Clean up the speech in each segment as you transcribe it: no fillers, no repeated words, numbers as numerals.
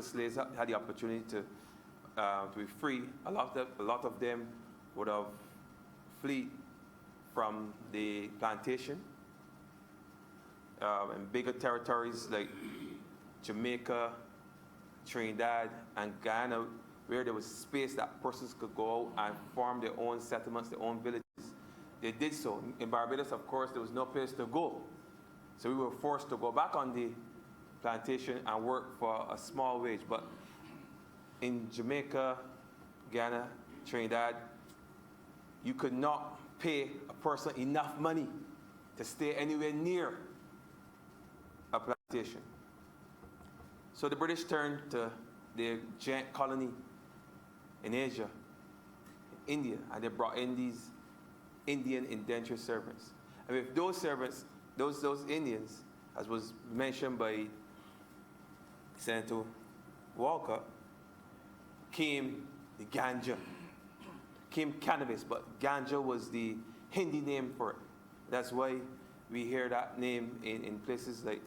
slaves had the opportunity to be free, a lot of them would have fled from the plantation and bigger territories like Jamaica, Trinidad, and Guyana, where there was space that persons could go out and form their own settlements, their own villages. They did so. In Barbados, of course, there was no place to go. So we were forced to go back on the plantation and work for a small wage. But in Jamaica, Guyana, Trinidad, you could not pay a person enough money to stay anywhere near a plantation. So the British turned to their giant colony in Asia, India, and they brought in these Indian indentured servants. And with those servants, those Indians, as was mentioned by Senator Walker, came the ganja, came cannabis, but ganja was the Hindi name for it. That's why we hear that name in places like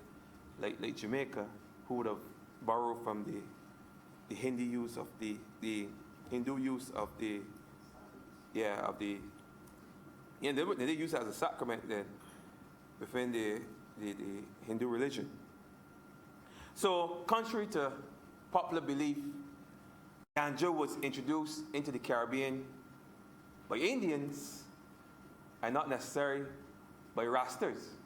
Jamaica, who would have borrowed from the Hindi use of the Hindu use of they use it as a sacrament then within the Hindu religion. So, contrary to popular belief, ganja was introduced into the Caribbean by Indians and not necessarily by Rastas,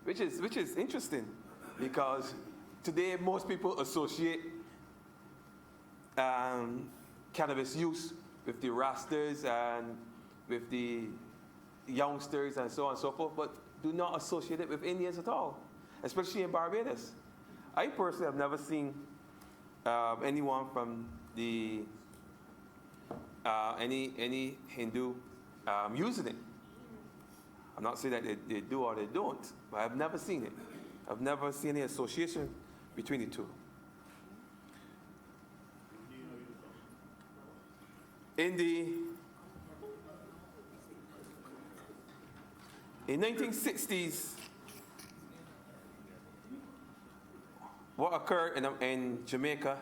which is interesting because today most people associate cannabis use with the Rastas and with the youngsters and so on and so forth, but do not associate it with Indians at all, especially in Barbados. I personally have never seen anyone from the any Hindu using it. I'm not saying that they do or they don't, but I've never seen it. I've never seen any association between the two. In 1960s, what occurred in Jamaica,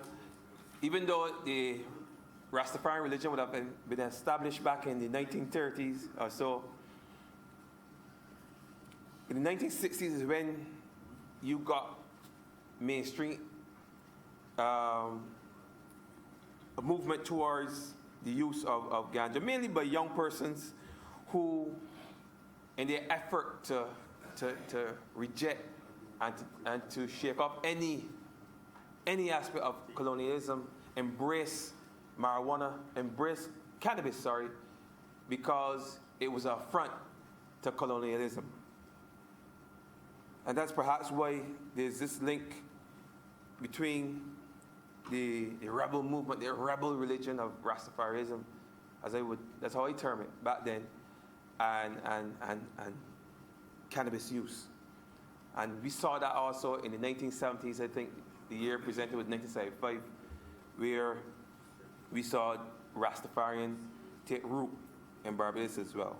even though the Rastafarian religion would have been established back in the 1930s or so, in the 1960s is when you got mainstream a movement towards the use of ganja, mainly by young persons who, in their effort to reject and to shake off any aspect of colonialism, embrace marijuana, embrace cannabis, because it was an affront to colonialism. And that's perhaps why there's this link between the rebel movement, the rebel religion of Rastafarianism, that's how I term it back then, and cannabis use. And we saw that also in the 1970s, I think the year presented was 1975, where we saw Rastafarians take root in Barbados as well.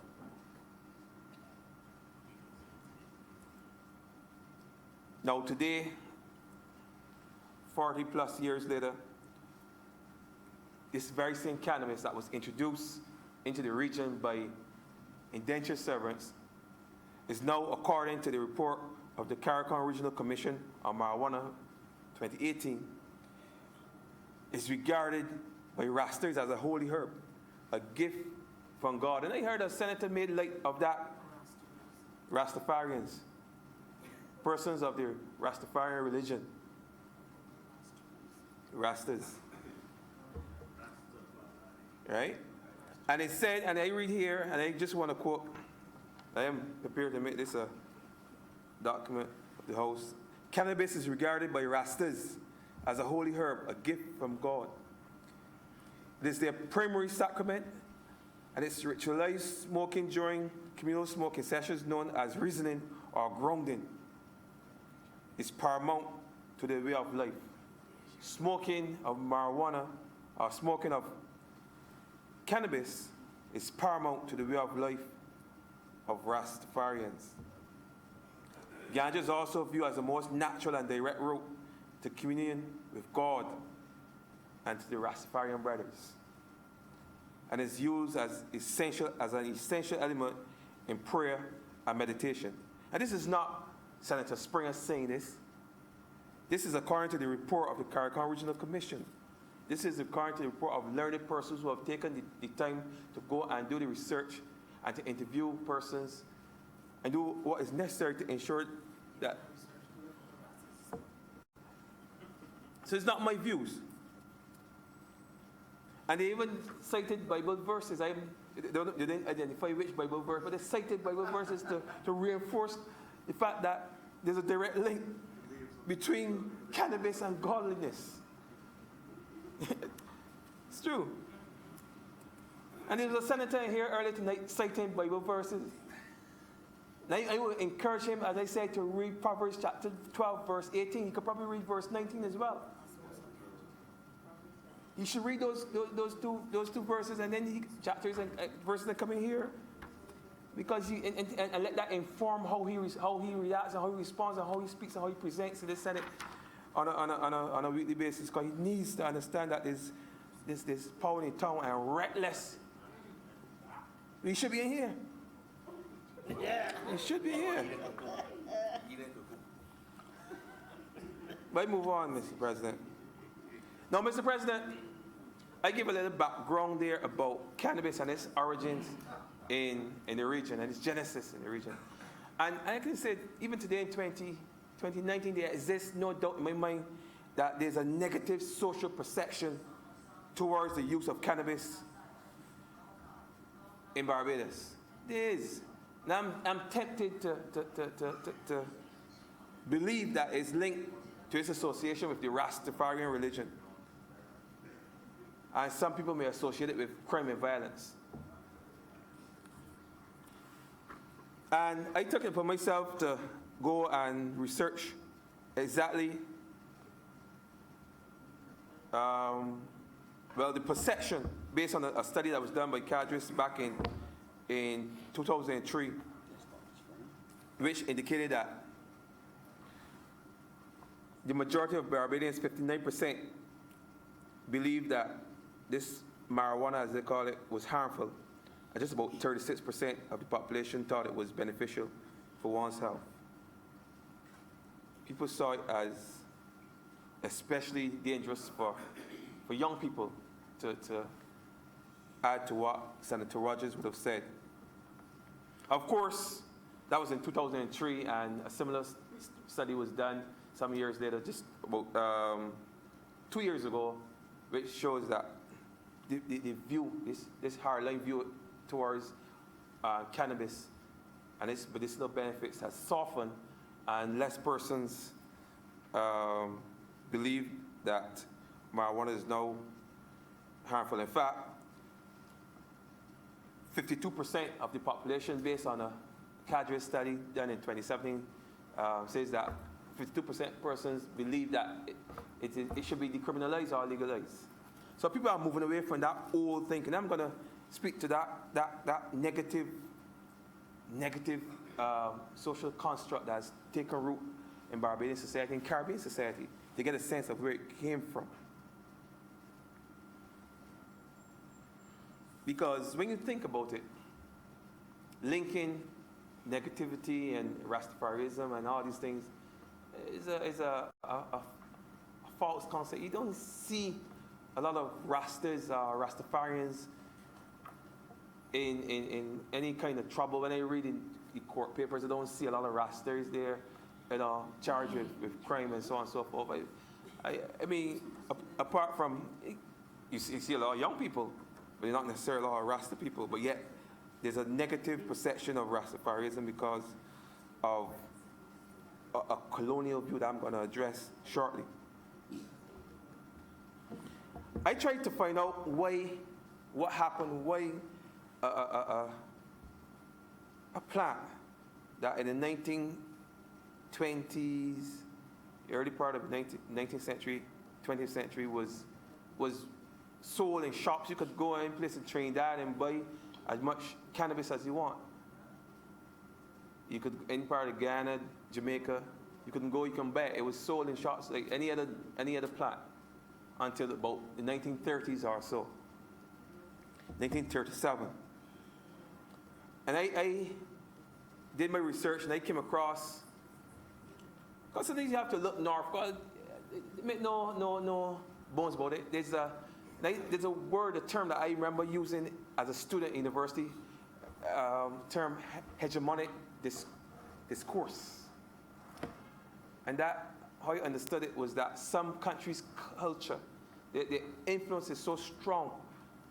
Now today, 40 plus years later, this very same cannabis that was introduced into the region by indentured servants is now, according to the report of the CARICOM Regional Commission on Marijuana 2018, is regarded by Rastas as a holy herb, a gift from God. And I heard a senator made light of that. Rastafarians, persons of the Rastafarian religion, Rastas. Right? And it said, and I read here, and I just want to quote, I am prepared to make this a document of the House. Cannabis is regarded by Rastas as a holy herb, a gift from God. It is their primary sacrament, and it's ritualized smoking during communal smoking sessions known as reasoning or grounding. It's paramount to their way of life. Smoking of marijuana or smoking of cannabis is paramount to the way of life of Rastafarians. Ganja is also viewed as the most natural and direct route to communion with God and to the Rastafarian brothers. And is used as an essential element in prayer and meditation. And this is not Senator Springer saying this. This is according to the report of the Caricom Regional Commission. This is according to the report of learned persons who have taken the time to go and do the research and to interview persons and do what is necessary to ensure that. So it's not my views. And they even cited Bible verses. They didn't identify which Bible verse, but they cited Bible verses to reinforce the fact that there's a direct link between cannabis and godliness. It's true. And there was a senator here earlier tonight citing Bible verses. Now, I would encourage him, as I said, to read Proverbs chapter 12, verse 18. He could probably read verse 19 as well. You should read those two verses and then chapters and verses that come in here, because and let that inform how he reacts and how he responds and how he speaks and how he presents to the Senate on a weekly basis. Because he needs to understand that this power in tongue and reckless. We should be in here. Yeah, it should be here. But move on, Mr. President. Now, Mr. President, I give a little background there about cannabis and its origins in the region and its genesis in the region. And I can say, even today in 2019, there exists no doubt in my mind that there's a negative social perception towards the use of cannabis in Barbados. There is. And I'm tempted to believe that it's linked to its association with the Rastafarian religion. And some people may associate it with crime and violence. And I took it upon myself to go and research exactly, the perception based on a study that was done by Cadris back in 2003, which indicated that the majority of Barbadians, 59%, believed that this marijuana, as they call it, was harmful. And just about 36% of the population thought it was beneficial for one's health. People saw it as especially dangerous for young people, to add to what Senator Rogers would have said. Of course, that was in 2003, and a similar study was done some years later, just about 2 years ago, which shows that the view, this hardline view towards cannabis and its medicinal benefits has softened, and less persons believe that marijuana is now harmful. In fact, 52% of the population, based on a Cadre study done in 2017, says that 52% persons believe that it should be decriminalized or legalized. So people are moving away from that old thinking. I'm going to speak to that negative social construct that's taken root in Barbadian society and Caribbean society, to get a sense of where it came from. Because when you think about it, linking negativity and Rastafarianism and all these things is a false concept. You don't see a lot of Rastas or Rastafarians in any kind of trouble. When I read in the court papers, I don't see a lot of Rastas there, charged with crime and so on and so forth. I mean, apart from, you see a lot of young people, but not necessarily a lot of Rasta people, but yet there's a negative perception of Rastafarianism because of a colonial view that I'm going to address shortly. I tried to find out what happened, why a plant that in the 1920s, the early part of the 19th century, 20th century was sold in shops. You could go any place in Trinidad and buy as much cannabis as you want. You could, any part of Ghana, Jamaica, You couldn't go, you couldn't buy it. It was sold in shops like any other plant until about the 1930s or so, 1937. And I did my research and I came across, because sometimes you have to look north. Make no bones about it. There's a word, a term that I remember using as a student in university, term hegemonic discourse. And that, how I understood it, was that some countries' culture, their influence is so strong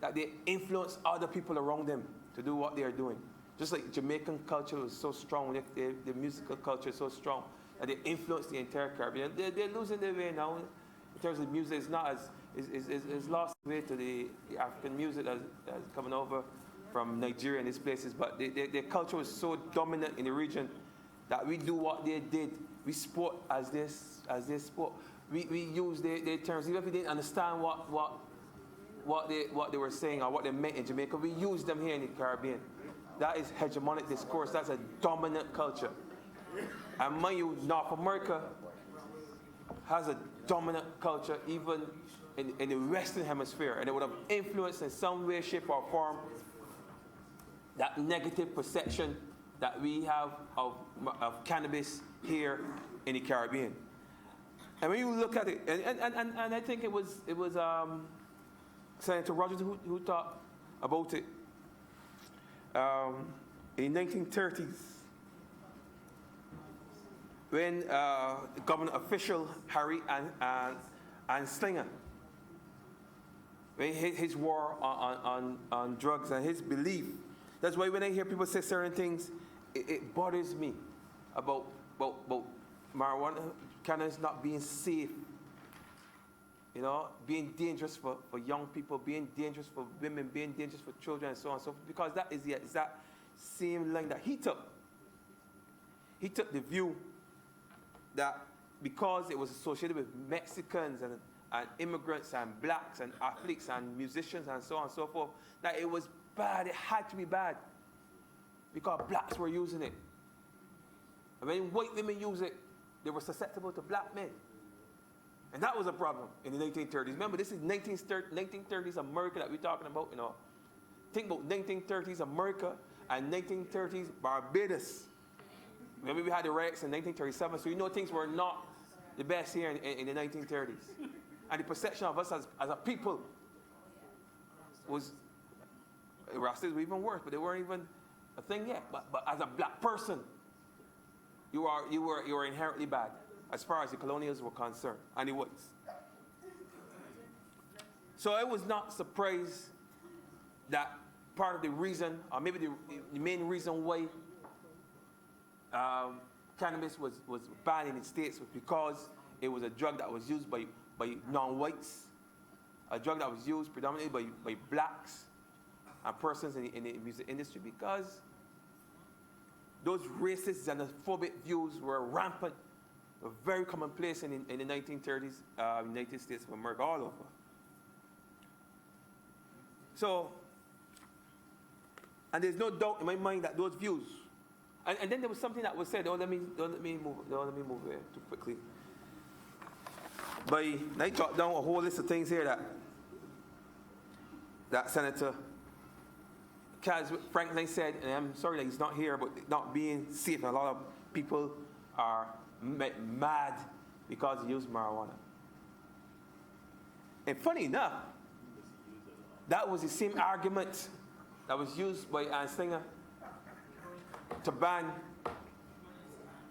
that they influence other people around them to do what they are doing. Just like Jamaican culture is so strong, their musical culture is so strong that they influence the entire Caribbean. They're losing their way now in terms of music. It's not as it's lost way to the African music that's coming over from Nigeria and these places. But their culture was so dominant in the region that we do what they did. We sport as they sport. We use their terms, even if we didn't understand what they were saying or what they meant in Jamaica. We use them here in the Caribbean. That is hegemonic discourse. That's a dominant culture. And mind you, North America has a dominant culture even in the Western Hemisphere, and it would have influenced in some way, shape, or form that negative perception that we have of cannabis here in the Caribbean. And when you look at it, and I think it was Senator Rogers who talked about it in the 1930s, when government official Harry Anslinger, when his war on drugs and his belief. That's why when I hear people say certain things, it bothers me about marijuana, cannabis not being safe, being dangerous for young people, being dangerous for women, being dangerous for children, and so on and so forth, because that is the exact same line that he took. He took the view that because it was associated with Mexicans and immigrants and blacks and athletes and musicians and so on and so forth, that it was bad, it had to be bad, because blacks were using it. And when white women use it, they were susceptible to black men. And that was a problem in the 1930s. Remember, this is 1930s America that we're talking about, Think about 1930s America and 1930s Barbados. Remember, we had the riots in 1937, so things were not the best here in the 1930s. And the perception of us as a people was, Rastas were even worse, but they weren't even a thing yet. But as a black person, you were inherently bad as far as the colonials were concerned, and the whites. So I was not surprised that part of the reason, or maybe the main reason why cannabis was banned in the States was because it was a drug that was used by non-whites, a drug that was used predominantly by blacks and persons in the music industry, because those racist, xenophobic views were rampant, were very commonplace in the 1930s, United States of America, all over. So, and there's no doubt in my mind that those views, and then there was something that was said. Don't let me move here too quickly. But I jot down a whole list of things here that Senator Franklin said, and I'm sorry that he's not here, but not being safe. And a lot of people are mad because they use marijuana. And funny enough, that was the same argument that was used by Anslinger to ban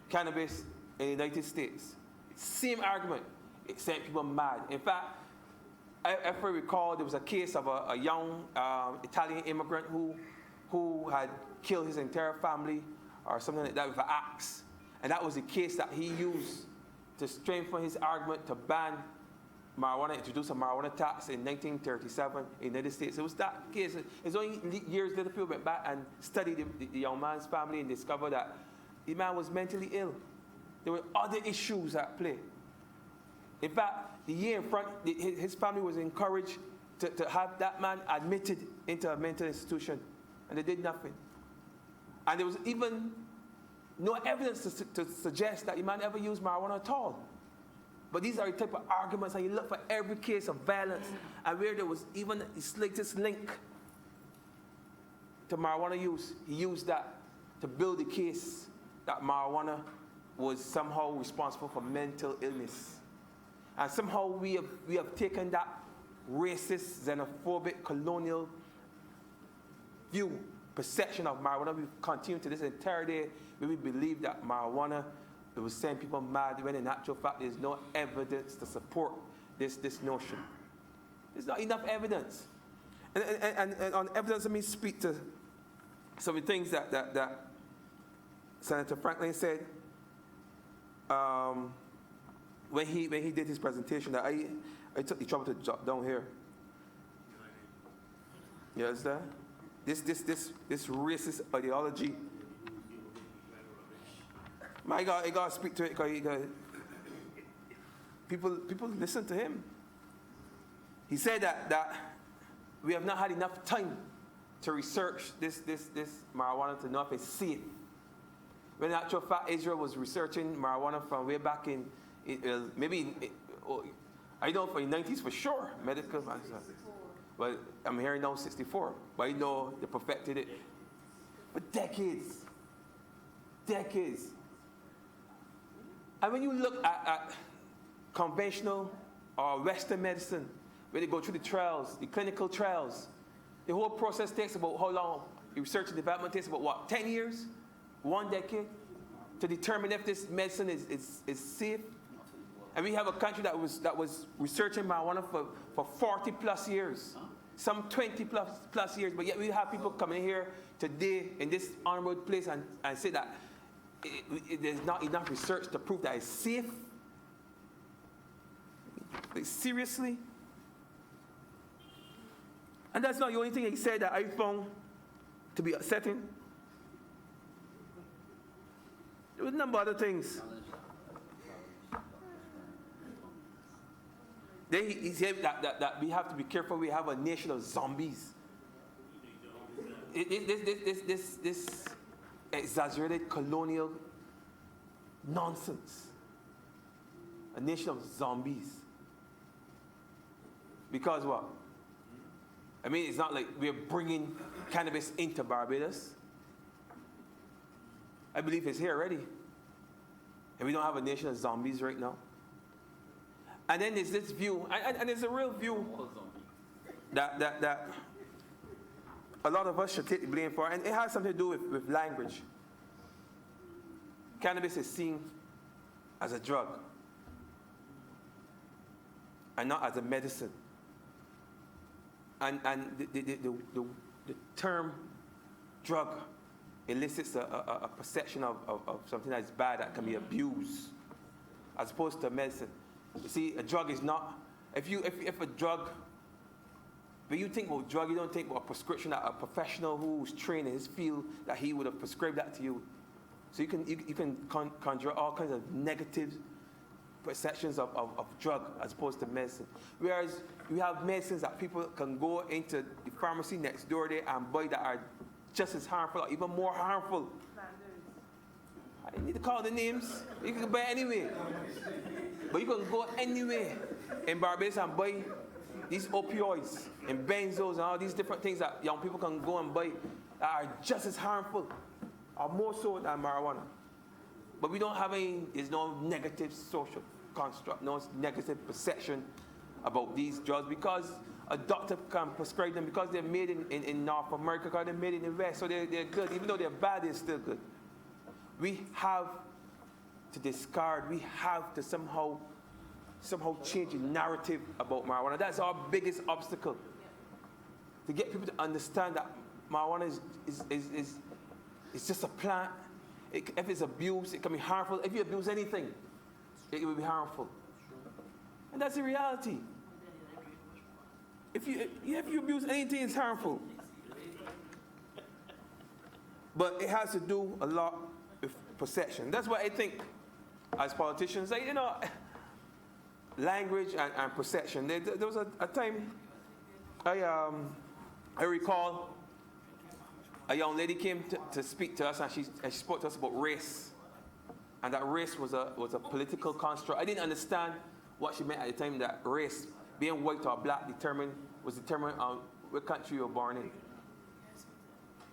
cannabis in the United States. Same argument. It sent people mad. In fact, if I recall, there was a case of a young Italian immigrant who had killed his entire family or something like that with an axe. And that was the case that he used to strengthen his argument to ban marijuana, introduce a marijuana tax in 1937 in the United States. It was that case. It's only years later people went back and studied the young man's family and discovered that the man was mentally ill. There were other issues at play. In fact, the year in front, his family was encouraged to have that man admitted into a mental institution, and they did nothing. And there was even no evidence to suggest that you might ever use marijuana at all. But these are the type of arguments, and you look for every case of violence, and where there was even the slightest link to marijuana use, he used that to build the case that marijuana was somehow responsible for mental illness. And somehow we have taken that racist, xenophobic, colonial view, perception of marijuana. We've continued to this entire day where we believe that marijuana, it was sending people mad, when in actual fact there's no evidence to support this notion. There's not enough evidence. And on evidence, let me speak to some of the things that Senator Franklin said when he did his presentation, that I took the trouble to jot down here. You understand? This racist ideology. My God, I gotta speak to it because people listen to him. He said that we have not had enough time to research this marijuana to know if it's safe. When in actual fact, Israel was researching marijuana from way back in, I know for the 90s for sure, medical. But I'm hearing now 64. But I know they perfected it for decades. And when you look at conventional or Western medicine, where they go through the trials, the clinical trials, the whole process takes about how long? The research and development takes about what, 10 years? 1 decade? To determine if this medicine is safe? And we have a country that was researching marijuana for 40 plus years, some 20 plus years, but yet we have people coming here today in this honorable place and say that there's not enough research to prove that it's safe. Like, seriously? And that's not the only thing he said that I found to be upsetting. There was a number of other things. Then he said that we have to be careful. We have a nation of zombies. This exaggerated colonial nonsense. A nation of zombies. Because what? I mean, it's not like we're bringing cannabis into Barbados. I believe it's here already. And we don't have a nation of zombies right now. And then there's this view, and there's a real view that a lot of us should take the blame for, and it has something to do with language. Cannabis is seen as a drug and not as a medicine. And the term drug elicits a perception of something that's bad that can be abused, as opposed to medicine. You see, a drug is not. If a drug, when you think about drug, you don't think about a prescription that a professional who's trained in his field that he would have prescribed that to you. So you can conjure all kinds of negative perceptions of drug as opposed to medicine. Whereas we have medicines that people can go into the pharmacy next door there and buy that are just as harmful or even more harmful. I didn't need to call the names. You can buy anyway. But you can go anywhere in Barbados and buy these opioids and benzos and all these different things that young people can go and buy that are just as harmful or more so than marijuana. But we don't have there's no negative social construct, no negative perception about these drugs because a doctor can prescribe them because they're made in North America, because they're made in the West, so they're good. Even though they're bad, they're still good. We have to discard, we have to somehow change the narrative about marijuana. That's our biggest obstacle. To get people to understand that marijuana is just a plant. If it's abused, it can be harmful. If you abuse anything, it will be harmful. And that's the reality. If you abuse anything, it's harmful. But it has to do a lot with perception. That's why I think, as politicians, language and perception. There was a time I recall a young lady came to speak to us, and she spoke to us about race. and that race was a political construct. I didn't understand what she meant at the time, that race, being white or black, was determined on what country you were born in.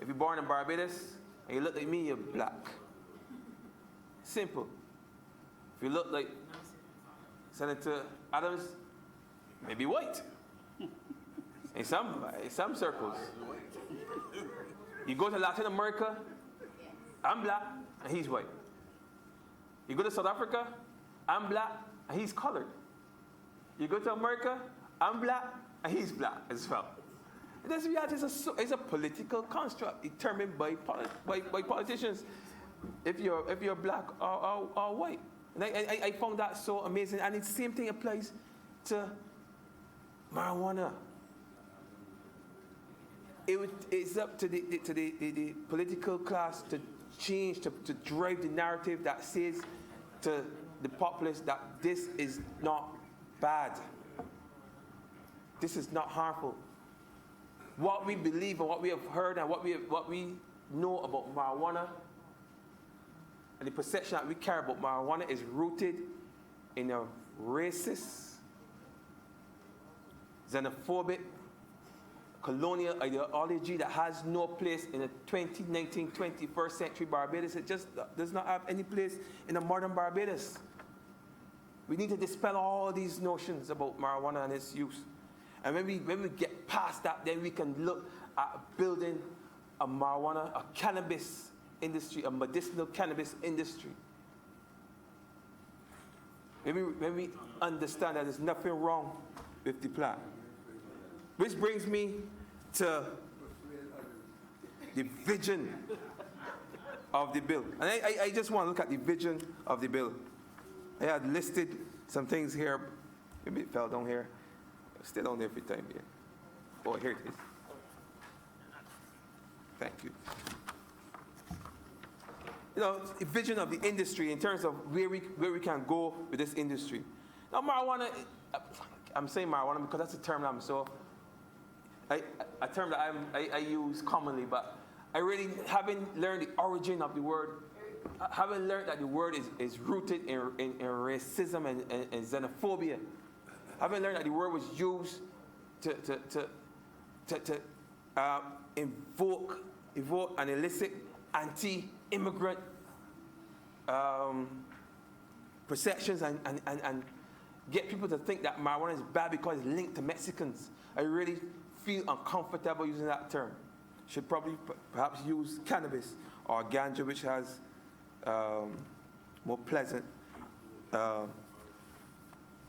If you're born in Barbados and you look like me, you're black. Simple. If you look like Senator Adams, maybe white. In some circles. You go to Latin America, I'm black and he's white. You go to South Africa, I'm black and he's colored. You go to America, I'm black and he's black as well. This reality is a political construct determined by politicians. If you're black or white, and I found that so amazing. And the same thing applies to marijuana. It's up to the political class to change, to drive the narrative that says to the populace that this is not bad. This is not harmful. What we believe and what we have heard and what we know about marijuana and the perception that we carry about marijuana is rooted in a racist, xenophobic, colonial ideology that has no place in the 2019, 21st century Barbados. It just does not have any place in a modern Barbados. We need to dispel all these notions about marijuana and its use. And when we get past that, then we can look at building a marijuana, a cannabis industry, a medicinal cannabis industry. When we understand that there's nothing wrong with the plant. Which brings me to the vision of the bill. And I just want to look at the vision of the bill. I had listed some things here. Maybe it fell down here. Still on there every time here. Oh, here it is. Thank you. You know, the vision of the industry in terms of where we can go with this industry. Now, marijuana, I'm saying marijuana because that's a term that a term that I use commonly, but I really haven't learned the origin of the word. I haven't learned that the word is rooted in racism and xenophobia. I haven't learned that the word was used to invoke and elicit anti-immigrant perceptions and get people to think that marijuana is bad because it's linked to Mexicans. I really feel uncomfortable using that term. Should probably perhaps use cannabis or ganja, which has more pleasant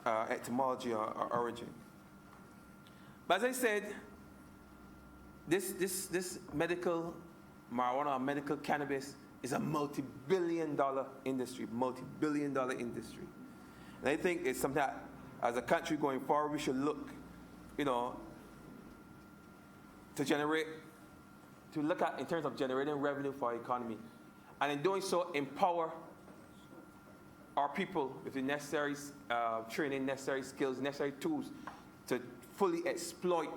etymology or origin. But as I said, this medical marijuana or medical cannabis is a multi-billion-dollar industry, industry. And I think it's something that, as a country going forward, we should look, to look at in terms of generating revenue for our economy. And in doing so, empower our people with the necessary training, necessary skills, necessary tools to fully exploit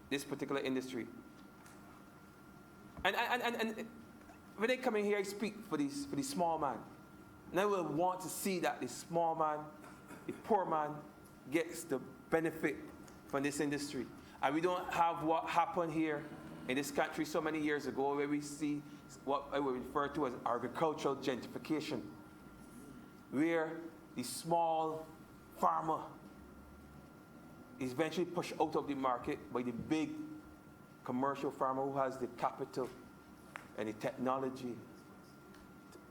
this particular industry. And when they come in here, I speak for the small man. And I will want to see that the small man, the poor man, gets the benefit from this industry. And we don't have what happened here in this country so many years ago, where we see what I would refer to as agricultural gentrification, where the small farmer is eventually pushed out of the market by the big commercial farmer who has the capital and the technology,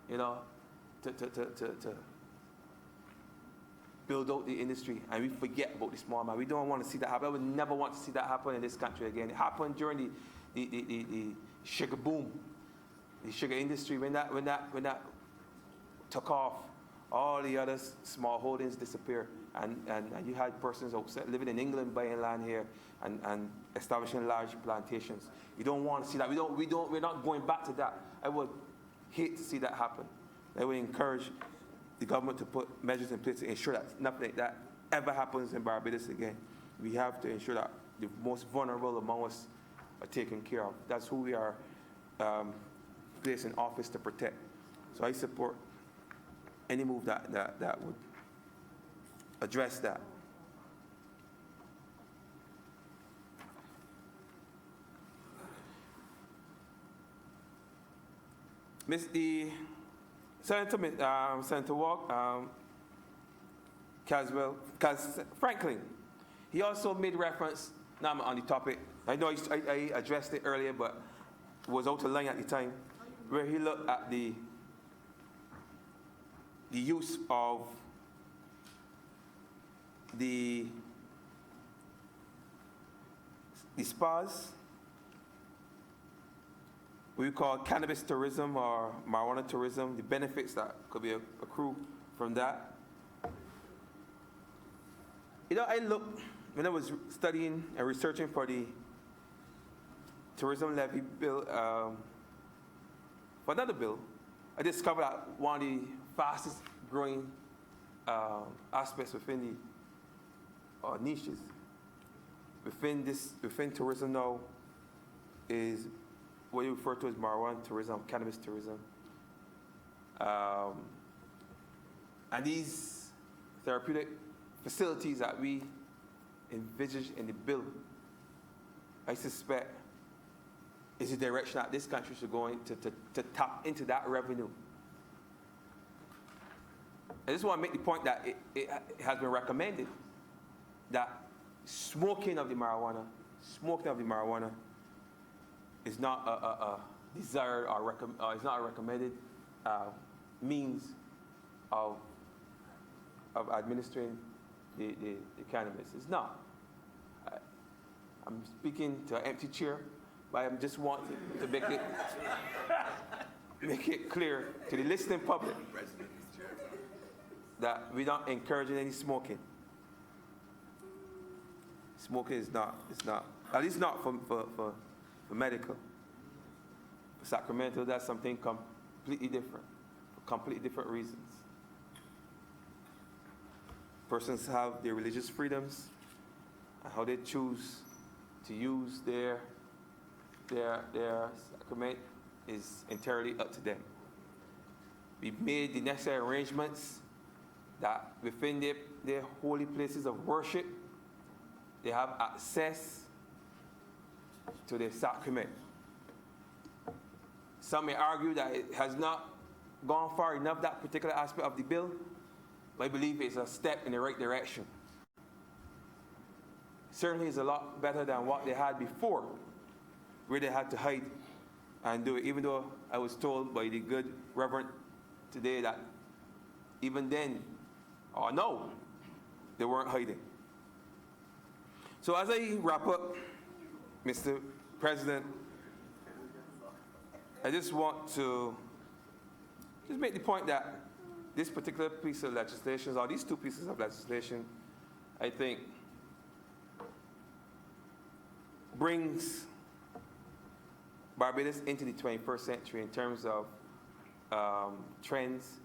to build out the industry, and we forget about the small man. We don't want to see that happen. I would never want to see that happen in this country again. It happened during the sugar boom, the sugar industry. When that took off, all the other small holdings disappeared, and you had persons outside living in England buying land here and establishing large plantations. You don't want to see that. We're not going back to that. I would hate to see that happen. I would encourage the government to put measures in place to ensure that nothing like that ever happens in Barbados again. We have to ensure that the most vulnerable among us are taken care of. That's who we are placed in office to protect. So I support any move that would address that. Senator Walk, Franklin, he also made reference, now I'm on the topic, I know I addressed it earlier, but was out of line at the time, where he looked at the use of the spas, we call cannabis tourism or marijuana tourism, the benefits that could be accrued from that. You know, I looked, when I was studying and researching for the tourism levy bill, for another bill, I discovered that one of the fastest growing aspects within the niches within tourism now is what you refer to as marijuana tourism, cannabis tourism. And these therapeutic facilities that we envisage in the bill, I suspect, is the direction that this country should go in to tap into that revenue. I just want to make the point that it has been recommended that smoking of the marijuana is not a desired or is not a recommended means of administering the cannabis. It's not. I'm speaking to an empty chair, but I just want to make it clear to the listening public that we're not encouraging any smoking. Smoking is not, at least not for medical. For Sacramento, that's something completely different, for completely different reasons. Persons have their religious freedoms, and how they choose to use their sacrament is entirely up to them. We've made the necessary arrangements that within their holy places of worship, they have access to their sacrament. Some may argue that it has not gone far enough, that particular aspect of the bill, but I believe it's a step in the right direction. Certainly is a lot better than what they had before, where they had to hide and do it, even though I was told by the good Reverend today that even then, no, they weren't hiding. So as I wrap up, Mr. President, I just want to just make the point that this particular piece of legislation, or these two pieces of legislation, I think brings Barbados into the 21st century in terms of trends,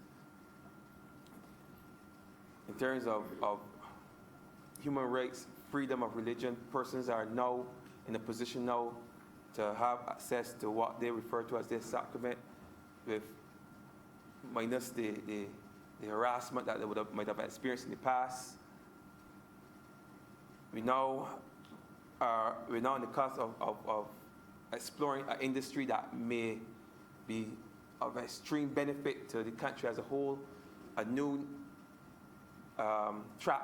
in terms of human rights, freedom of religion. Persons are now in a position now to have access to what they refer to as their sacrament, with minus the harassment that they might have experienced in the past. We're now in the cusp of exploring an industry that may be of extreme benefit to the country as a whole, a new track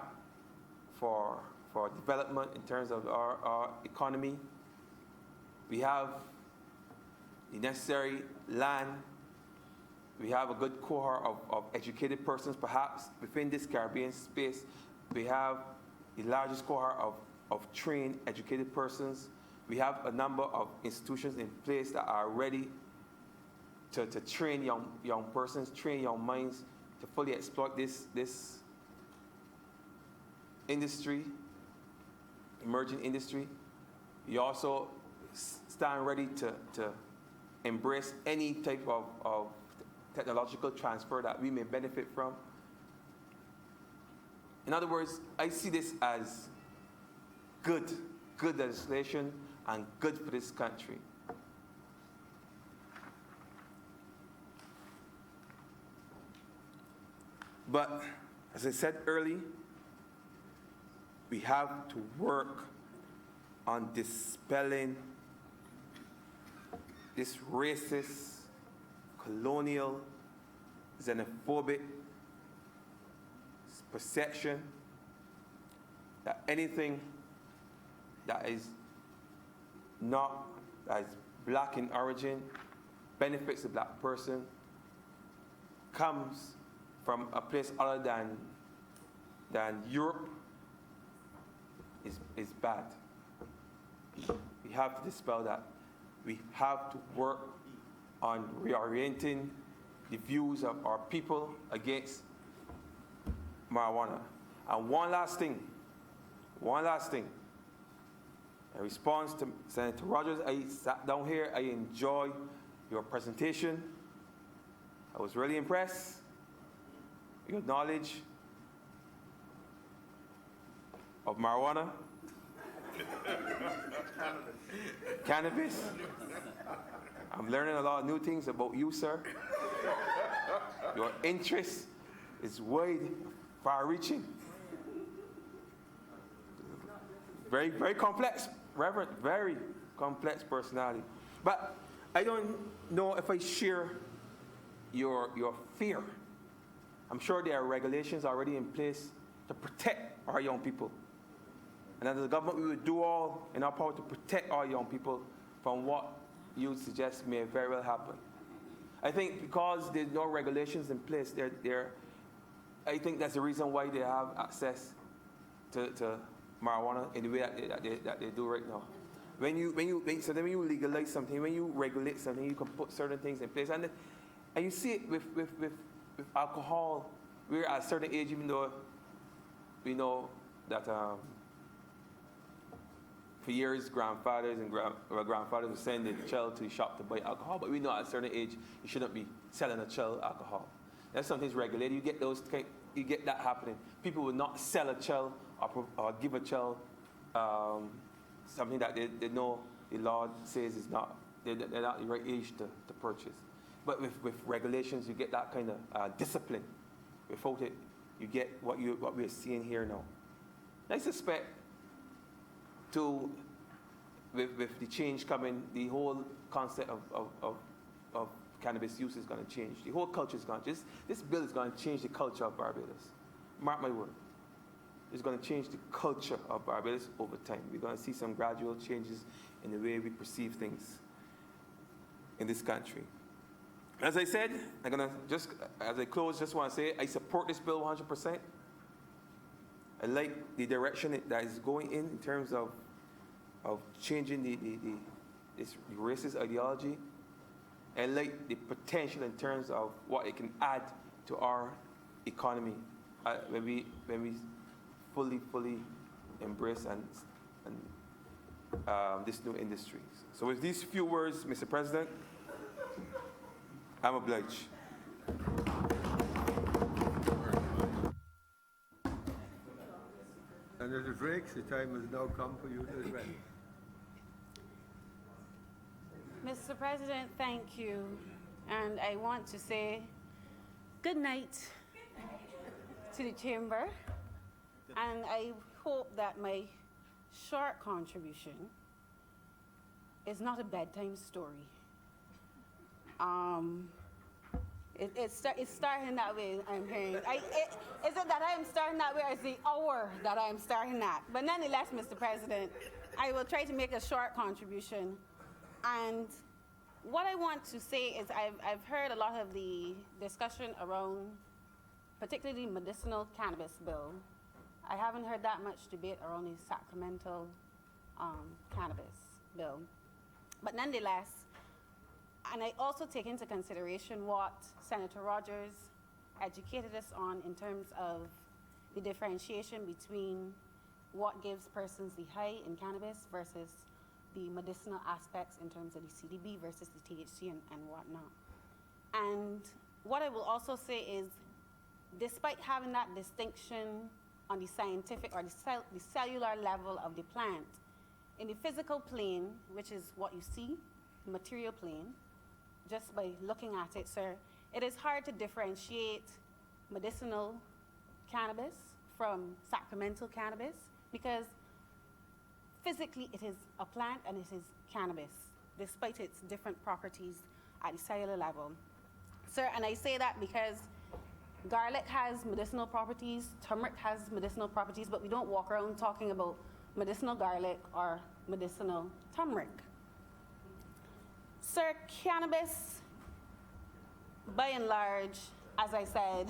for development in terms of our economy. We have the necessary land. We have a good cohort of educated persons, perhaps within this Caribbean space. We have the largest cohort of trained, educated persons. We have a number of institutions in place that are ready to train young persons, train young minds to fully exploit this industry, emerging industry. We also stand ready to embrace any type of technological transfer that we may benefit from. In other words, I see this as good legislation and good for this country. But as I said early, we have to work on dispelling this racist, colonial, xenophobic perception that anything that is black in origin, benefits the black person, comes from a place other than Europe, is bad. We have to dispel that. We have to work on reorienting the views of our people against marijuana. And one last thing. In response to Senator Rogers, I sat down here, I enjoyed your presentation. I was really impressed. Your knowledge of marijuana, cannabis. I'm learning a lot of new things about you, sir. Your interest is wide, far-reaching. Very, very complex, Reverend, very complex personality. But I don't know if I share your fear. I'm sure there are regulations already in place to protect our young people. And as a government, we would do all in our power to protect our young people from what you suggest may very well happen. I think because there's no regulations in place, I think that's the reason why they have access to marijuana in the way that they do right now. When you legalize something, when you regulate something, you can put certain things in place. And you see it with alcohol. We're at a certain age, even though we know that for years, grandfathers and grandfathers would send their child to the shop to buy alcohol, but we know at a certain age, you shouldn't be selling a child alcohol. That's something's regulated. You get that happening. People will not sell a child or give a child something that they know the law says is not, they're not the right age to purchase. But with regulations, you get that kind of discipline. Without it, you get what we're seeing here now. I suspect, with the change coming, the whole concept of cannabis use is going to change. The whole culture is going to change. This bill is going to change the culture of Barbados. Mark my word. It's going to change the culture of Barbados over time. We're going to see some gradual changes in the way we perceive things in this country. As I said, as I close, just want to say I support this bill 100%. I like the direction that is going in terms of changing this racist ideology. I like the potential in terms of what it can add to our economy when we fully embrace this new industry. So with these few words, Mr. President, I'm obliged. Senator Frakes, the time has now come for you to address. Mr. President, thank you. And I want to say good night to the chamber. And I hope that my short contribution is not a bedtime story. It's starting that way, I'm hearing. Is it that I am starting that way, or is the hour that I am starting at? But nonetheless, Mr. President, I will try to make a short contribution. And what I want to say is I've heard a lot of the discussion around particularly medicinal cannabis bill. I haven't heard that much debate around the sacramental cannabis bill. But nonetheless, and I also take into consideration what Senator Rogers educated us on in terms of the differentiation between what gives persons the high in cannabis versus the medicinal aspects in terms of the CDB versus the THC and whatnot. And what I will also say is, despite having that distinction on the scientific or the cellular level of the plant, in the physical plane, which is what you see, the material plane, just by looking at it, sir, it is hard to differentiate medicinal cannabis from sacramental cannabis, because physically it is a plant and it is cannabis, despite its different properties at the cellular level. Sir, and I say that because garlic has medicinal properties, turmeric has medicinal properties, but we don't walk around talking about medicinal garlic or medicinal turmeric. Sir, cannabis, by and large, as I said,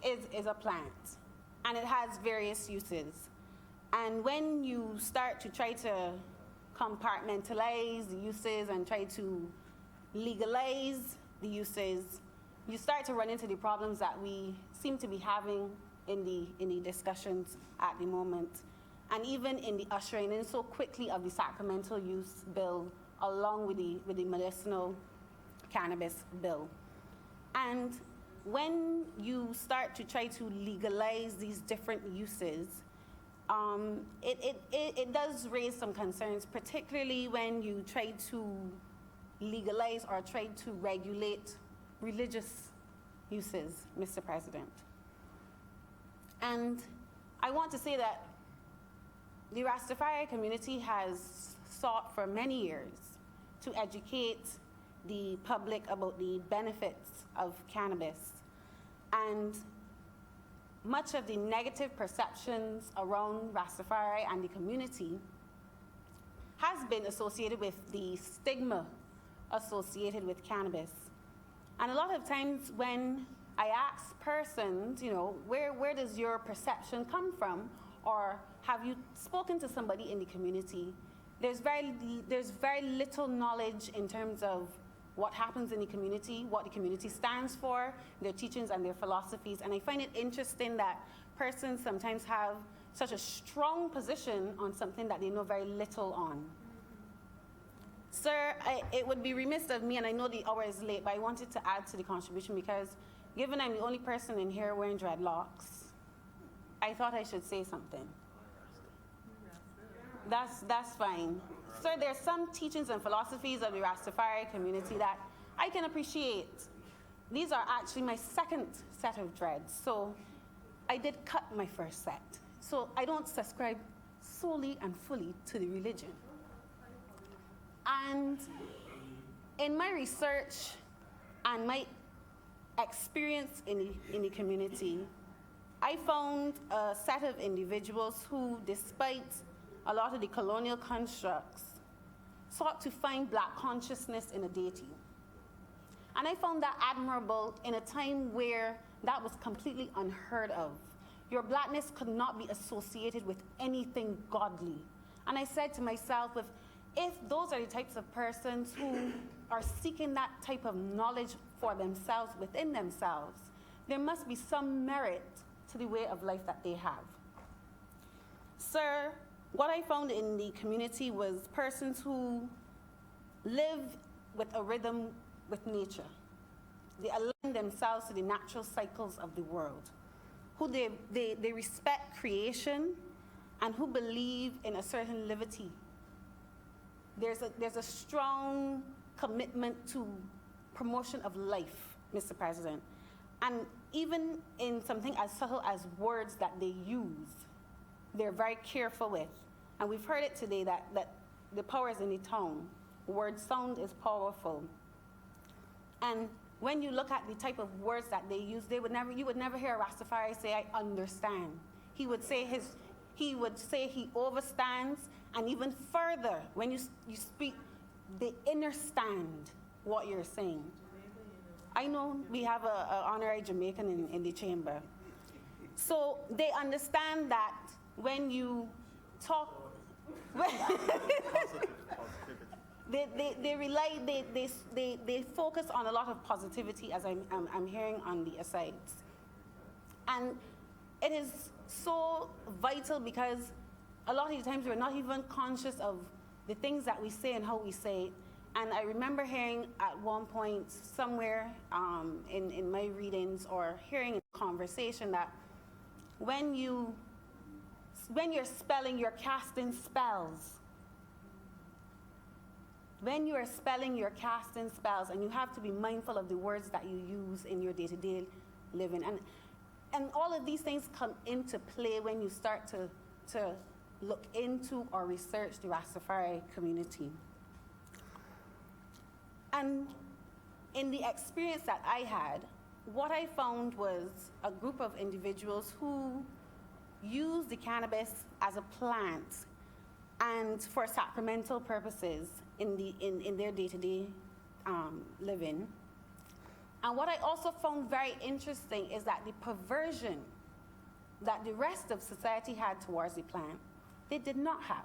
is a plant, and it has various uses. And when you start to try to compartmentalize the uses and try to legalize the uses, you start to run into the problems that we seem to be having in the discussions at the moment, and even in the ushering in so quickly of the sacramental use bill along with the medicinal cannabis bill. And when you start to try to legalize these different uses, it does raise some concerns, particularly when you try to legalize or try to regulate religious uses, Mr. President. And I want to say that the Rastafari community has sought for many years to educate the public about the benefits of cannabis. And much of the negative perceptions around Rastafari and the community has been associated with the stigma associated with cannabis. And a lot of times when I ask persons, you know, where does your perception come from? Or have you spoken to somebody in the community? There's very little knowledge in terms of what happens in the community, what the community stands for, their teachings and their philosophies. And I find it interesting that persons sometimes have such a strong position on something that they know very little on. Sir, it would be remiss of me, and I know the hour is late, but I wanted to add to the contribution because given I'm the only person in here wearing dreadlocks, I thought I should say something. That's fine. Sir, there's some teachings and philosophies of the Rastafari community that I can appreciate. These are actually my second set of dreads, so I did cut my first set. So I don't subscribe solely and fully to the religion. And in my research and my experience in the community, I found a set of individuals who, despite a lot of the colonial constructs, sought to find black consciousness in a deity. And I found that admirable in a time where that was completely unheard of. Your blackness could not be associated with anything godly. And I said to myself, if those are the types of persons who are seeking that type of knowledge for themselves, within themselves, there must be some merit to the way of life that they have. Sir, what I found in the community was persons who live with a rhythm with nature. They align themselves to the natural cycles of the world, who they respect creation and who believe in a certain liberty. There's a strong commitment to promotion of life, Mr. President. And even in something as subtle as words that they use, they're very careful with. And we've heard it today that the power is in the tongue. Word sound is powerful. And when you look at the type of words that they use, you would never hear a Rastafari say, I understand. He would say he overstands, and even further, when you speak, they understand what you're saying. I know we have an honorary Jamaican in the chamber. So they understand that when you talk, they focus on a lot of positivity, as I'm hearing on the asides. And it is so vital because a lot of the times we're not even conscious of the things that we say and how we say it. And I remember hearing at one point somewhere in my readings or hearing a conversation that when you're spelling, you're casting spells. When you are spelling, you're casting spells, and you have to be mindful of the words that you use in your day-to-day living. And all of these things come into play when you start to look into or research the Rastafari community. And in the experience that I had, what I found was a group of individuals who use the cannabis as a plant and for sacramental purposes in their day-to-day living. And what I also found very interesting is that the perversion that the rest of society had towards the plant, they did not have.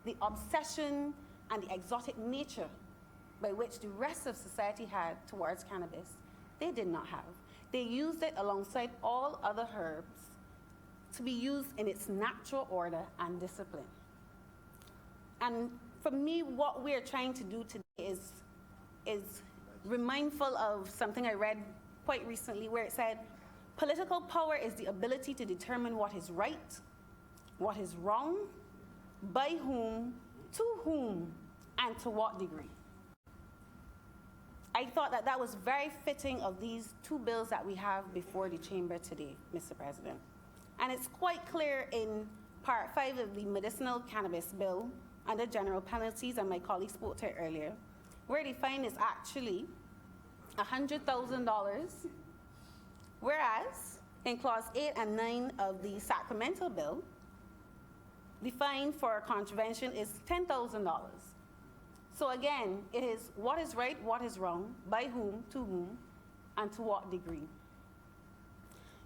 The obsession and the exotic nature by which the rest of society had towards cannabis, they did not have. They used it alongside all other herbs to be used in its natural order and discipline. And for me, what we're trying to do today is remindful of something I read quite recently where it said, political power is the ability to determine what is right, what is wrong, by whom, to whom, and to what degree. I thought that that was very fitting of these two bills that we have before the chamber today, Mr. President. And it's quite clear in Part 5 of the medicinal cannabis bill under general penalties, and my colleague spoke to it earlier, where the fine is actually $100,000, whereas in Clause 8 and 9 of the Sacramento bill, the fine for contravention is $10,000. So again, it is what is right, what is wrong, by whom, to whom, and to what degree.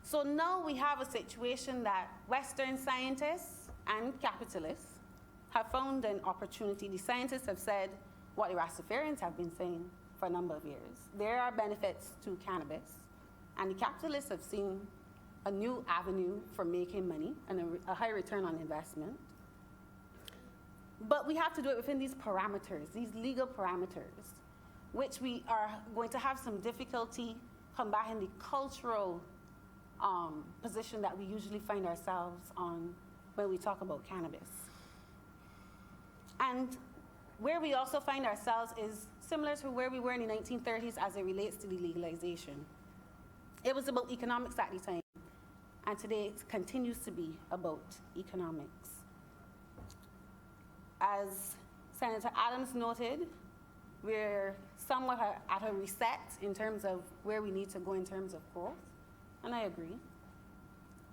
So now we have a situation that Western scientists and capitalists have found an opportunity. The scientists have said what the Rastafarians have been saying for a number of years. There are benefits to cannabis, and the capitalists have seen a new avenue for making money and a high return on investment. But we have to do it within these parameters, these legal parameters, which we are going to have some difficulty combating the cultural position that we usually find ourselves on when we talk about cannabis. And where we also find ourselves is similar to where we were in the 1930s as it relates to the legalization. It was about economics at the time, and today it continues to be about economics. As Senator Adams noted, we're somewhat at a reset in terms of where we need to go in terms of growth, and I agree.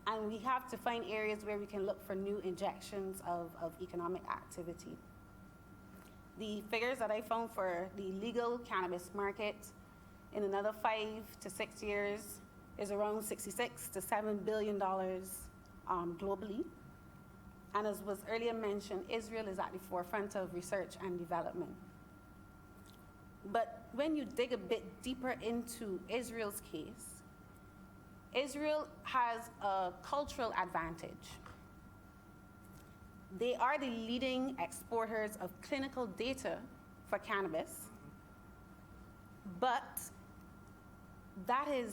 And we have to find areas where we can look for new injections of economic activity. The figures that I found for the legal cannabis market in another 5 to 6 years is around $66 to $7 billion globally. And as was earlier mentioned, Israel is at the forefront of research and development. But when you dig a bit deeper into Israel's case, Israel has a cultural advantage. They are the leading exporters of clinical data for cannabis, but that is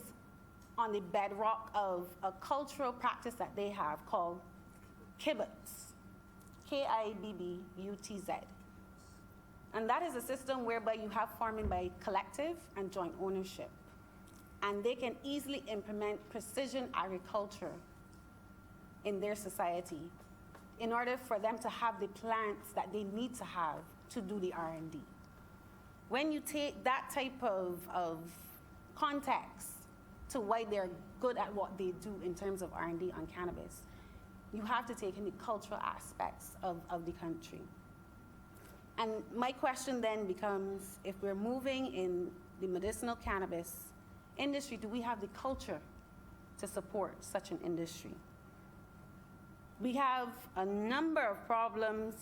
on the bedrock of a cultural practice that they have called kibbutz, K-I-B-B-U-T-Z. And that is a system whereby you have farming by collective and joint ownership. And they can easily implement precision agriculture in their society in order for them to have the plants that they need to have to do the R&D. When you take that type of context to why they're good at what they do in terms of R&D on cannabis, you have to take in the cultural aspects of the country. And my question then becomes, if we're moving in the medicinal cannabis industry, do we have the culture to support such an industry? We have a number of problems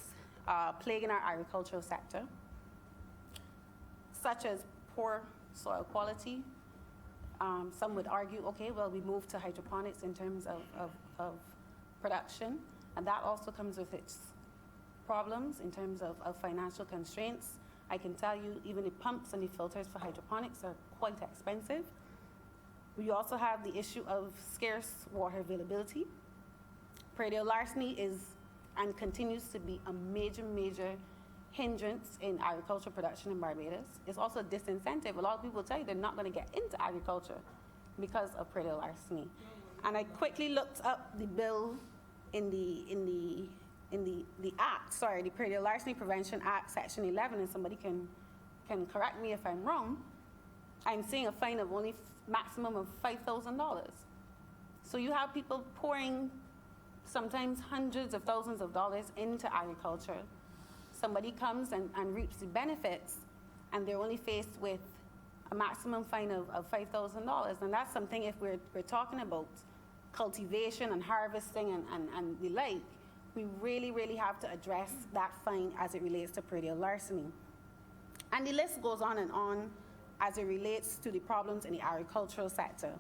plaguing our agricultural sector, such as poor soil quality. Some would argue, okay, well, we moved to hydroponics in terms of production, and that also comes with its problems in terms of financial constraints. I can tell you even the pumps and the filters for hydroponics are quite expensive. We also have the issue of scarce water availability. Predial larceny is and continues to be a major hindrance in agricultural production in Barbados. It's also a disincentive. A lot of people tell you they're not going to get into agriculture because of predial larceny. And I quickly looked up the bill in the act, the Predial Larceny Prevention Act, Section 11, and somebody can correct me if I'm wrong. I'm seeing a fine of only maximum of $5,000. So you have people pouring sometimes hundreds of thousands of dollars into agriculture. Somebody comes and reaps the benefits, and they're only faced with a maximum fine of $5,000. And that's something, if we're talking about cultivation and harvesting and the like, we really, really have to address that fine as it relates to predial larceny. And the list goes on and on as it relates to the problems in the agricultural sector.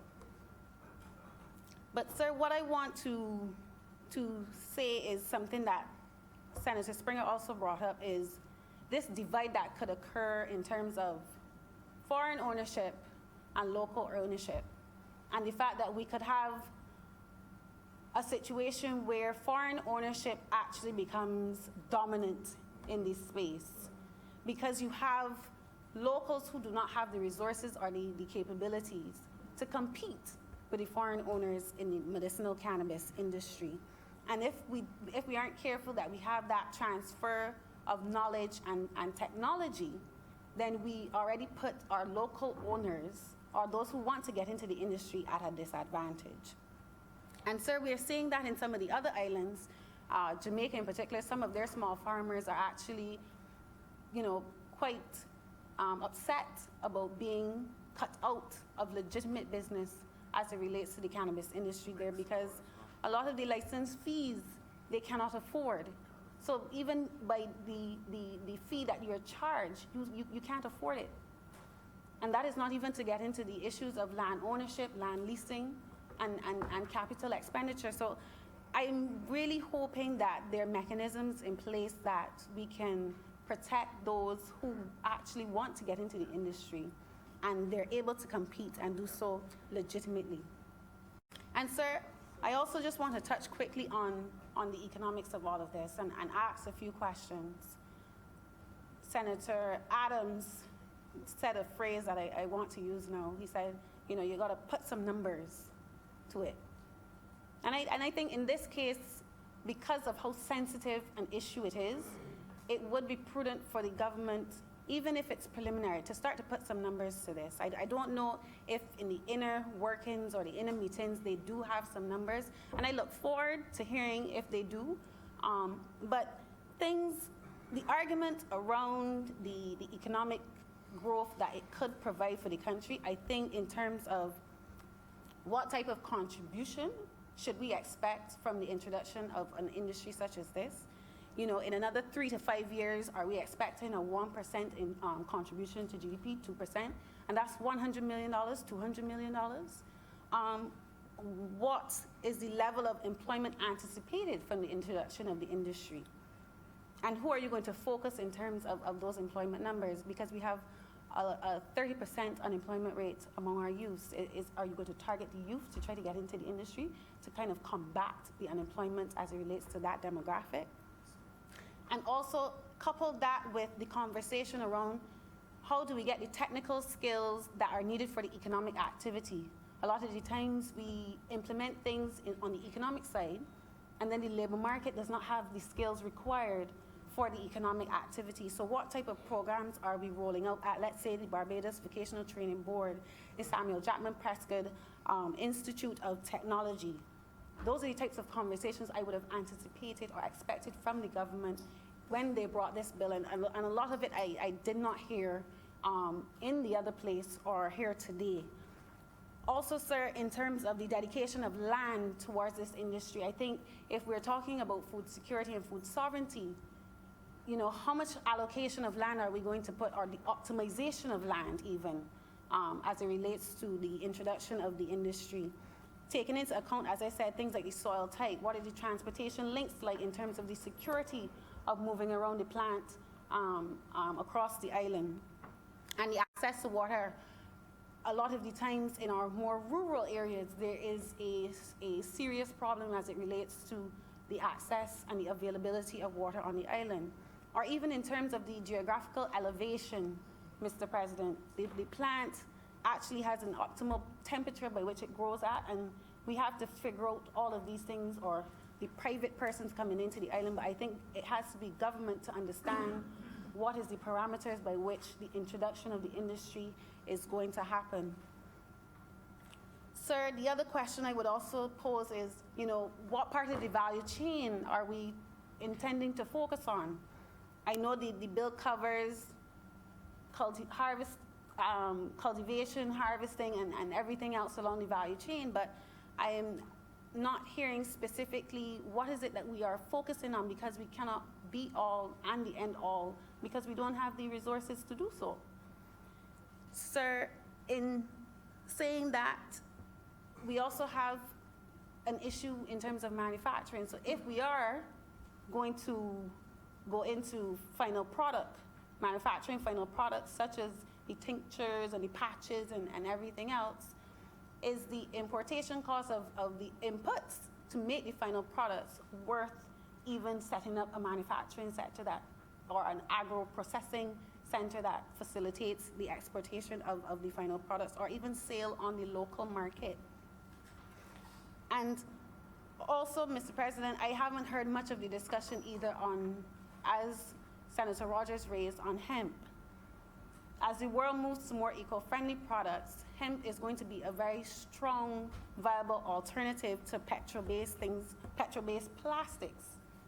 But sir, what I want to say is something that Senator Springer also brought up, is this divide that could occur in terms of foreign ownership and local ownership. And the fact that we could have a situation where foreign ownership actually becomes dominant in this space, because you have locals who do not have the resources or the capabilities to compete with the foreign owners in the medicinal cannabis industry. And if we aren't careful that we have that transfer of knowledge and technology, then we already put our local owners, or those who want to get into the industry, at a disadvantage. And sir, we're seeing that in some of the other islands, Jamaica in particular. Some of their small farmers are actually, quite upset about being cut out of legitimate business as it relates to the cannabis industry there, because a lot of the license fees they cannot afford. So even by the fee that you're charged, you can't afford it. And that is not even to get into the issues of land ownership, land leasing, and capital expenditure. So I'm really hoping that there are mechanisms in place that we can protect those who actually want to get into the industry, and they're able to compete and do so legitimately. And sir, I also just want to touch quickly on the economics of all of this and ask a few questions. Senator Adams said a phrase that I want to use now. He said, you got to put some numbers to it. And I think in this case, because of how sensitive an issue it is, it would be prudent for the government, even if it's preliminary, to start to put some numbers to this. I don't know if in the inner workings or the inner meetings they do have some numbers, and I look forward to hearing if they do. But the argument around the economic growth that it could provide for the country, I think in terms of what type of contribution should we expect from the introduction of an industry such as this? In another 3 to 5 years, are we expecting a 1% in contribution to GDP, 2%? And that's $100 million, $200 million. What is the level of employment anticipated from the introduction of the industry? And who are you going to focus in terms of those employment numbers? Because we have a 30% unemployment rate among our youth. Are you going to target the youth to try to get into the industry to kind of combat the unemployment as it relates to that demographic? And also couple that with the conversation around how do we get the technical skills that are needed for the economic activity. A lot of the times we implement things on the economic side, and then the labor market does not have the skills required for the economic activity. So what type of programs are we rolling out at, let's say, the Barbados Vocational Training Board, the Samuel Jackman Prescott Institute of Technology? Those are the types of conversations I would have anticipated or expected from the government when they brought this bill in. And a lot of it I did not hear in the other place or here today. Also, sir, in terms of the dedication of land towards this industry, I think if we're talking about food security and food sovereignty, how much allocation of land are we going to put, or the optimization of land even, as it relates to the introduction of the industry? Taking into account, as I said, things like the soil type, what are the transportation links like in terms of the security of moving around the plant across the island, and the access to water. A lot of the times in our more rural areas, there is a serious problem as it relates to the access and the availability of water on the island. Or even in terms of the geographical elevation, Mr. President, the plant actually has an optimal temperature by which it grows at, and we have to figure out all of these things, or the private persons coming into the island, but I think it has to be government to understand what is the parameters by which the introduction of the industry is going to happen. Sir, the other question I would also pose is, what part of the value chain are we intending to focus on? I know the bill covers cultivation, harvesting, and everything else along the value chain, but I am not hearing specifically what is it that we are focusing on, because we cannot be all and the end all, because we don't have the resources to do so. Sir, in saying that, we also have an issue in terms of manufacturing. So if we are going to go into final product, manufacturing final products such as the tinctures and the patches and everything else, is the importation cost of the inputs to make the final products worth even setting up a manufacturing sector or an agro-processing center that facilitates the exportation of the final products, or even sale on the local market? And also, Mr. President, I haven't heard much of the discussion either on, as Senator Rogers raised, on hemp. As the world moves to more eco-friendly products, hemp is going to be a very strong, viable alternative to petrol-based plastics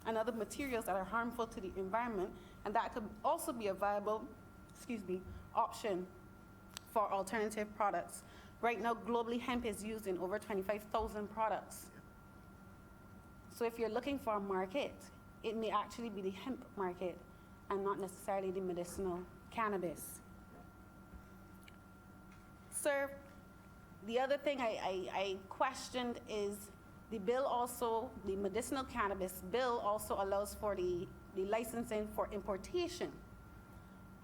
and other materials that are harmful to the environment, and that could also be a viable, option for alternative products. Right now, globally, hemp is used in over 25,000 products. So if you're looking for a market, it may actually be the hemp market and not necessarily the medicinal cannabis. Sir, the other thing I questioned is the bill also, the medicinal cannabis bill also allows for the licensing for importation.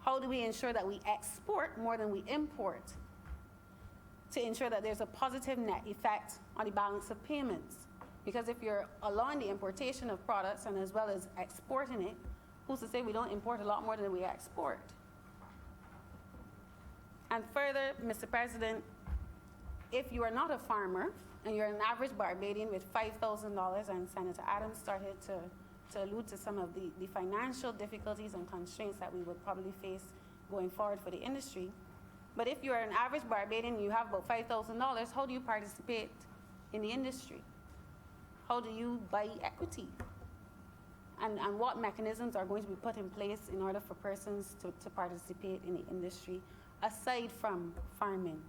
How do we ensure that we export more than we import to ensure that there's a positive net effect on the balance of payments? Because if you're allowing the importation of products and as well as exporting it, who's to say we don't import a lot more than we export? And further, Mr. President, if you are not a farmer and you're an average Barbadian with $5,000, and Senator Adams started to allude to some of the financial difficulties and constraints that we would probably face going forward for the industry. But if you are an average Barbadian and you have about $5,000, how do you participate in the industry? How do you buy equity? And what mechanisms are going to be put in place in order for persons to participate in the industry, aside from farming?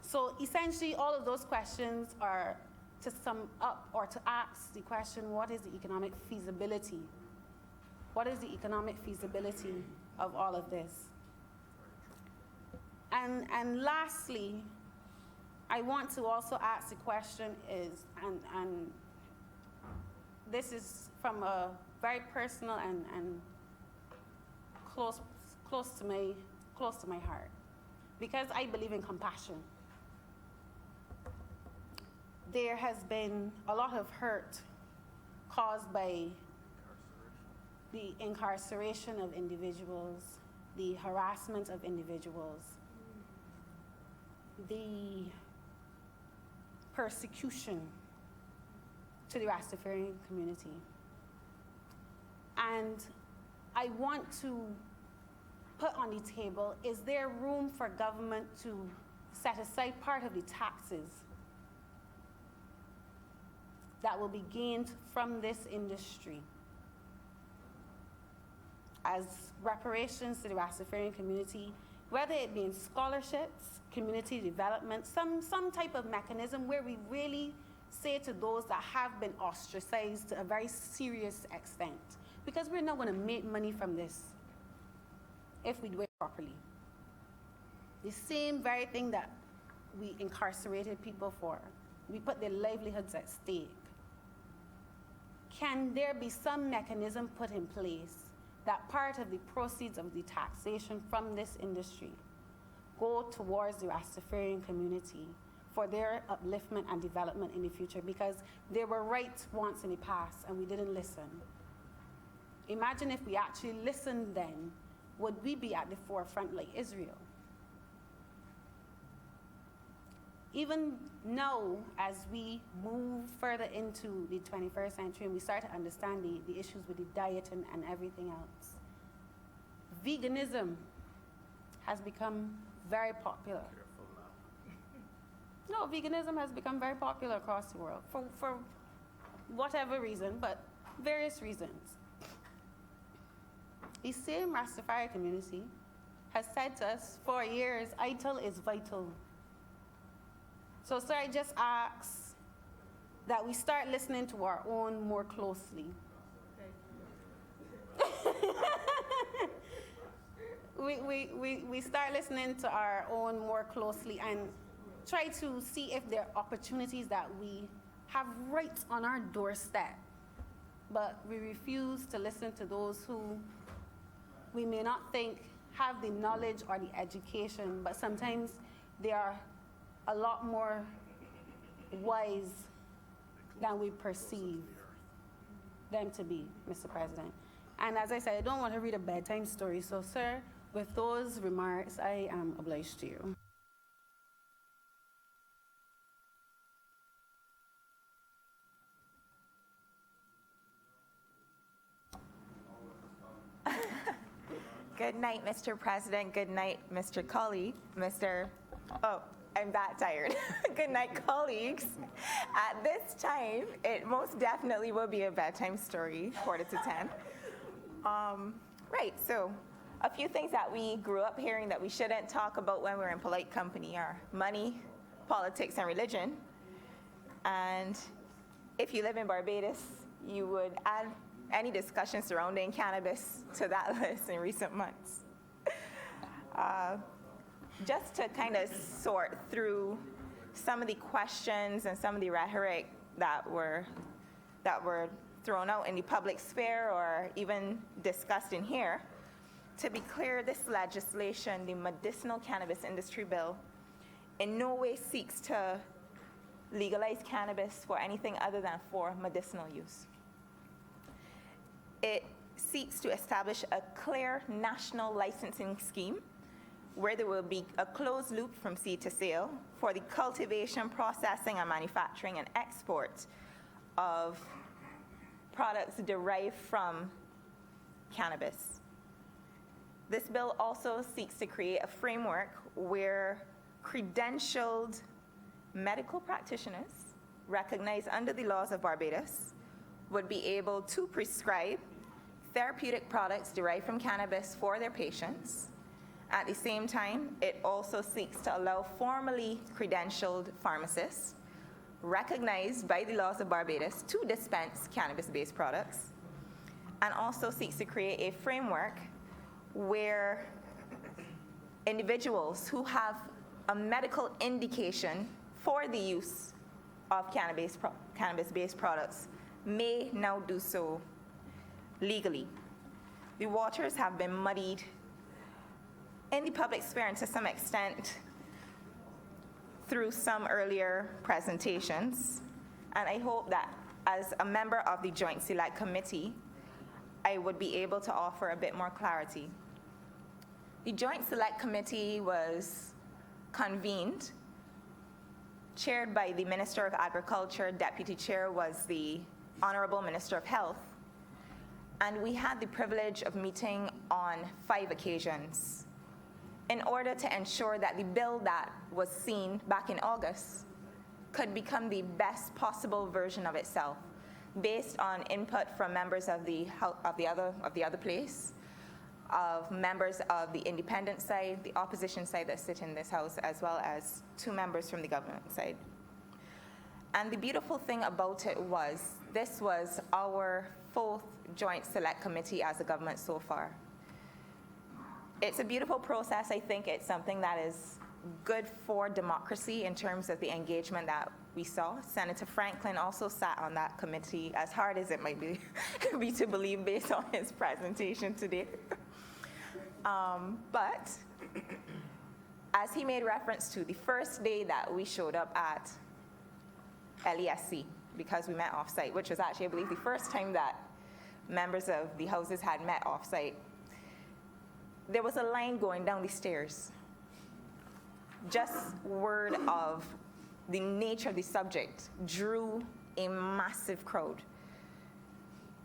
So essentially, all of those questions are to sum up or to ask the question, what is the economic feasibility? What is the economic feasibility of all of this? And lastly, I want to also ask the question is, and this is from a very personal and close to my heart, because I believe in compassion. There has been a lot of hurt caused by the incarceration of individuals, the harassment of individuals, the persecution to the Rastafarian community. And I want to put on the table, is there room for government to set aside part of the taxes that will be gained from this industry as reparations to the Rastafarian community, whether it be in scholarships, community development, some type of mechanism where we really say to those that have been ostracized to a very serious extent, because we're not going to make money from this if we do it properly. The same very thing that we incarcerated people for, we put their livelihoods at stake. Can there be some mechanism put in place that part of the proceeds of the taxation from this industry go towards the Rastafarian community for their upliftment and development in the future? Because there were rights once in the past and we didn't listen. Imagine if we actually listened then, would we be at the forefront like Israel? even now, as we move further into the 21st century and we start to understand the issues with the diet and everything else, veganism has become very popular. No, veganism has become very popular across the world for whatever reason, but various reasons. The same Rastafari community has said to us for years, ITIL is vital. So, sir, I just ask that we start listening to our own more closely. we start listening to our own more closely and try to see if there are opportunities that we have right on our doorstep, but we refuse to listen to those who we may not think have the knowledge or the education, but sometimes they are a lot more wise than we perceive them to be, Mr. President. And as I said, I don't want to read a bedtime story, so sir, with those remarks, I am obliged to you. Good night, Mr. President. Good night, Mr. Colleague. Oh, I'm that tired. Good night, colleagues. At this time, it most definitely will be a bedtime story, 9:45. Right, so a few things that we grew up hearing that we shouldn't talk about when we're in polite company are money, politics, and religion. And if you live in Barbados, you would add any discussion surrounding cannabis to that list in recent months. Just to kind of sort through some of the questions and some of the rhetoric that were thrown out in the public sphere or even discussed in here, to be clear, this legislation, the Medicinal Cannabis Industry Bill, in no way seeks to legalize cannabis for anything other than for medicinal use. It seeks to establish a clear national licensing scheme where there will be a closed loop from seed to sale for the cultivation, processing, and manufacturing and export of products derived from cannabis. This bill also seeks to create a framework where credentialed medical practitioners recognized under the laws of Barbados would be able to prescribe therapeutic products derived from cannabis for their patients. At the same time, it also seeks to allow formally credentialed pharmacists recognized by the laws of Barbados to dispense cannabis-based products, and also seeks to create a framework where individuals who have a medical indication for the use of cannabis-based products may now do so legally. The waters have been muddied in the public sphere and to some extent through some earlier presentations, and I hope that as a member of the Joint Select Committee, I would be able to offer a bit more clarity. The Joint Select Committee was convened, chaired by the Minister of Agriculture. Deputy Chair was the Honorable Minister of Health, and we had the privilege of meeting on 5 occasions in order to ensure that the bill that was seen back in August could become the best possible version of itself, based on input from members of the other place, of members of the independent side, the opposition side that sit in this House, as well as 2 members from the government side. And the beautiful thing about it was, this was our 4th Joint Select Committee as a government so far. It's a beautiful process. I think it's something that is good for democracy in terms of the engagement that we saw. Senator Franklin also sat on that committee, as hard as it might be, be to believe based on his presentation today. But as he made reference to, the first day that we showed up at LESC, because we met off-site, which was actually, I believe, the first time that members of the houses had met off-site, there was a line going down the stairs. Just word of the nature of the subject drew a massive crowd.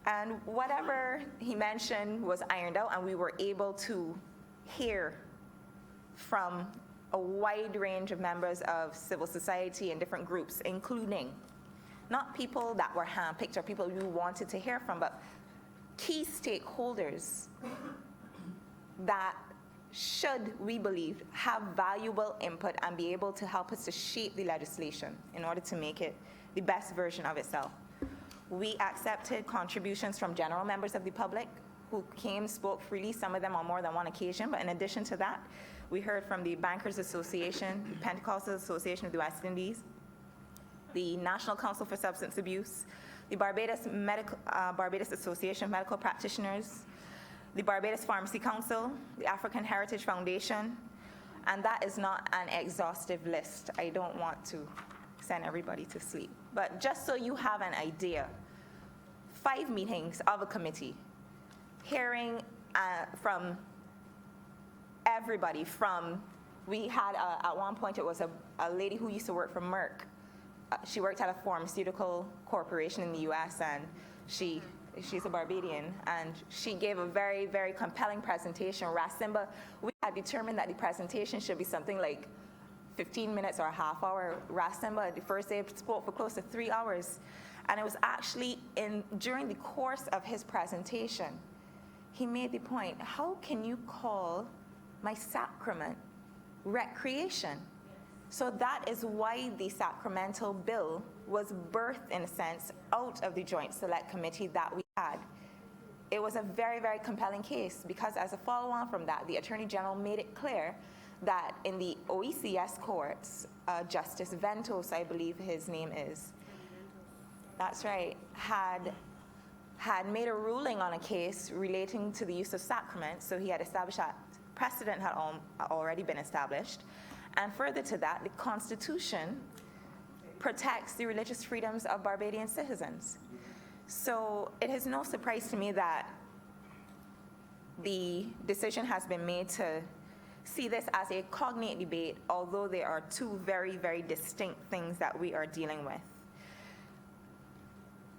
And whatever he mentioned was ironed out, and we were able to hear from a wide range of members of civil society and different groups, including not people that were handpicked or people you wanted to hear from, but key stakeholders that should, we believe, have valuable input and be able to help us to shape the legislation in order to make it the best version of itself. We accepted contributions from general members of the public who came, spoke freely, some of them on more than one occasion, but in addition to that, we heard from the Bankers Association, the Pentecostal Association of the West Indies, the National Council for Substance Abuse, the Barbados Association of Medical Practitioners, the Barbados Pharmacy Council, the African Heritage Foundation, and that is not an exhaustive list. I don't want to send everybody to sleep. But just so you have an idea, 5 meetings of a committee, hearing from everybody we had, at one point it was a lady who used to work for Merck. She worked at a pharmaceutical corporation in the US, and she's a Barbadian, and she gave a very, very compelling presentation. Rasimba, we had determined that the presentation should be something like 15 minutes or a half hour. Rasimba, the first day, spoke for close to 3 hours. And it was actually during the course of his presentation, he made the point, how can you call my sacrament recreation? So that is why the sacramental bill was birthed, in a sense, out of the Joint Select Committee that we had. It was a very, very compelling case because as a follow-on from that, the Attorney General made it clear that in the OECS courts, Justice Ventos, I believe his name is, that's right, had made a ruling on a case relating to the use of sacraments, so he had established that precedent had already been established. And further to that, the Constitution protects the religious freedoms of Barbadian citizens. So it is no surprise to me that the decision has been made to see this as a cognate debate, although there are 2 very, very distinct things that we are dealing with.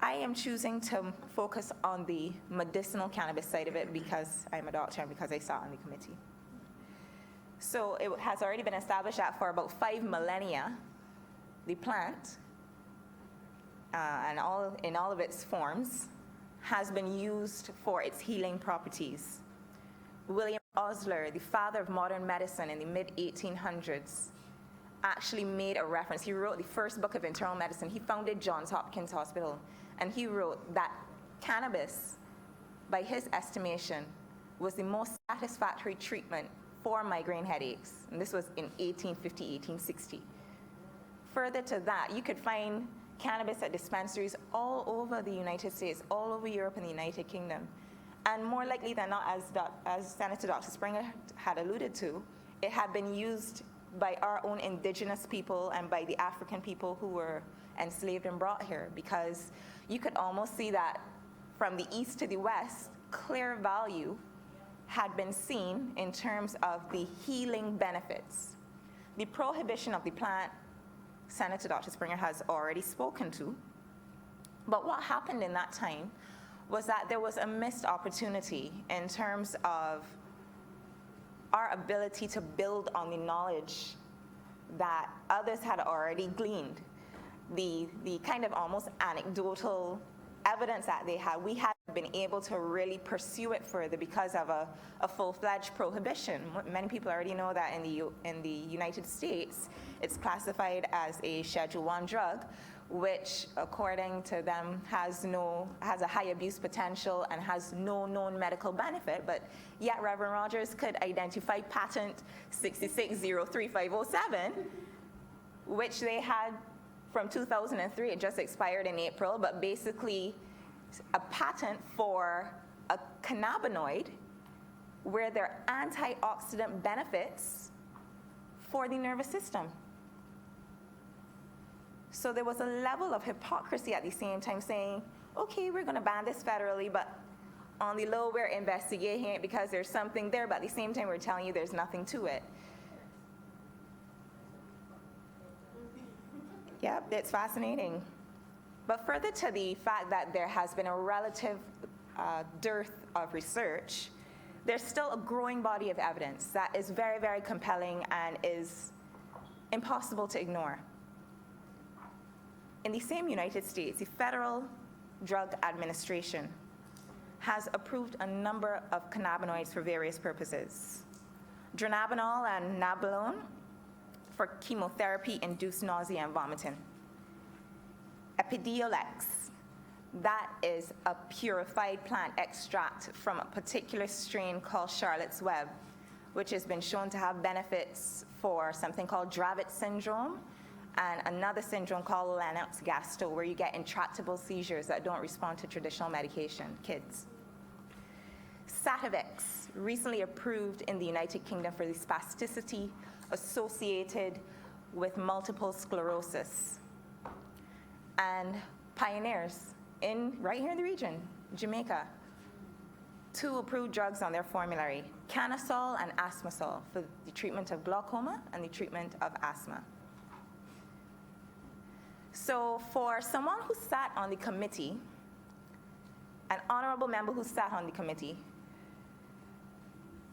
I am choosing to focus on the medicinal cannabis side of it because I'm a doctor and because I sat on the committee. So it has already been established that for about 5 millennia, the plant, and in all of its forms, has been used for its healing properties. William Osler, the father of modern medicine in the mid-1800s, actually made a reference. He wrote the first book of internal medicine. He founded Johns Hopkins Hospital, and he wrote that cannabis, by his estimation, was the most satisfactory treatment for migraine headaches. And this was in 1850, 1860. Further to that, you could find cannabis at dispensaries all over the United States, all over Europe and the United Kingdom. And more likely than not, as Senator Dr. Springer had alluded to, it had been used by our own indigenous people and by the African people who were enslaved and brought here, because you could almost see that from the east to the west, clear value had been seen in terms of the healing benefits. The prohibition of the plant, Senator Dr. Springer has already spoken to, but what happened in that time was that there was a missed opportunity in terms of our ability to build on the knowledge that others had already gleaned, the kind of almost anecdotal evidence that they had. We hadn't been able to really pursue it further because of a full-fledged prohibition. Many people already know that in the United States, it's classified as a Schedule I drug, which, according to them, has a high abuse potential and has no known medical benefit. But yet, Reverend Rogers could identify patent 6603-507, which they had from 2003. It just expired in April, but basically a patent for a cannabinoid where there are antioxidant benefits for the nervous system. So there was a level of hypocrisy at the same time saying, okay, we're going to ban this federally, but on the low, we're investigating it because there's something there, but at the same time, we're telling you there's nothing to it. Yep, it's fascinating. But further to the fact that there has been a relative dearth of research, there's still a growing body of evidence that is very, very compelling and is impossible to ignore. In the same United States, the Federal Drug Administration has approved a number of cannabinoids for various purposes. Dronabinol and nabilone for chemotherapy-induced nausea and vomiting. Epidiolex, that is a purified plant extract from a particular strain called Charlotte's Web, which has been shown to have benefits for something called Dravet syndrome and another syndrome called Lennox-Gastaut, where you get intractable seizures that don't respond to traditional medication, kids. Sativex, recently approved in the United Kingdom for the spasticity associated with multiple sclerosis. And pioneers right here in the region, Jamaica, 2 approved drugs on their formulary, Canasol and Asmasol, for the treatment of glaucoma and the treatment of asthma. So for someone who sat on the committee, an honorable member who sat on the committee,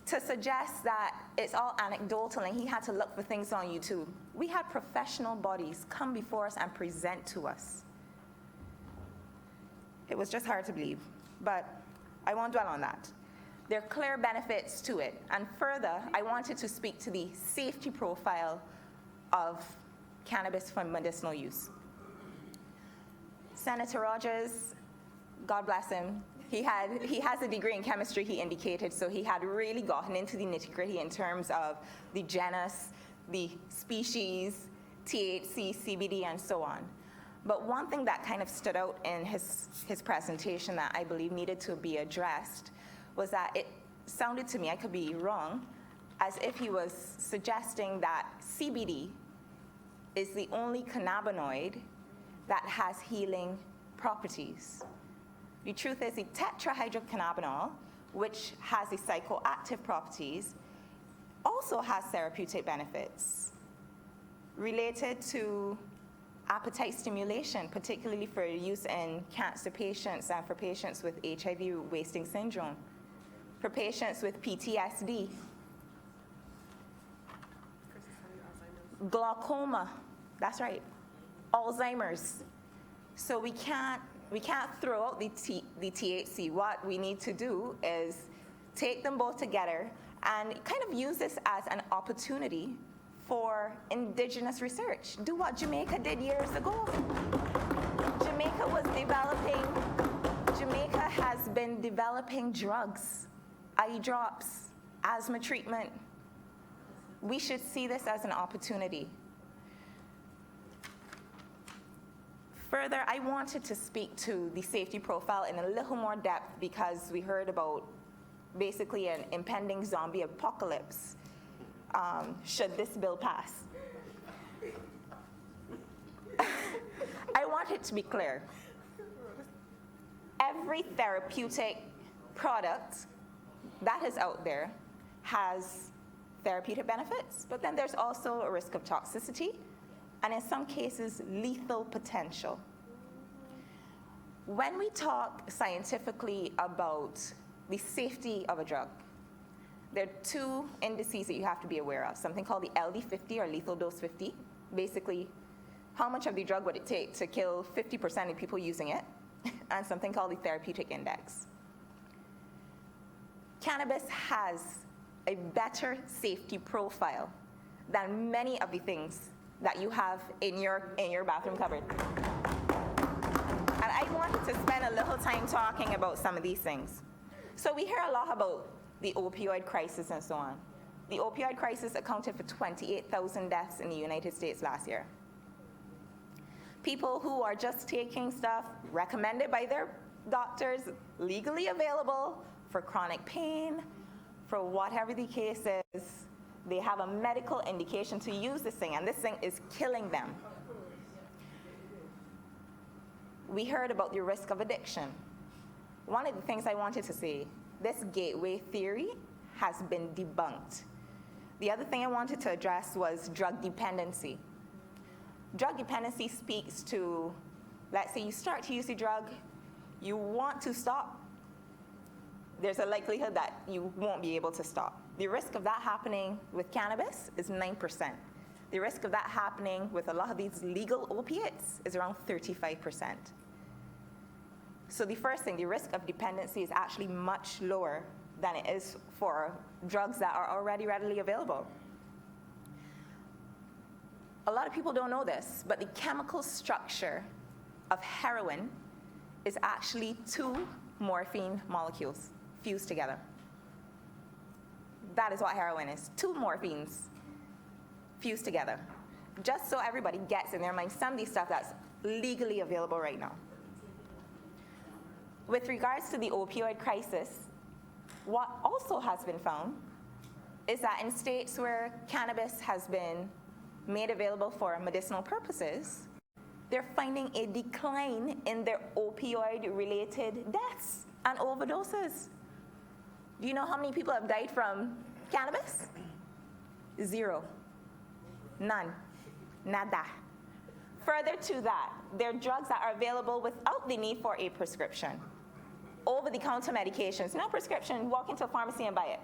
to suggest that it's all anecdotal and he had to look for things on YouTube, we had professional bodies come before us and present to us. It was just hard to believe, but I won't dwell on that. There are clear benefits to it. And further, I wanted to speak to the safety profile of cannabis for medicinal use. Senator Rogers, God bless him, he has a degree in chemistry, he indicated, so he had really gotten into the nitty-gritty in terms of the genus, the species, THC, CBD, and so on. But one thing that kind of stood out in his presentation that I believe needed to be addressed was that it sounded to me, I could be wrong, as if he was suggesting that CBD is the only cannabinoid that has healing properties. The truth is the tetrahydrocannabinol, which has the psychoactive properties, also has therapeutic benefits related to appetite stimulation, particularly for use in cancer patients and for patients with HIV wasting syndrome, for patients with PTSD, glaucoma, that's right, Alzheimer's. So we can't throw out the THC. What we need to do is take them both together and kind of use this as an opportunity for indigenous research. Do what Jamaica did years ago. Jamaica has been developing drugs, eye drops, asthma treatment. We should see this as an opportunity. Further, I wanted to speak to the safety profile in a little more depth because we heard about basically an impending zombie apocalypse should this bill pass. I want it to be clear. Every therapeutic product that is out there has therapeutic benefits, but then there's also a risk of toxicity, and in some cases, lethal potential. When we talk scientifically about the safety of a drug, there are 2 indices that you have to be aware of, something called the LD50 or lethal dose 50, basically how much of the drug would it take to kill 50% of people using it, and something called the therapeutic index. Cannabis has a better safety profile than many of the things that you have in your bathroom cupboard. And I wanted to spend a little time talking about some of these things. So we hear a lot about the opioid crisis and so on. The opioid crisis accounted for 28,000 deaths in the United States last year. People who are just taking stuff recommended by their doctors, legally available for chronic pain, for whatever the case is, they have a medical indication to use this thing, and this thing is killing them. We heard about the risk of addiction. One of the things I wanted to say, this gateway theory has been debunked. The other thing I wanted to address was drug dependency. Drug dependency speaks to, let's say you start to use the drug, you want to stop, there's a likelihood that you won't be able to stop. The risk of that happening with cannabis is 9%. The risk of that happening with a lot of these legal opiates is around 35%. So the first thing, the risk of dependency is actually much lower than it is for drugs that are already readily available. A lot of people don't know this, but the chemical structure of heroin is actually 2 morphine molecules fused together. That is what heroin is, 2 morphines fused together. Just so everybody gets in their mind some of the stuff that's legally available right now. With regards to the opioid crisis, what also has been found is that in states where cannabis has been made available for medicinal purposes, they're finding a decline in their opioid-related deaths and overdoses. Do you know how many people have died from cannabis? 0. None. Nada. Further to that, there are drugs that are available without the need for a prescription. Over-the-counter medications, no prescription, walk into a pharmacy and buy it.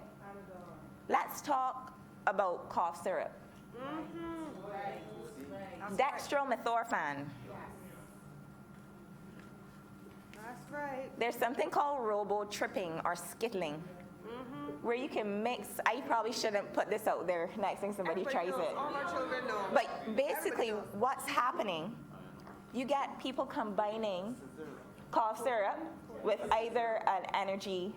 Let's talk about cough syrup. Dextromethorphan. That's right. There's something called robo-tripping or skittling, where you can mix, I probably shouldn't put this out there next time somebody tries it. All our children know. But basically what's happening, you get people combining cough syrup with either an energy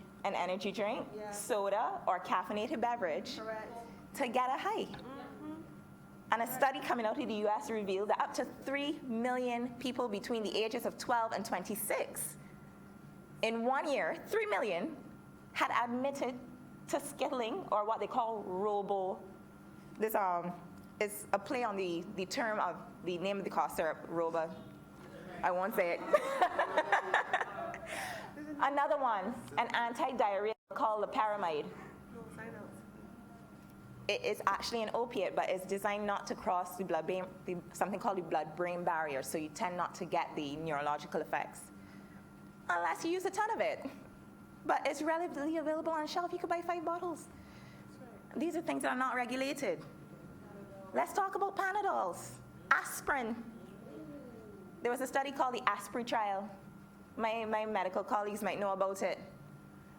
drink, soda, or caffeinated beverage Correct. to get a high. And a study coming out of the US revealed that up to 3 million people between the ages of 12 and 26 in 1 year, 3 million had admitted to skittling, or what they call robo. This is a play on the term of the name of the cough syrup, robo. I won't say it. Another one, an anti-diarrhea called loperamide. No, sign out. It is actually an opiate, but it's designed not to cross the blood-brain, something called the blood-brain barrier, so you tend not to get the neurological effects unless you use a ton of it. But it's relatively available on the shelf. You could buy 5 bottles. These are things that are not regulated. Let's talk about Panadols. Aspirin. There was a study called the ASPRI trial. My medical colleagues might know about it,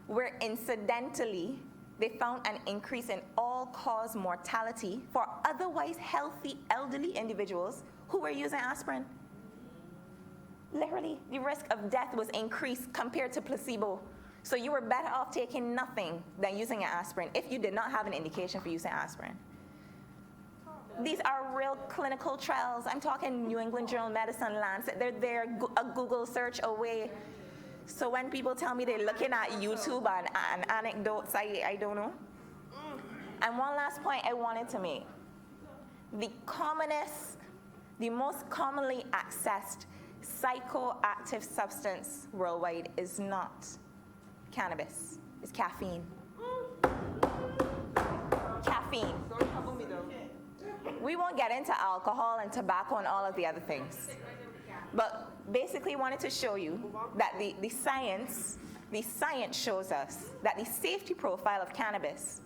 where incidentally, they found an increase in all-cause mortality for otherwise healthy elderly individuals who were using aspirin. Literally, the risk of death was increased compared to placebo. So you were better off taking nothing than using an aspirin if you did not have an indication for using aspirin. These are real clinical trials. I'm talking New England Journal of Medicine, Lancet. They're there, a Google search away. So when people tell me they're looking at YouTube and anecdotes, I don't know. And one last point I wanted to make. The most commonly accessed psychoactive substance worldwide is not cannabis. It's caffeine. Caffeine. Don't trouble me though. We won't get into alcohol and tobacco and all of the other things. But basically wanted to show you that the science shows us that the safety profile of cannabis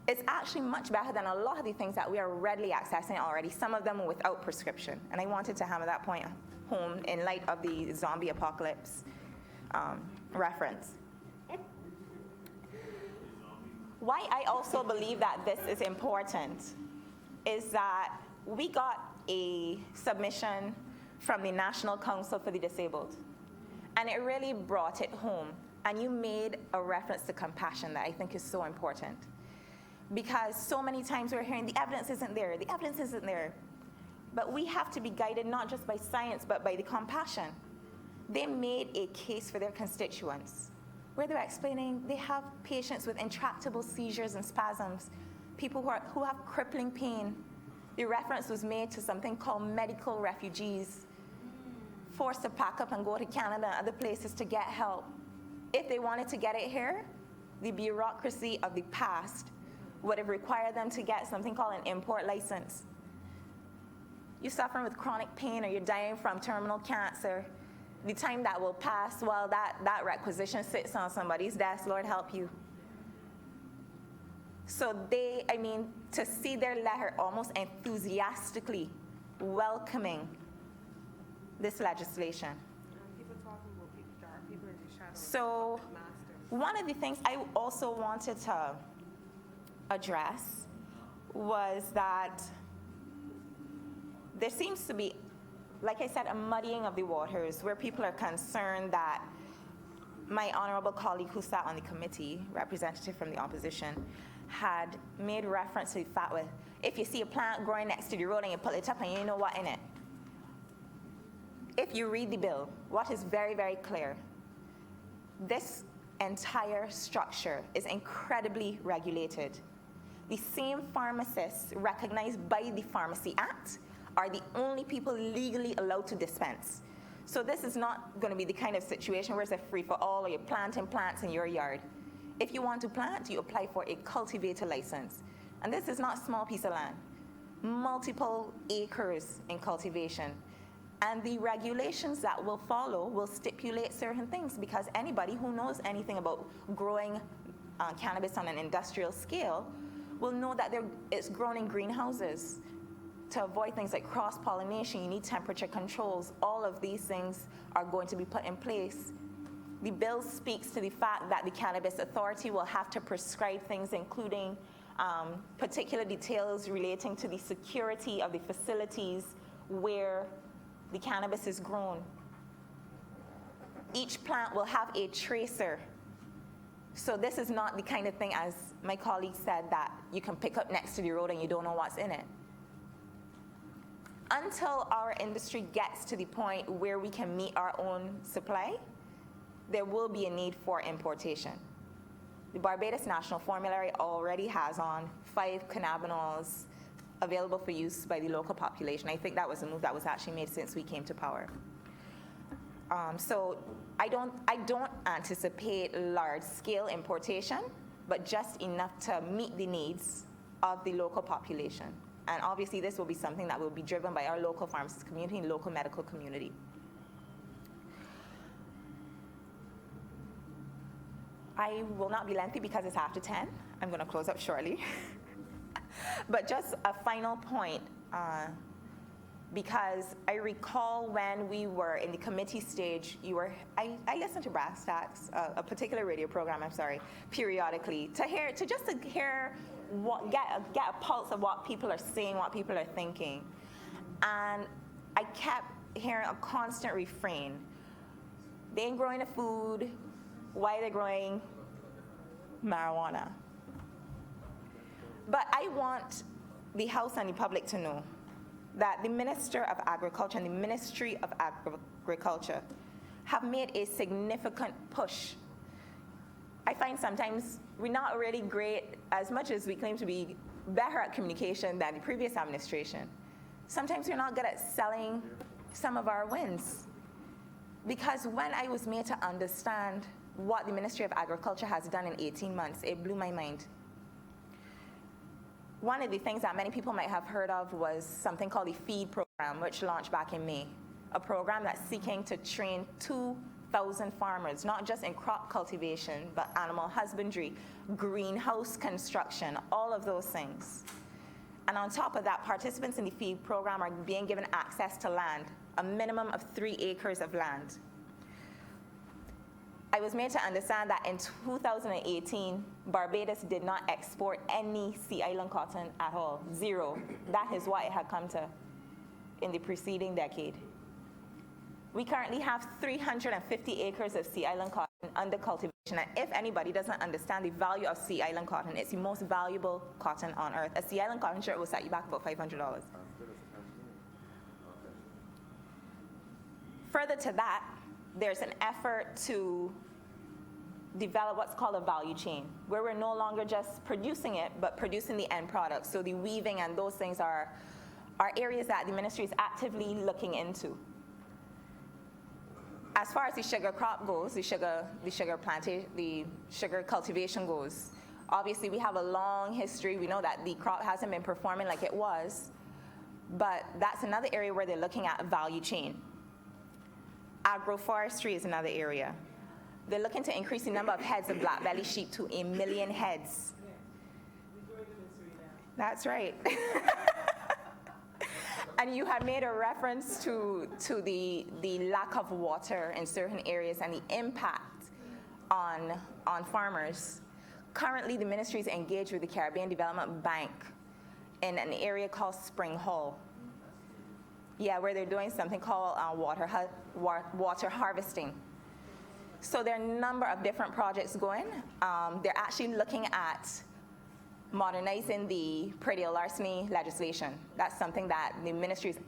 is actually much better than a lot of the things that we are readily accessing already, some of them without prescription. And I wanted to hammer that point home in light of the zombie apocalypse reference. Why I also believe that this is important is that we got a submission from the National Council for the Disabled, and it really brought it home. And you made a reference to compassion that I think is so important, because so many times we're hearing the evidence isn't there, the evidence isn't there. But we have to be guided not just by science, but by the compassion. They made a case for their constituents, where they're explaining they have patients with intractable seizures and spasms, people who have crippling pain. The reference was made to something called medical refugees, forced to pack up and go to Canada and other places to get help. If they wanted to get it here, the bureaucracy of the past would have required them to get something called an import license. you're suffering with chronic pain or you're dying from terminal cancer, the time that will pass while that requisition sits on somebody's desk, Lord help you. So to see their letter almost enthusiastically welcoming this legislation. People talking about people dark, people in the shadows. So Masters. one of the things I also wanted to address was that there seems to be, like I said, a muddying of the waters where people are concerned that my honorable colleague who sat on the committee, representative from the opposition, had made reference to the fact with, if you see a plant growing next to the road and you pull it up and you know what in it. If you read the bill, what is very, very clear, this entire structure is incredibly regulated. The same pharmacists recognized by the Pharmacy Act are the only people legally allowed to dispense. So this is not going to be the kind of situation where it's a free-for-all or you're planting plants in your yard. If you want to plant, you apply for a cultivator license. And this is not a small piece of land. Multiple acres in cultivation. And the regulations that will follow will stipulate certain things because anybody who knows anything about growing cannabis on an industrial scale will know that it's grown in greenhouses. To avoid things like cross-pollination, you need temperature controls. All of these things are going to be put in place. The bill speaks to the fact that the Cannabis Authority will have to prescribe things including particular details relating to the security of the facilities where the cannabis is grown. Each plant will have a tracer. So this is not the kind of thing, as my colleague said, that you can pick up next to the road and you don't know what's in it. Until our industry gets to the point where we can meet our own supply, there will be a need for importation. The Barbados National Formulary already has on 5 cannabinoids available for use by the local population. I think that was a move that was actually made since we came to power. So I don't anticipate large-scale importation, but just enough to meet the needs of the local population. And obviously this will be something that will be driven by our local pharmacist community and local medical community. I will not be lengthy because it's after 10. I'm going to close up shortly. But just a final point, because I recall when we were in the committee stage, I listened to Brass Tacks, a particular radio program, periodically, to hear get a pulse of what people are saying, what people are thinking. And I kept hearing a constant refrain. They ain't growing the food. Why are they growing marijuana? But I want the House and the public to know that the Minister of Agriculture and the Ministry of Agriculture have made a significant push. I find sometimes we're not really great, as much as we claim to be better at communication than the previous administration. Sometimes we're not good at selling some of our wins. Because when I was made to understand what the Ministry of Agriculture has done in 18 months, it blew my mind. One of the things that many people might have heard of was something called the FEED program, which launched back in May, a program that's seeking to train 2,000 farmers, not just in crop cultivation, but animal husbandry, greenhouse construction, all of those things. And on top of that, participants in the FEED program are being given access to land, a minimum of 3 acres of land. I was made to understand that in 2018, Barbados did not export any Sea Island cotton at all, 0. That is what it had come to in the preceding decade. We currently have 350 acres of Sea Island cotton under cultivation, and if anybody doesn't understand the value of Sea Island cotton, it's the most valuable cotton on earth. A Sea Island cotton shirt will set you back about $500. Further to that, there's an effort to develop what's called a value chain, where we're no longer just producing it, but producing the end product. So the weaving and those things are areas that the ministry is actively looking into. As far as the sugar crop goes, the sugar cultivation goes, obviously we have a long history. We know that the crop hasn't been performing like it was. But that's another area where they're looking at a value chain. Agroforestry is another area. They're looking to increase the number of heads of black-belly sheep to 1 million heads. That's right. And you had made a reference to the lack of water in certain areas and the impact on farmers. Currently, the ministry is engaged with the Caribbean Development Bank in an area called Spring Hall. Yeah, where they're doing something called water harvesting. So there are a number of different projects going. They're actually looking at modernizing the predial larceny legislation. That's something that the ministries,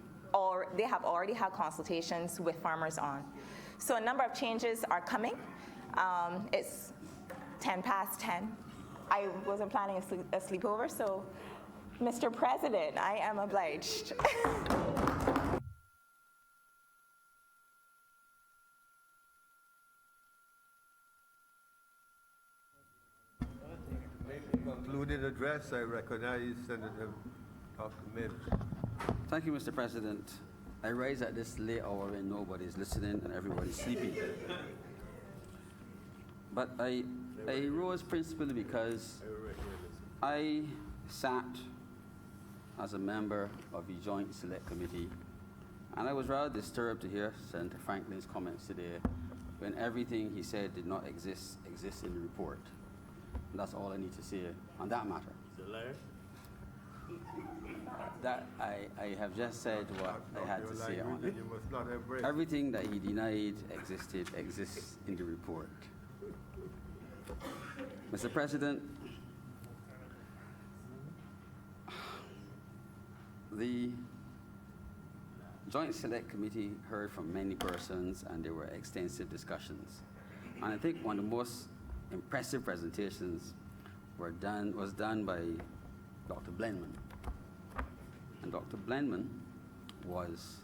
they have already had consultations with farmers on. So a number of changes are coming. It's 10 past 10. I wasn't planning a sleepover, so Mr. President, I am obliged. Concluding address, I recognize Senator Dr. Mills. Thank you, Mr. President. I rise at this late hour when nobody's listening and everybody's sleeping. But I rose principally because I sat as a member of the Joint Select Committee, and I was rather disturbed to hear Senator Franklin's comments today when everything he said did not exist in the report. And that's all I need to say on that matter. That I have just said what I had to say on it. You must not have break. Everything that he denied exists in the report. Mr. President, the Joint Select Committee heard from many persons and there were extensive discussions. And I think one of the most impressive presentations was done by Dr. Blenman. And Dr. Blenman was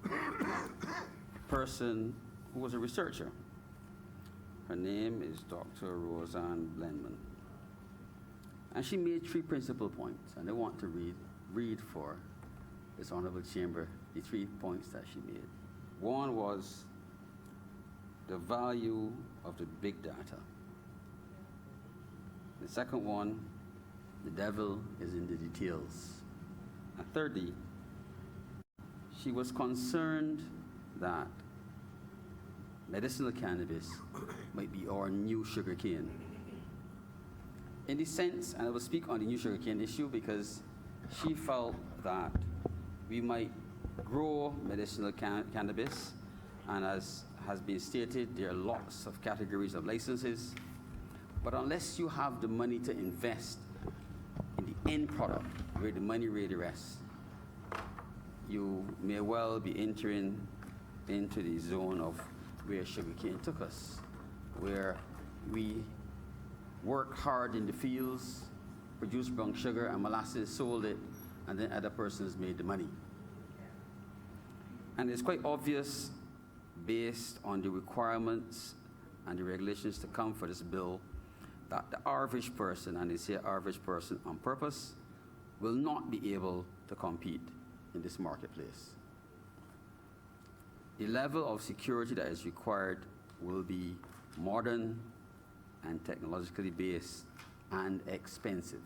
a person who was a researcher. Her name is Dr. Roseanne Blenman. And she made 3 principal points, and I want to read for this honorable chamber the 3 points that she made. One was the value of the big data. The second one, the devil is in the details. And thirdly, she was concerned that medicinal cannabis might be our new sugarcane. In this sense, and I will speak on the new sugarcane issue because she felt that we might grow medicinal cannabis, and as has been stated, there are lots of categories of licenses, but unless you have the money to invest in the end product where the money really rests, you may well be entering into the zone of where sugarcane took us, where we worked hard in the fields, produced brown sugar and molasses, sold it, and then other persons made the money. And it's quite obvious, based on the requirements and the regulations to come for this bill, that the average person, and they say average person on purpose, will not be able to compete in this marketplace. The level of security that is required will be modern and technologically based and expensive.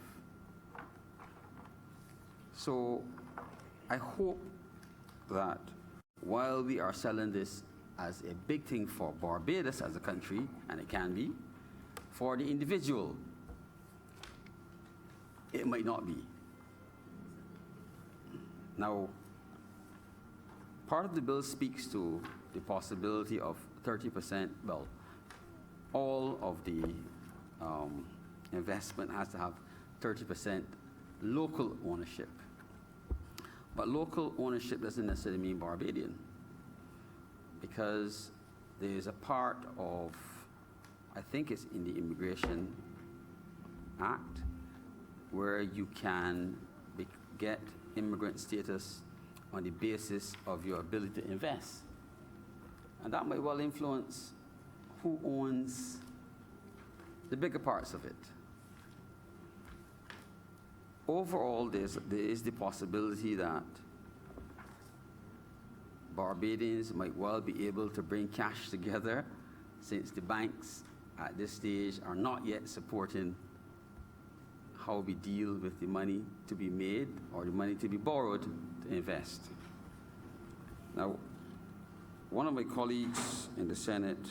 So I hope that while we are selling this as a big thing for Barbados as a country, and it can be, for the individual, it might not be. Now, part of the bill speaks to the possibility of 30%, well, all of the investment has to have 30% local ownership. But local ownership doesn't necessarily mean Barbadian, because there's a part of, I think it's in the Immigration Act, where you can get immigrant status on the basis of your ability to invest. And that might well influence who owns the bigger parts of it. overall, there is the possibility that Barbadians might well be able to bring cash together, since the banks at this stage are not yet supporting how we deal with the money to be made or the money to be borrowed to invest. Now, one of my colleagues in the Senate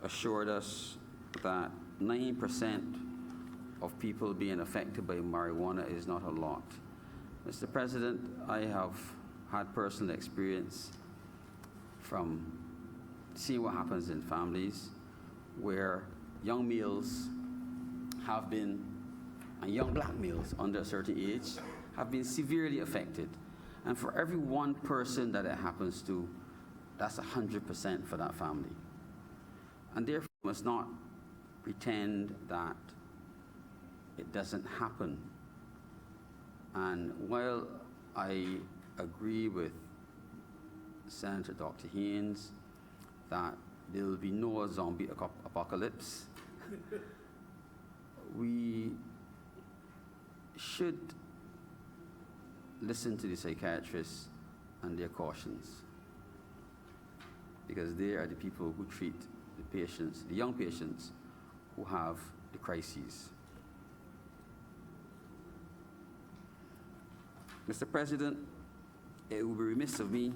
assured us that 9% of people being affected by marijuana is not a lot. Mr. President, I have had personal experience from seeing what happens in families where young males have been, and young black males under a certain age, have been severely affected. And for every one person that it happens to, that's 100% for that family. And therefore, we must not pretend that it doesn't happen. And while I agree with Senator Dr. Haynes that there will be no zombie apocalypse, we should listen to the psychiatrists and their cautions, because they are the people who treat the patients, the young patients who have the crises. Mr. President, it would be remiss of me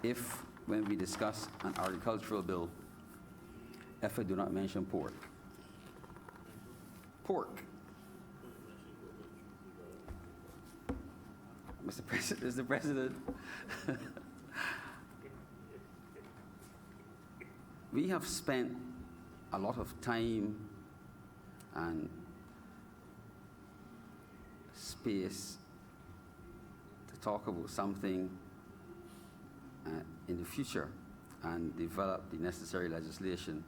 if, when we discuss an agricultural bill, if I do not mention pork. Pork. Mr. President, we have spent a lot of time and space to talk about something in the future and develop the necessary legislation.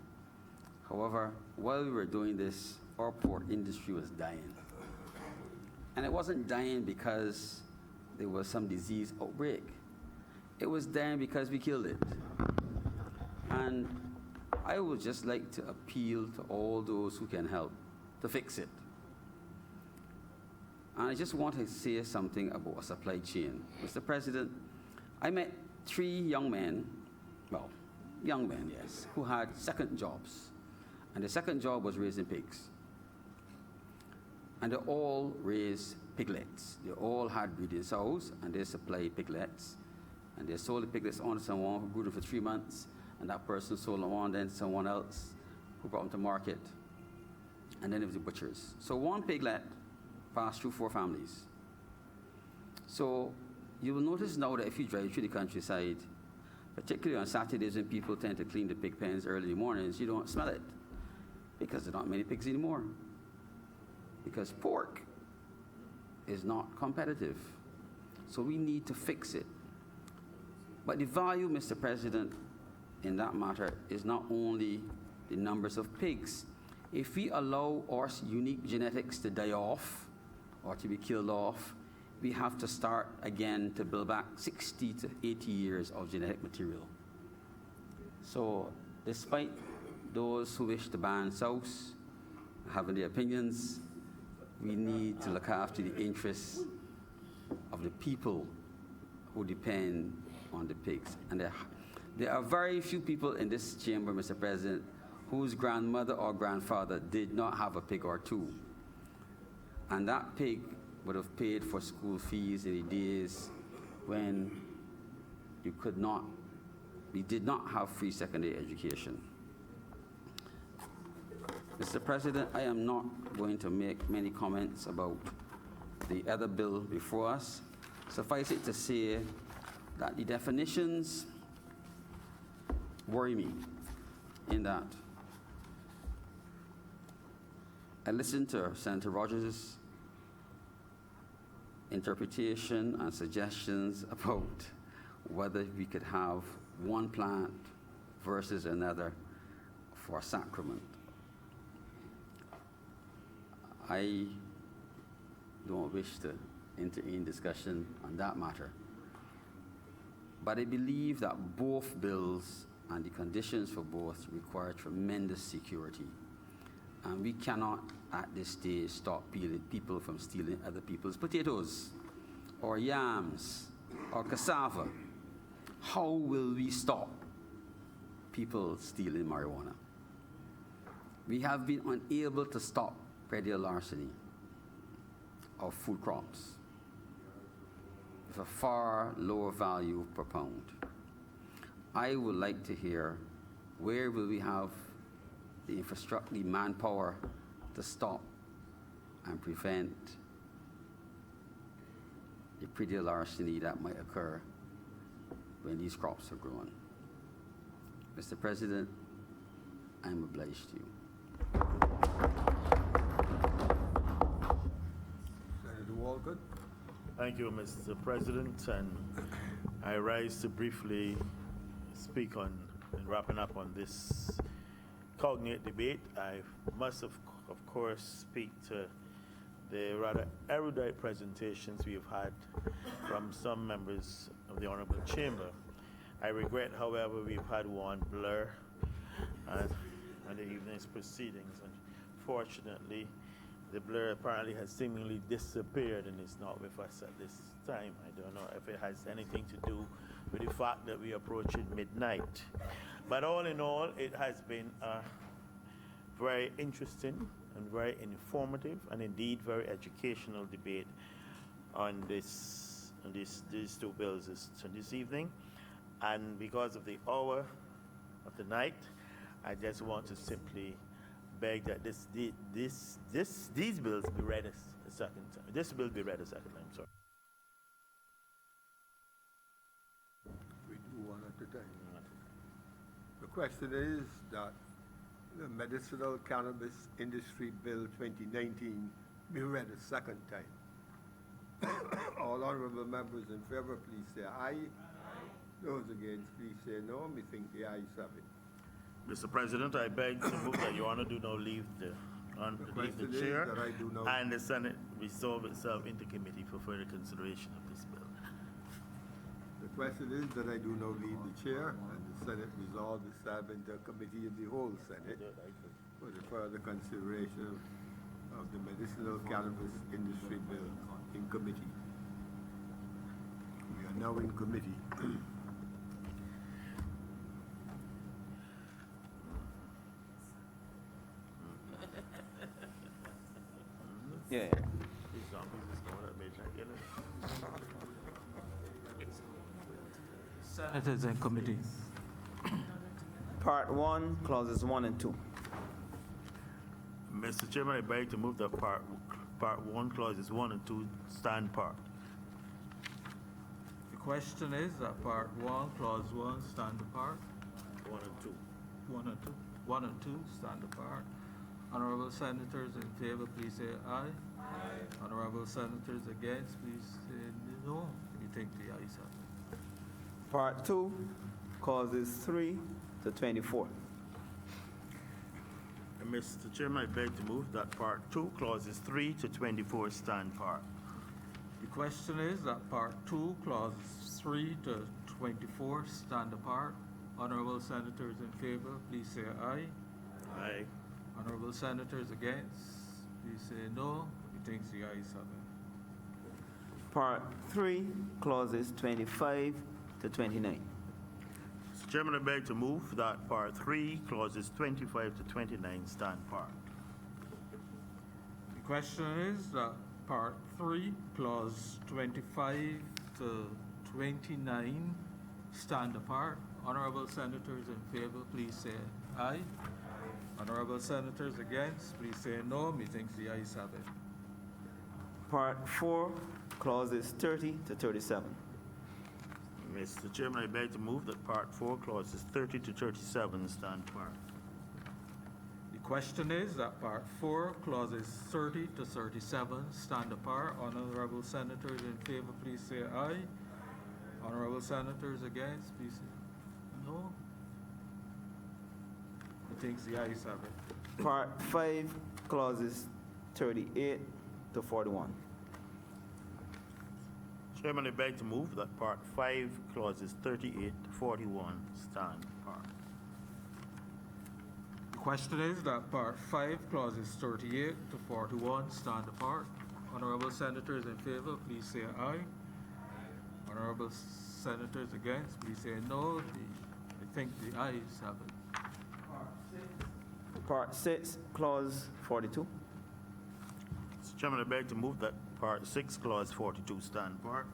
However, while we were doing this, our pork industry was dying. And it wasn't dying because there was some disease outbreak. It was dying because we killed it. And I would just like to appeal to all those who can help to fix it. And I just want to say something about a supply chain. Mr. President, I met 3 young men, well, young men, yes, who had second jobs. And the second job was raising pigs. And they all raised piglets. They all had breeding sows, and they supplied piglets. And they sold the piglets on to someone who grew them for 3 months, and that person sold them on then to someone else who brought them to market. And then it was the butchers. So one piglet passed through 4 families. So you will notice now that if you drive through the countryside, particularly on Saturdays when people tend to clean the pig pens early in the mornings, you don't smell it, because there are not many pigs anymore. Because pork is not competitive. So we need to fix it. But the value, Mr. President, in that matter is not only the numbers of pigs. If we allow our unique genetics to die off or to be killed off, we have to start again to build back 60 to 80 years of genetic material. So despite those who wish to ban sows having their opinions, we need to look after the interests of the people who depend on the pigs. And there are very few people in this chamber, Mr. President, whose grandmother or grandfather did not have a pig or 2. And that pig would have paid for school fees in the days when we did not have free secondary education. Mr. President, I am not going to make many comments about the other bill before us. Suffice it to say that the definitions worry me, in that I listened to Senator Rogers' interpretation and suggestions about whether we could have one plant versus another for sacrament. I don't wish to enter in discussion on that matter. But I believe that both bills and the conditions for both require tremendous security. And we cannot, at this stage, stop people from stealing other people's potatoes, or yams, or cassava. How will we stop people stealing marijuana? We have been unable to stop petty larceny of food crops with a far lower value per pound. I would like to hear, where will we have the infrastructure, the manpower to stop and prevent the petty larceny that might occur when these crops are grown? Mr. President, I'm obliged to you. Senator Walcott. Thank you, Mr. President, and I rise to briefly speak on and wrapping up on this cognate debate. I must, of course, speak to the rather erudite presentations we have had from some members of the Honorable Chamber. I regret, however, we've had one blur on the evening's proceedings. Unfortunately, the blur apparently has seemingly disappeared and is not with us at this time. I don't know if it has anything to do with the fact that we approach it midnight. But all in all, it has been a very interesting and very informative and indeed very educational debate on these two bills this evening. And because of the hour of the night, I just want to simply beg that these bills be read a second time. This bill be read a second time, sorry. We do one at a time. The question is that the Medicinal Cannabis Industry Bill 2019 be read a second time. All honorable members in favor, please say aye. Those against, please say no. Me think the ayes have it. Mr. President, I beg to move that Your Honor do not leave the question is chair that I do not- and the Senate resolve itself into committee for further consideration of this bill. The question is that I do not leave the chair, and the Senate resolve itself into a committee of the whole Senate for the further consideration of the Medicinal Cannabis Industry Bill in committee. We are now in committee. Yeah. Senators and committee. Part 1, clauses 1 and 2. Mr. Chairman, I beg to move that part 1, clauses 1 and 2 stand part. The question is that part 1, clause 1 stand apart. 1 and 2. 1 and 2 stand apart. Honorable senators in favor, please say aye. Aye. Honorable senators against, please say no. We think the ayes have it. Part 2, clauses 3 to 24. Mr. Chairman, I beg to move that part 2, clauses 3 to 24 stand part. The question is that part 2, clauses 3 to 24 stand apart. Honorable senators in favor, please say aye. Aye. Honorable senators against, please say no. We think the ayes have it. Part 3, clauses 25 to 29. Mr. Chairman, I beg to move that part 3, clauses 25 to 29 stand part. The question is that part 3, clause 25 to 29 stand apart. Honorable senators in favor, please say aye. Honorable senators against, please say no. Methinks the ayes have it. Part 4, clauses 30 to 37. Mr. Chairman, I beg to move that part 4, clauses 30 to 37 stand part. The question is that part 4, clauses 30 to 37 stand apart. Honorable senators in favor, please say aye. Honorable senators against, please say no. Methinks the ayes have it. Part 5, clauses 38 to 41. Chairman, I beg to move that part 5, clauses 38 to 41 stand part. The Question is that Part 5, Clauses 38 to 41 stand apart. Honorable Senators in favor, please say aye. Honorable Senators against, please say no. I think the ayes have it. Part 6, Clause 42. Mr. Chairman, I beg to move that Part 6, Clause 42 stand apart.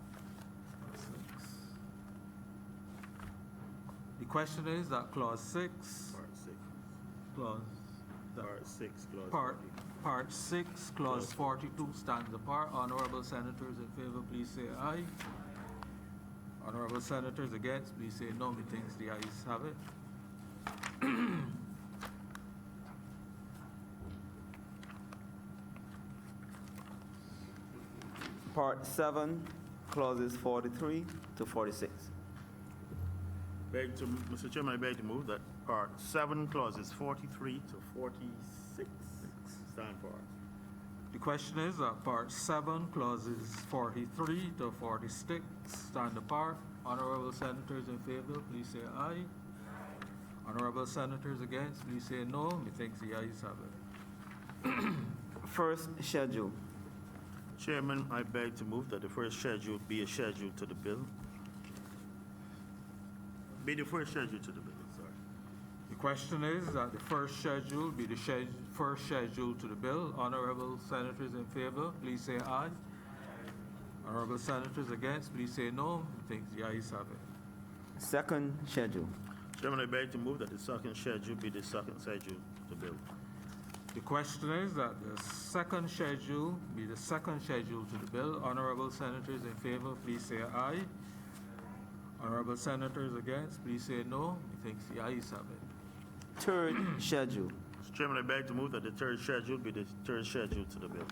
The question is that Clause 6, Part 6. Clause, Part 6, Clause Part, 42. Part 6, Clause 42 stands apart. Honorable Senators in favor, please say aye. Honorable Senators against, please say no. Methinks the ayes have it. Part 7, Clauses 43 to 46. Mr. Chairman, I beg to move that Part 7, Clauses 43 to 46 stand apart. The question is that Part 7, Clauses 43 to 46 stand apart. Honorable Senators in favor, please say aye. Honorable Senators against, please say no. Methinks the ayes have it. First schedule. Chairman, I beg to move that the first schedule be a schedule to the bill. Be the first schedule to the bill, sorry. The question is that the first schedule be the first schedule to the bill. Honorable Senators in favor, please say aye. Honorable Senators against, please say no. Methinks the ayes have it. Second schedule. Chairman, I beg to move that the second schedule be the second schedule to the bill. The question is that the second schedule be the second schedule to the bill. Honorable Senators in favor, please say aye. Honorable Senators against, please say no. Methinks the ayes have it. Third schedule. Mr. Chairman, I beg to move that the third schedule be the third schedule to the bill.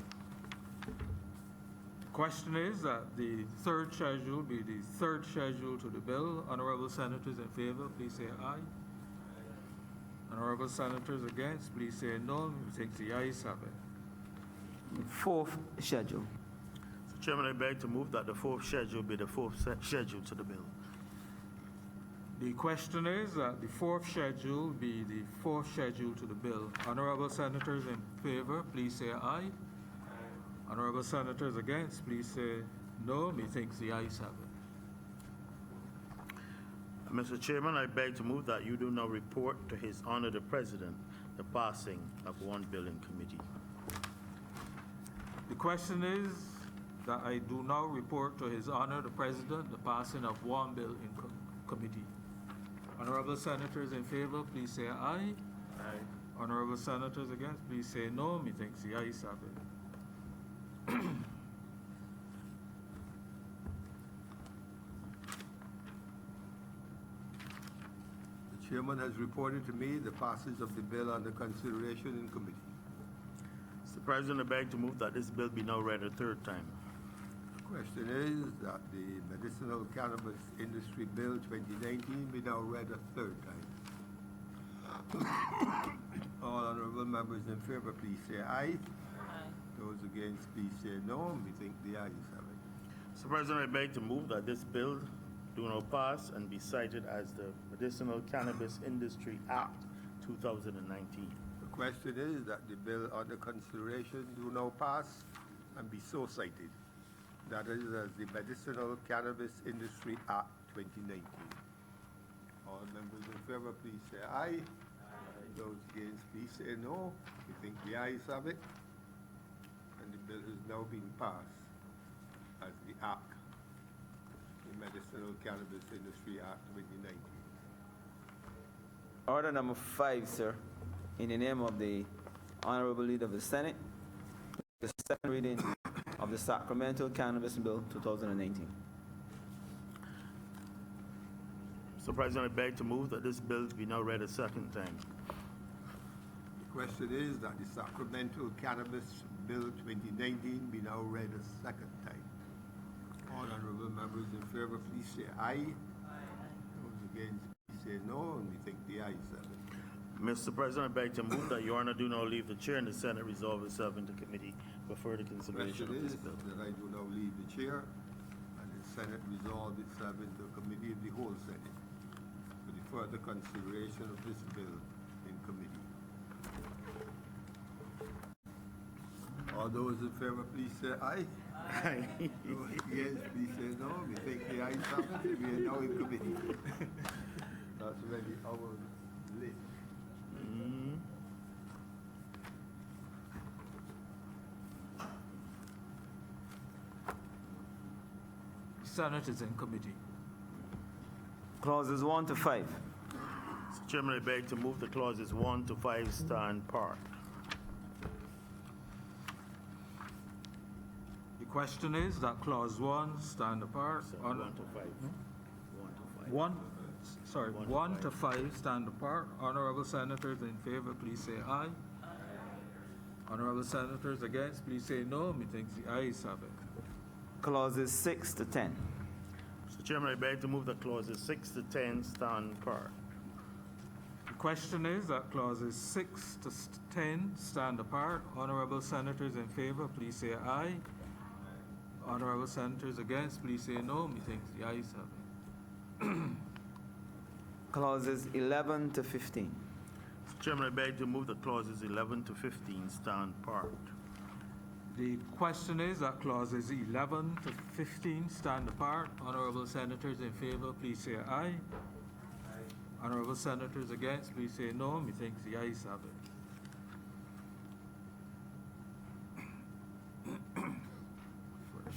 The question is that the third schedule be the third schedule to the bill. Honorable Senators in favor, please say aye. Honorable Senators against, please say no. Methinks the ayes have it. Fourth schedule. Mr. Chairman, I beg to move that the fourth schedule be the fourth schedule to the bill. The question is that the fourth schedule be the fourth schedule to the bill. Honorable Senators in favor, please say aye. Honorable Senators against, please say no. Methinks the ayes have it. Mr. Chairman, I beg to move that you do now report to His Honor the President the passing of one bill in committee. The question is that I do now report to His Honor the President the passing of one bill in committee. Honorable Senators in favor, please say aye. Aye. Honorable Senators against, please say no. Methinks the ayes have it. The chairman has reported to me the passage of the bill under consideration in committee. Mr. President, I beg to move that this bill be now read a third time. The question is that the Medicinal Cannabis Industry Bill 2019 be now read a third time. All honorable members in favor, please say aye. Those against, please say no. We think the ayes have it. Mr. President, I beg to move that this bill do now pass and be cited as the Medicinal Cannabis Industry Act 2019. The question is that the bill under consideration do now pass and be so cited. That is as the Medicinal Cannabis Industry Act 2019. All members in favor, please say aye. Those against, please say no. We think the ayes have it. And the bill has now been passed as the Act, the Medicinal Cannabis Industry Act 2019. Order number 5, sir. In the name of the Honorable Leader of the Senate, the second reading of the Sacramento Cannabis Bill 2019. Mr. President, I beg to move that this bill be now read a second time. The question is that the Sacramento Cannabis Bill 2019 be now read a second time. All honorable members in favor, please say aye. Those against, please say no, and we think the ayes have it. Mr. President, I beg to move that Your Honor do not leave the chair and the Senate resolve itself into committee for further The consideration question of is this bill. that I do now leave the chair and the Senate resolve itself into a committee of the whole Senate for the further consideration of this bill in committee. All those in favor, please say aye. Aye. Those against, please say no. We take the ayes have it. We are now in committee. That's already our list. Mm. Senate is in committee. Clauses 1 to 5. Mr. Chairman, I beg to move the clauses 1 to 5 stand part. The question is that clause 1 stand apart. So On- 1 to 5. 1 to 5. One, sorry, 1 to 1 5. to 5 stand apart. Honorable senators in favor, please say aye. Honorable senators against, please say no. Methinks the ayes have it. Clauses 6 to 10. Mr. Chairman, I beg to move the clauses 6 to 10 stand part. The question is that clauses 6 to 10 stand apart. Honorable senators in favor, please say aye. Honorable senators against, please say no. Methinks the ayes have it. Clauses 11 to 15. Mr. Chairman, I beg to move the clauses 11 to 15 stand part. The question is that clauses 11 to 15 stand apart. Honorable senators in favor, please say aye. Honorable senators against, please say no. Methinks the ayes have it.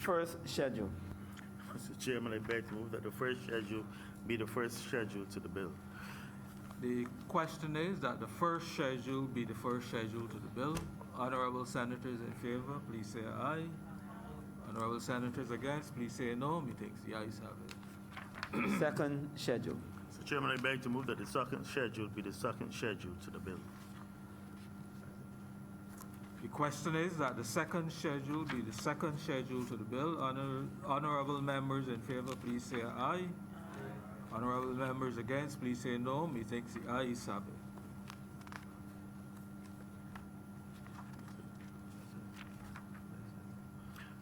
First schedule. Mr. Chairman, I beg to move that the first schedule be the first schedule to the bill. The question is that the first schedule be the first schedule to the bill. Honorable senators in favor, please say aye. Honorable senators against, please say no. Methinks the ayes have it. Second schedule. Mr. Chairman, I beg to move that the second schedule be the second schedule to the bill. The question is that the second schedule be the second schedule to the bill. Honorable members in favor, please say aye. Honorable members against, please say no. Methinks the ayes have it.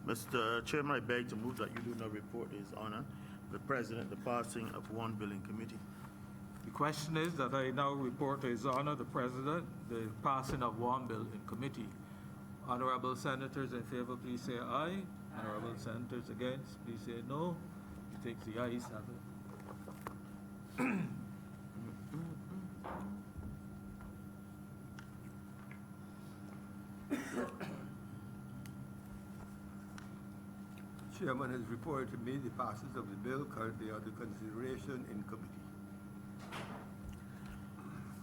Mr. Chairman, I beg to move that you do not report His Honor, the President, the passing of one bill in committee. The question is that I now report to His Honor, the President, the passing of one bill in committee. Honorable senators in favor, please say aye. Honorable senators against, please say no. Methinks the ayes have it. Chairman has reported to me the passage of the bill currently under consideration in committee.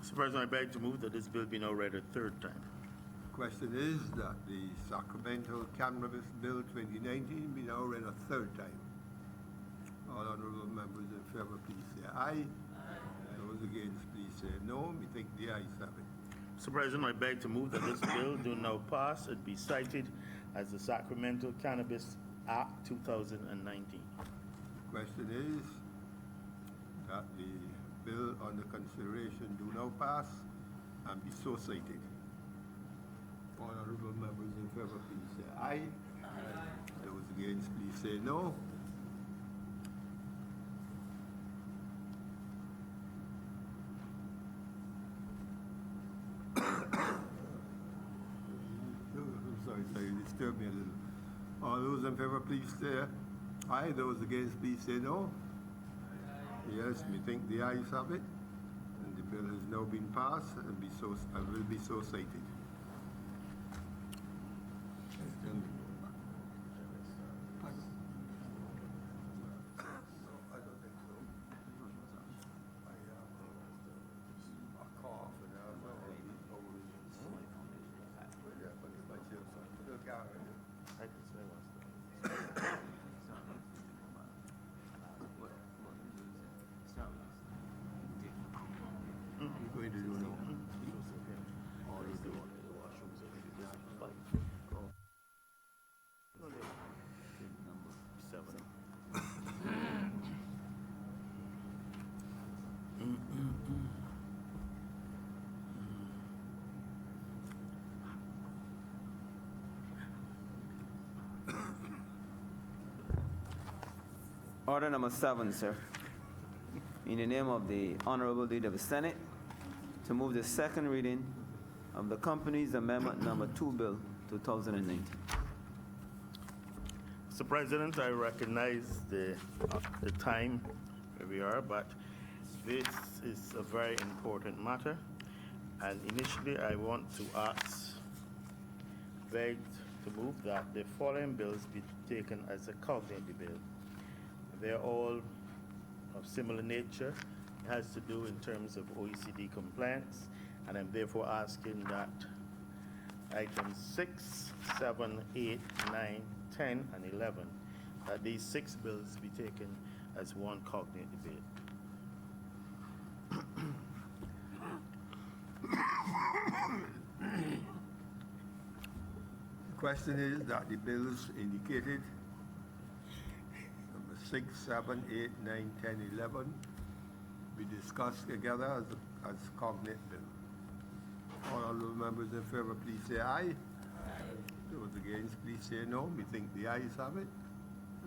Mr. President, I beg to move that this bill be now read a third time. Question is that the Sacramento Cannabis Bill 2019 be now read a third time. All honorable members in favor, please say aye. Those against, please say no. We think the ayes have it. Mr. President, I beg to move that this bill do now pass and be cited as the Sacramento Cannabis Act 2019. Question is that the bill under consideration do now pass and be so cited. All honorable members in favor, please say aye. Those against, please say no. I'm sorry, you disturbed me a little. All those in favor, please say aye. Those against, please say no. Yes, we think the ayes have it, and the bill has now been passed and will be so cited. I don't think so. I have a cough and I have yeah, but it's my children. Look out. You're going to do now. Order number 7, sir. In the name of the Honorable Leader of the Senate, to move the second reading of the Companies Amendment Number 2 Bill 2019. Mr. President, I recognize the time where we are, but this is a very important matter. And initially, I want to beg to move that the following bills be taken as a cognate bill. They're all of similar nature. It has to do in terms of OECD compliance, and I'm therefore asking that items 6, 7, 8, 9, 10, and 11, that these 6 bills be taken as one cognate debate. The question is that the bills indicated, number 6, 7, 8, 9, 10, 11, be discussed together as cognate bill. All honorable members in favor, please say aye. Those against, please say no. We think the ayes have it.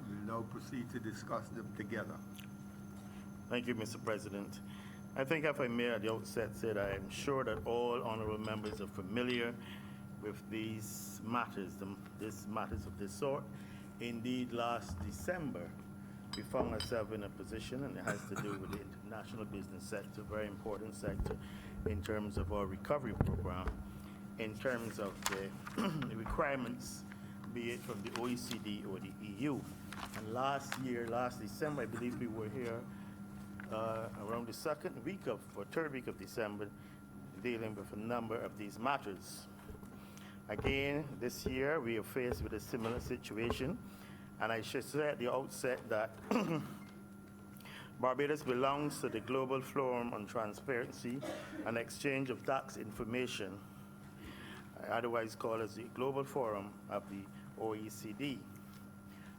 We will now proceed to discuss them together. Thank you, Mr. President. I think if I may at the outset say that I am sure that all honorable members are familiar with these matters, matters of this sort. Indeed, last December, we found ourselves in a position, and it has to do with the international business sector, very important sector in terms of our recovery program, in terms of the requirements, be it from the OECD or the EU. And last December, I believe we were here around the third week of December, dealing with a number of these matters. Again, this year, we are faced with a similar situation, and I should say at the outset that Barbados belongs to the Global Forum on Transparency and Exchange of Tax Information, otherwise called as the Global Forum of the OECD.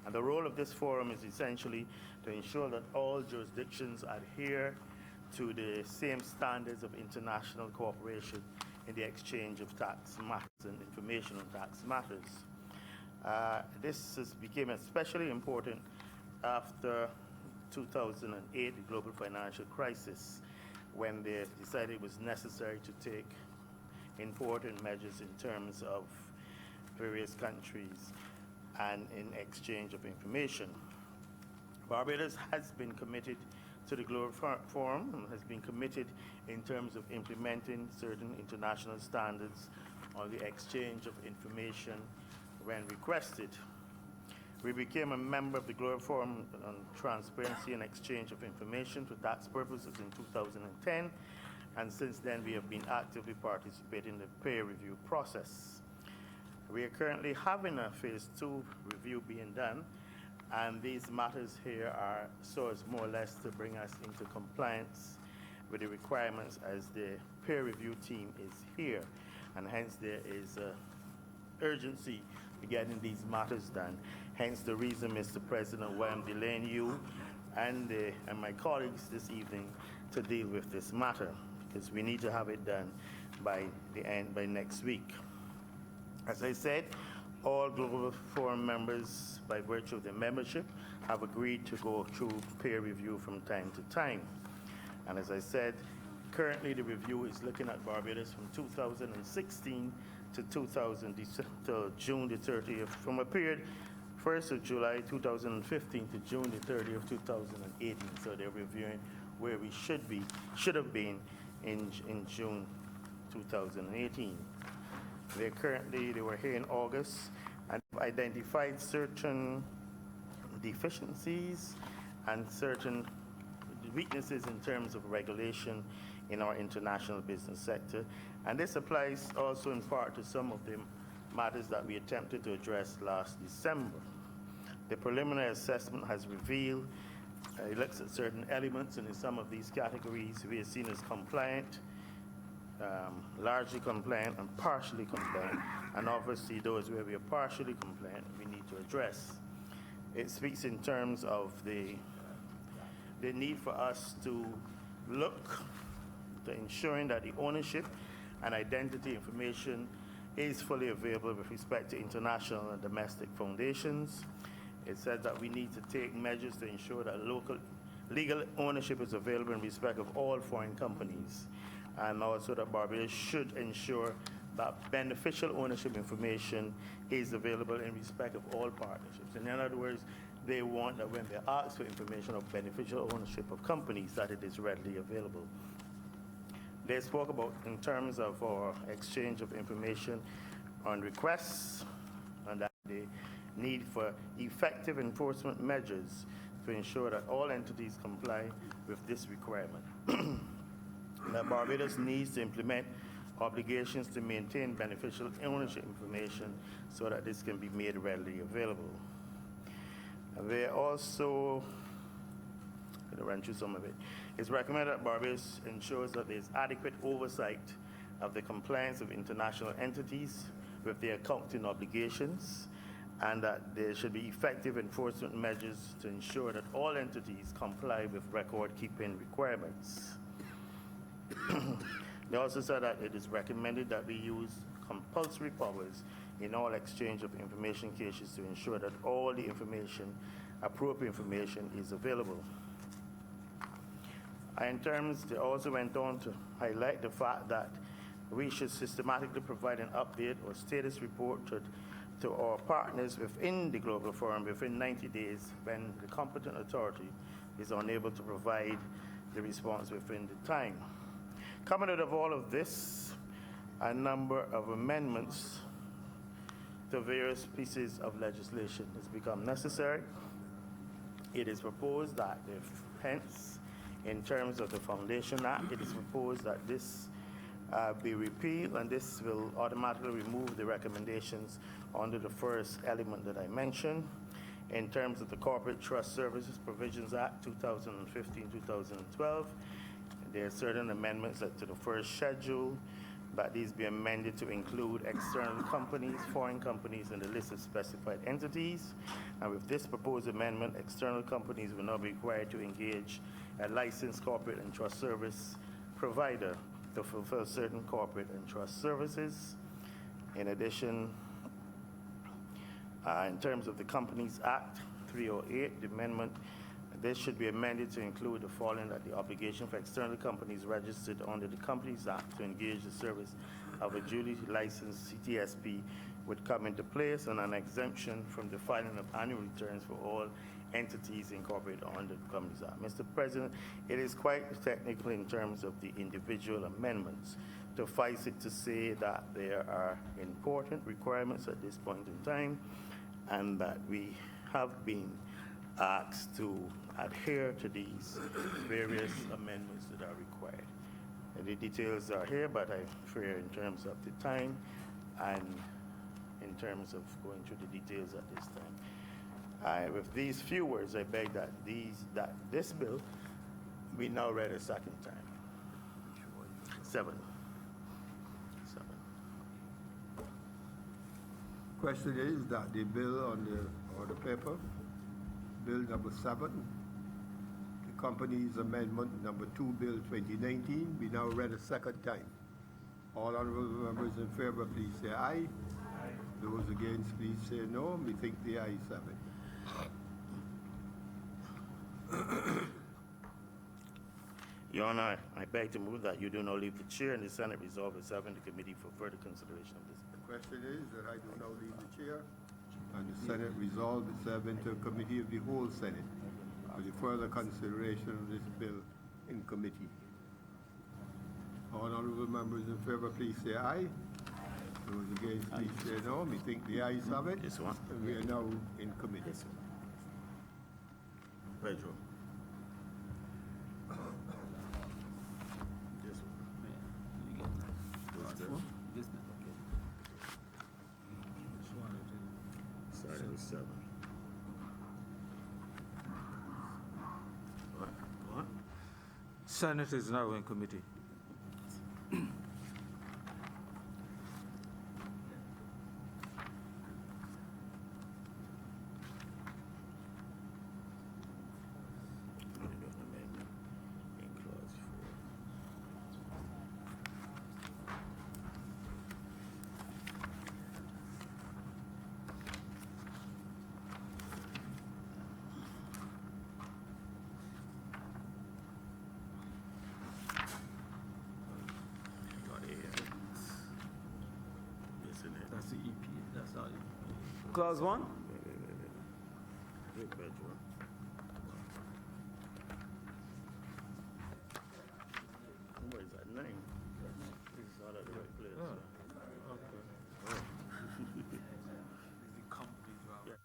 And the role of this forum is essentially to ensure that all jurisdictions adhere to the same standards of international cooperation in the exchange of tax matters and information on tax matters. This became especially important after 2008, the global financial crisis, when they decided it was necessary to take important measures in terms of various countries and in exchange of information. Barbados has been committed to the Global Forum and has been committed in terms of implementing certain international standards on the exchange of information when requested. We became a member of the Global Forum on Transparency and Exchange of Information for tax purposes in 2010, and since then we have been actively participating in the peer review process. We are currently having a phase 2 review being done, and these matters here are so as more or less to bring us into compliance with the requirements as the peer review team is here, and hence there is urgency to getting these matters done. Hence the reason, Mr. President, why I'm delaying you and my colleagues this evening to deal with this matter, because we need to have it done by next week. As I said, all Global Forum members, by virtue of their membership, have agreed to go through peer review from time to time. And as I said, currently the review is looking at Barbados from 2016 to June the 30th, from a period 1st of July 2015 to June the 30th, 2018. So they're reviewing where we should have been in June 2018. They were here in August and identified certain deficiencies and certain weaknesses in terms of regulation in our international business sector. And this applies also in part to some of the matters that we attempted to address last December. The preliminary assessment has revealed, it looks at certain elements, and in some of these categories we are seen as compliant, largely compliant, and partially compliant. And obviously those where we are partially compliant, we need to address. It speaks in terms of the need for us to look to ensuring that the ownership and identity information is fully available with respect to international and domestic foundations. It says that we need to take measures to ensure that local legal ownership is available in respect of all foreign companies. and also that Barbados should ensure that beneficial ownership information is available in respect of all partnerships. In other words, they want that when they ask for information of beneficial ownership of companies, that it is readily available. They spoke about in terms of our exchange of information on requests and that the need for effective enforcement measures to ensure that all entities comply with this requirement. That Barbados needs to implement obligations to maintain beneficial ownership information so that this can be made readily available. They also, I'm going to run through some of it. It's recommended that Barbados ensures that there's adequate oversight of the compliance of international entities with their accounting obligations, and that there should be effective enforcement measures to ensure that all entities comply with record-keeping requirements. They also said that it is recommended that we use compulsory powers in all exchange of information cases to ensure that all the information, appropriate information, is available. In terms, they also went on to highlight the fact that we should systematically provide an update or status report to our partners within the Global Forum within 90 days when the competent authority is unable to provide the response within the time. Coming out of all of this, a number of amendments to various pieces of legislation has become necessary. It is proposed that hence, in terms of the Foundation Act, it is proposed that this be repealed, and this will automatically remove the recommendations under the first element that I mentioned. In terms of the Corporate Trust Services Provisions Act 2015-2012, there are certain amendments to the first schedule, but these be amended to include external companies, foreign companies, and the list of specified entities. And with this proposed amendment, external companies will not be required to engage a licensed corporate and trust service provider to fulfill certain corporate and trust services. In addition, in terms of the Companies Act 308, the amendment, this should be amended to include the following: that the obligation for external companies registered under the Companies Act to engage the service of a duly licensed CTSP would come into place, and an exemption from the filing of annual returns for all entities incorporated under the Companies Act. Mr. President, it is quite technical in terms of the individual amendments. Suffice it to say that there are important requirements at this point in time, and that we have been asked to adhere to these various amendments that are required. And the details are here, but I fear in terms of the time and in terms of going through the details at this time. With these few words, I beg that this bill be now read a second time. 7. Question is that the bill on the order paper, bill number 7, the company's amendment number 2, bill 2019, be now read a second time. All honorable members in favor, please say aye. Those against, please say no. We think the ayes have it. Your Honor, I beg to move that you do not leave the chair and the Senate resolve to serve in the committee for further consideration of this. The question is that I do now leave the chair and the Senate resolve to serve into a committee of the whole Senate for the further consideration of this bill in committee. All honorable members in favor, please say aye. Those against, please say no. We think the ayes have it. This one. And we are now in committee. Pedro. Starting with 7. What? Senate is now in committee. the EPA, that's not EPA. Clause 1? Bedroom. Where is that name? This is not at the right place. Okay. The company drama.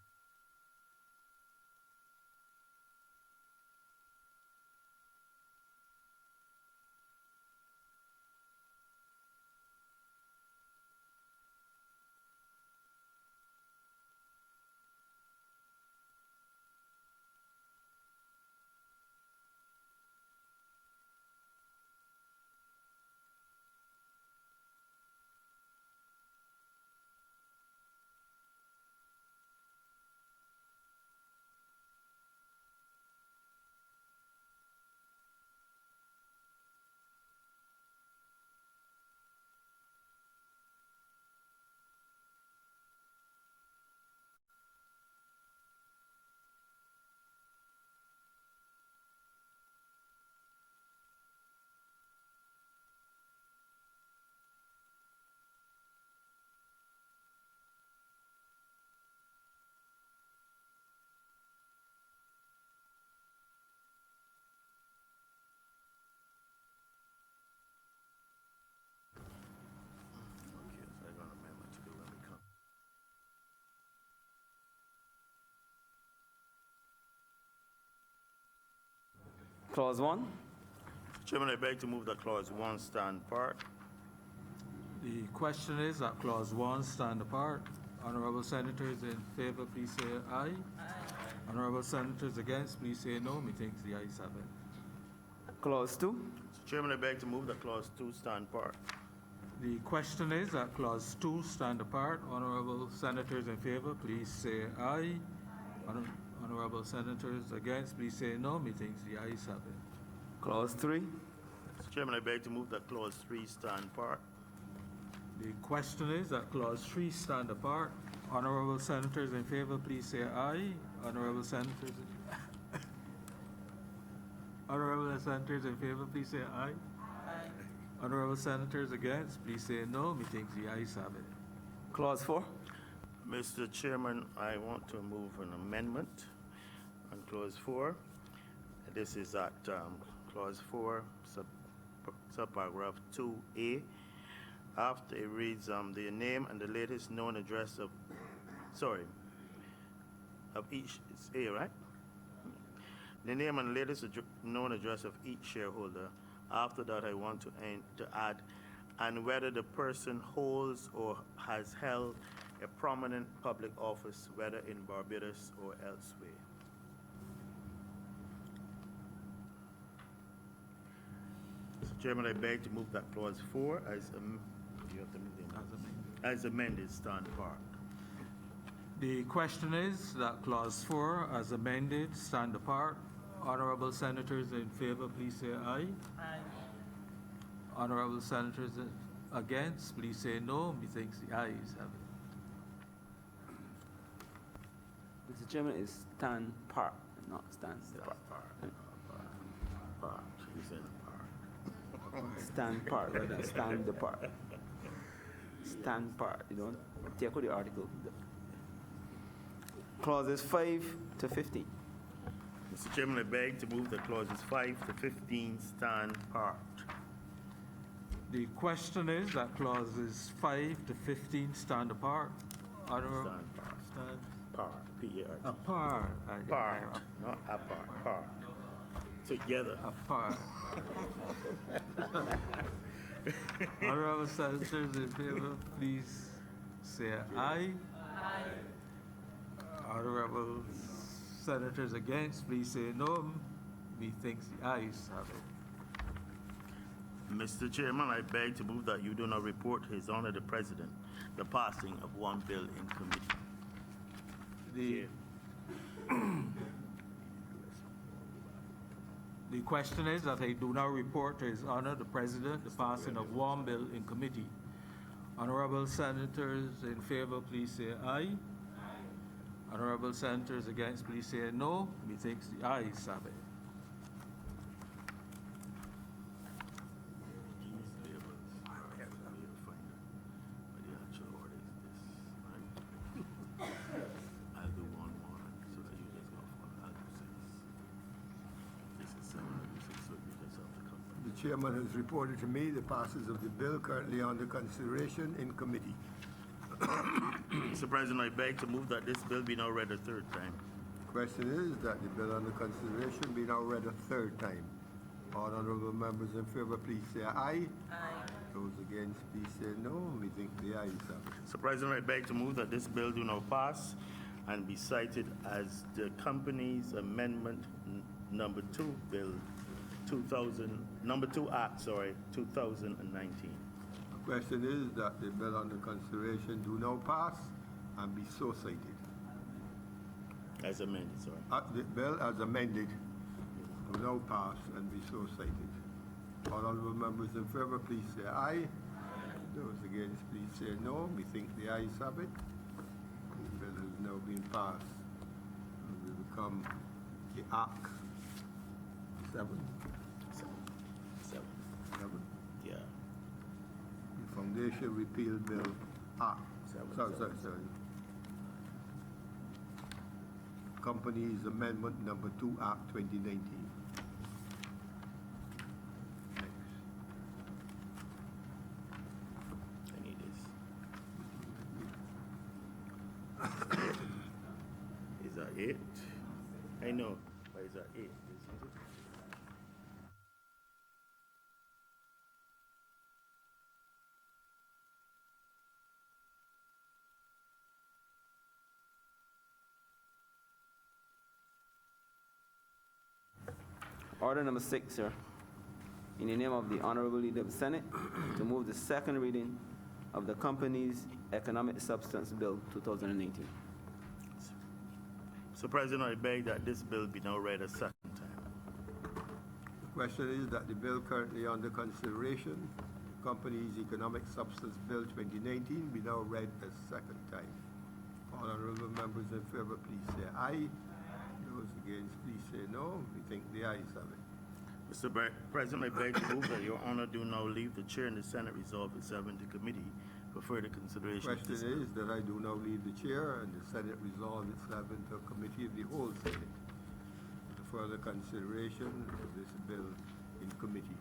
Okay, so I got an amendment to do when we come. Clause 1? Chairman, I beg to move that clause 1 stand part. The question is that clause 1 stand apart. Honorable senators in favor, please say aye. Aye. Honorable senators against, please say no. Methinks the ayes have it. Clause 2? Chairman, I beg to move that clause 2 stand part. The question is that clause 2 stand apart. Honorable senators in favor, please say aye. Honorable senators against, please say no. Methinks the ayes have it. Clause 3? Mr. Chairman, I beg to move that clause 3 stand part. The question is that clause 3 stand apart. Honorable senators in favor, please say aye. Honorable senators in favor, please say aye. Aye. Honorable senators against, please say no. Methinks the ayes have it. Clause 4? Mr. Chairman, I want to move an amendment on clause 4. This is at clause 4, subparagraph 2A. After it reads the name and the latest known address of each, it's A, right? The name and latest known address of each shareholder. After that, I want to add, and whether the person holds or has held a prominent public office, whether in Barbados or elsewhere. Mr. Chairman, I beg to move that clause 4 you have to move the amendment. As amended, stand apart. The question is that clause 4 as amended stand apart. Honorable senators in favor, please say aye. Aye. Honorable senators against, please say no. Methinks the ayes have it. Mr. Chairman, it's stand part, not stand depart. Part. He said part. Stand part rather than stand depart. Stand part. You don't take out the article. Clauses 5 to 15. Mr. Chairman, I beg to move that clauses 5 to 15 stand part. The question is that clauses 5 to 15 stand apart. Honorable Stand part. stand Part. P-A-R-T. apart. Part. Not apart. Part. Together. Apart. Honorable senators in favor, please say aye. Aye. Honorable senators against, please say no. Methinks the ayes have it. Mr. Chairman, I beg to move that you do not report His Honor the President the passing of one bill in committee. The question is that I do not report to His Honor the President the passing of one bill in committee. Honorable senators in favor, please say aye. Honorable senators against, please say no. Methinks the ayes have it. Chairman has reported to me the passes of the bill currently under consideration in committee. Mr. President, I beg to move that this bill be now read a third time. Question is that the bill under consideration be now read a third time. All honorable members in favor, please say aye. Aye. Those against, please say no. We think the ayes have it. Mr. President, I beg to move that this bill do now pass and be cited as the company's amendment number 2 bill 2019. The question is that the bill under consideration do now pass and be so cited. As amended, sorry. The bill as amended do now pass and be so cited. All honorable members in favor, please say aye. Those against, please say no. We think the ayes have it. The bill has now been passed and will become the Act 7. Yeah. The Foundation Repeal Bill Act. Sorry. Companies Amendment Number 2 Act 2019. Next. I need this. Is that it? I know, but is that it? Isn't it? Order number 6, sir. In the name of the Honorable Leader of the Senate, to move the second reading of the company's Economic Substance Bill 2019. Mr. President, I beg that this bill be now read a second time. The question is that the bill currently under consideration, the company's Economic Substance Bill 2019, be now read a second time. All honorable members in favor, please say aye. Those against, please say no. We think the ayes have it. Mr. President, I beg to move that your honor do now leave the chair and the Senate resolve itself into committee for further consideration. The question is that I do now leave the chair and the Senate resolve itself into a committee of the whole Senate for further consideration of this bill in committee.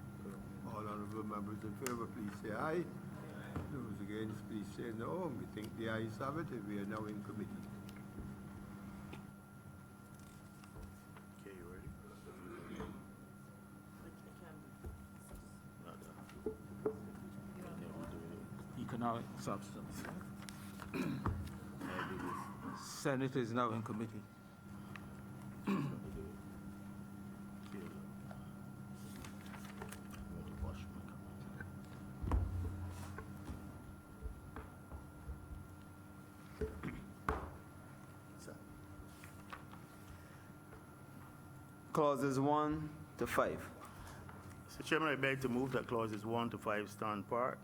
All honorable members in favor, please say aye. Those against, please say no. We think the ayes have it and we are now in committee. Okay, you ready? Economic substance. Senate is now in committee. Clauses 1 to 5. Mr. Chairman, I beg to move that clauses 1 to 5 stand part.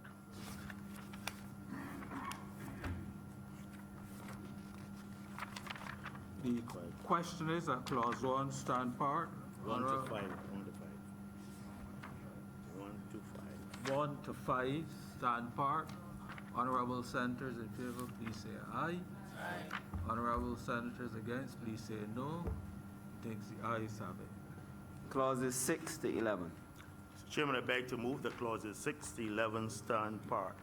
The question is that clause 1 stand part. 1 to 5. 1 to 5. 1 to 5 stand part. Honorable senators in favor, please say aye. Aye. Honorable senators against, please say no. Thinks the ayes have it. Clauses 6 to 11. Mr. Chairman, I beg to move that clauses 6 to 11 stand part.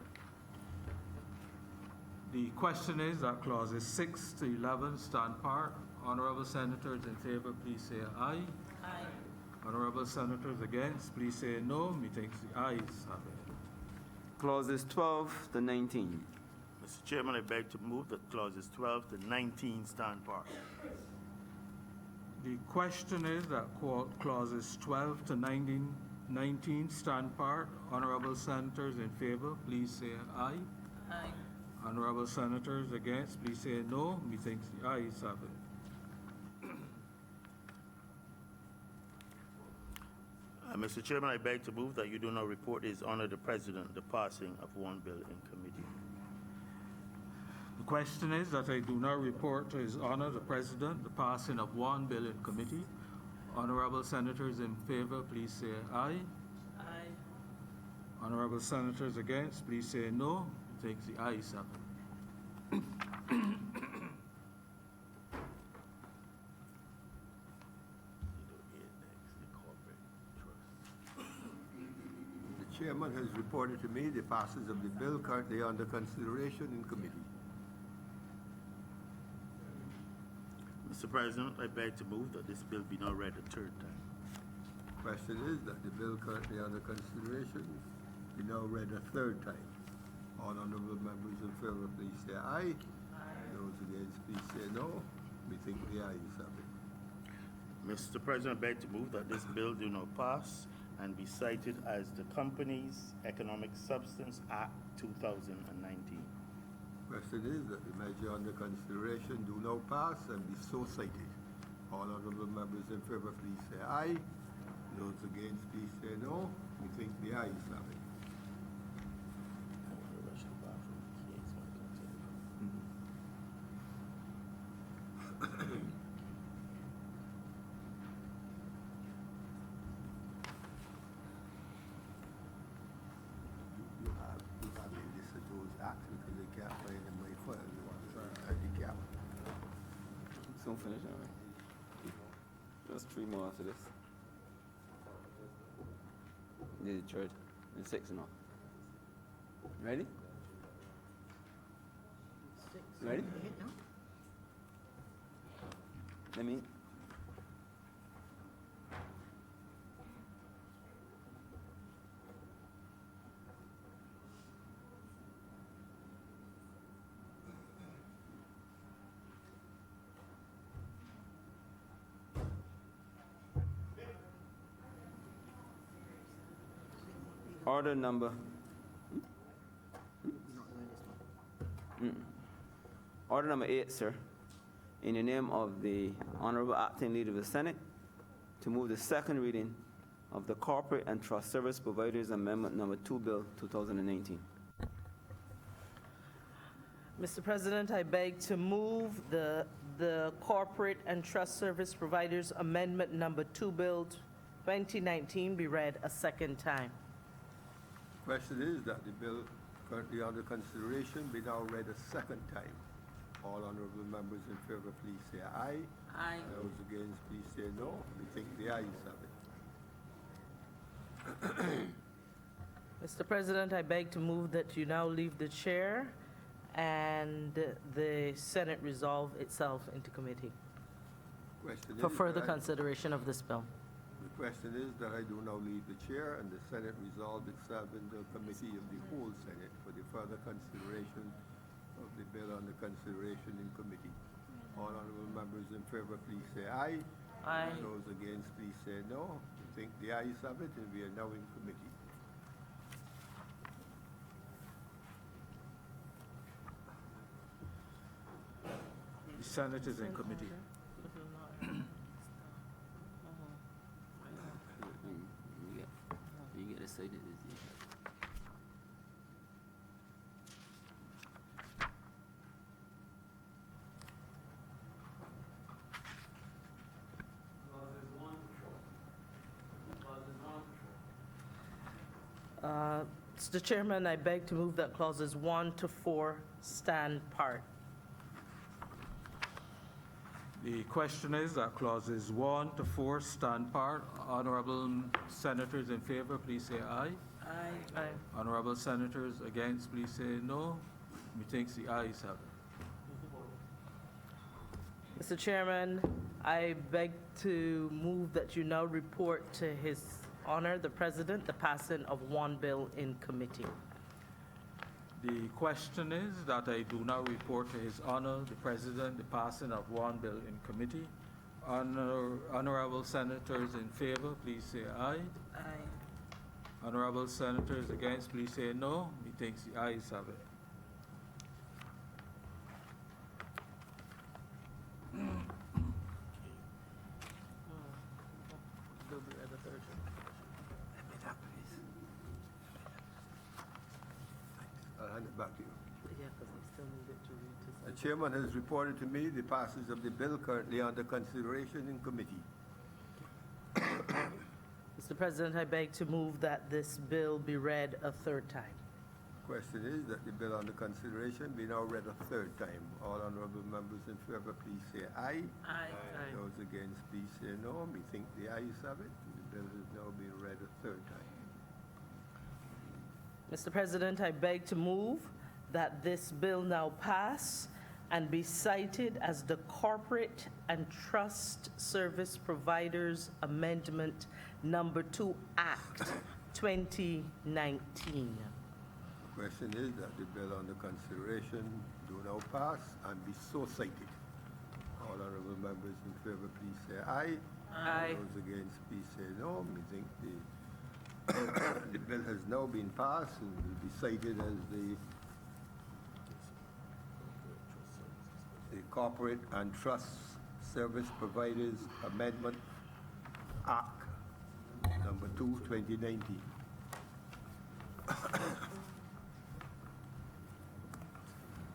The question is that clauses 6 to 11 stand part. Honorable senators in favor, please say aye. Aye. Honorable senators against, please say no. Methinks the ayes have it. Clauses 12 to 19. Mr. Chairman, I beg to move that clauses 12 to 19 stand part. The question is that clauses 12 to 19 stand part. Honorable senators in favor, please say aye. Aye. Honorable senators against, please say no. Methinks the ayes have it. Mr. Chairman, I beg to move that you do not report His Honor the President the passing of one bill in committee. The question is that I do not report to His Honor the President the passing of one bill in committee. Honorable senators in favor, please say aye. Aye. Honorable senators against, please say no. Takes the ayes have it. chairman has reported to me the passage of the bill currently under consideration in committee. Mr. President, I beg to move that this bill be now read a third time. Question is that the bill currently under consideration be now read a third time. All honorable members in favor, please say aye. Those against, please say no. We think the ayes have it. Mr. President, I beg to move that this bill do not pass and be cited as the Companies Economic Substance Act 2019. Question is that the measure under consideration do now pass and be so cited. All honorable members in favor, please say aye. Those against, please say no. We think the ayes have it. You have a list of those acts because they can't find them by file. You want to handicap. Soon finish, all right? Just 3 more after this. The church, and 6 and all. Ready? Ready? Let me. Order number. Order number 8, sir. In the name of the Honorable Acting Leader of the Senate, to move the second reading of the Corporate and Trust Service Providers Amendment Number 2 Bill 2019. Mr. President, I beg to move the Corporate and Trust Service Providers Amendment Number 2 Bill 2019 be read a second time. Question is that the bill currently under consideration be now read a second time. All honorable members in favor, please say aye. Aye. Those against, please say no. We think the ayes have it. Mr. President, I beg to move that you now leave the chair and the Senate resolve itself into committee Question for is further that consideration of this bill. The question is that I do now leave the chair and the Senate resolve itself in the committee of the whole Senate for the further consideration of the bill under consideration in committee. All honorable members in favor, please say aye. Aye. Those against, please say no. We think the ayes have it, and we are now in committee. The Senate is in committee. You get excited. Mr. Chairman, I beg to move that clauses 1 to 4 stand part. The question is that clauses 1 to 4 stand part. Honorable senators in favor, please say aye. Aye. Honorable senators against, please say no. Methinks the ayes have it. Mr. Chairman, I beg to move that you now report to His Honor, the President, the passing of one bill in committee. The question is that I do not report to His Honor, the President, the passing of one bill in committee. Honorable senators in favor, please say aye. Aye. Honorable senators against, please say no. Methinks the ayes have it. I'll hand it back to you. Yeah, because I still need it to read The chairman has reported to me the passage of the bill currently under consideration in committee. Mr. President, I beg to move that this bill be read a third time. Question is that the bill under consideration be now read a third time. All honorable members in favor, please say aye. Aye. Those against, please say no. We think the ayes have it. The bill is now being read a third time. Mr. President, I beg to move that this bill now pass and be cited as the Corporate and Trust Service Providers Amendment Number 2 Act 2019. Question is that the bill under consideration do now pass and be so cited. All honorable members in favor, please say aye. Aye. Those against, please say no. We think the bill has now been passed and will be cited as the Corporate and Trust Service Providers Amendment Act Number 2, 2019.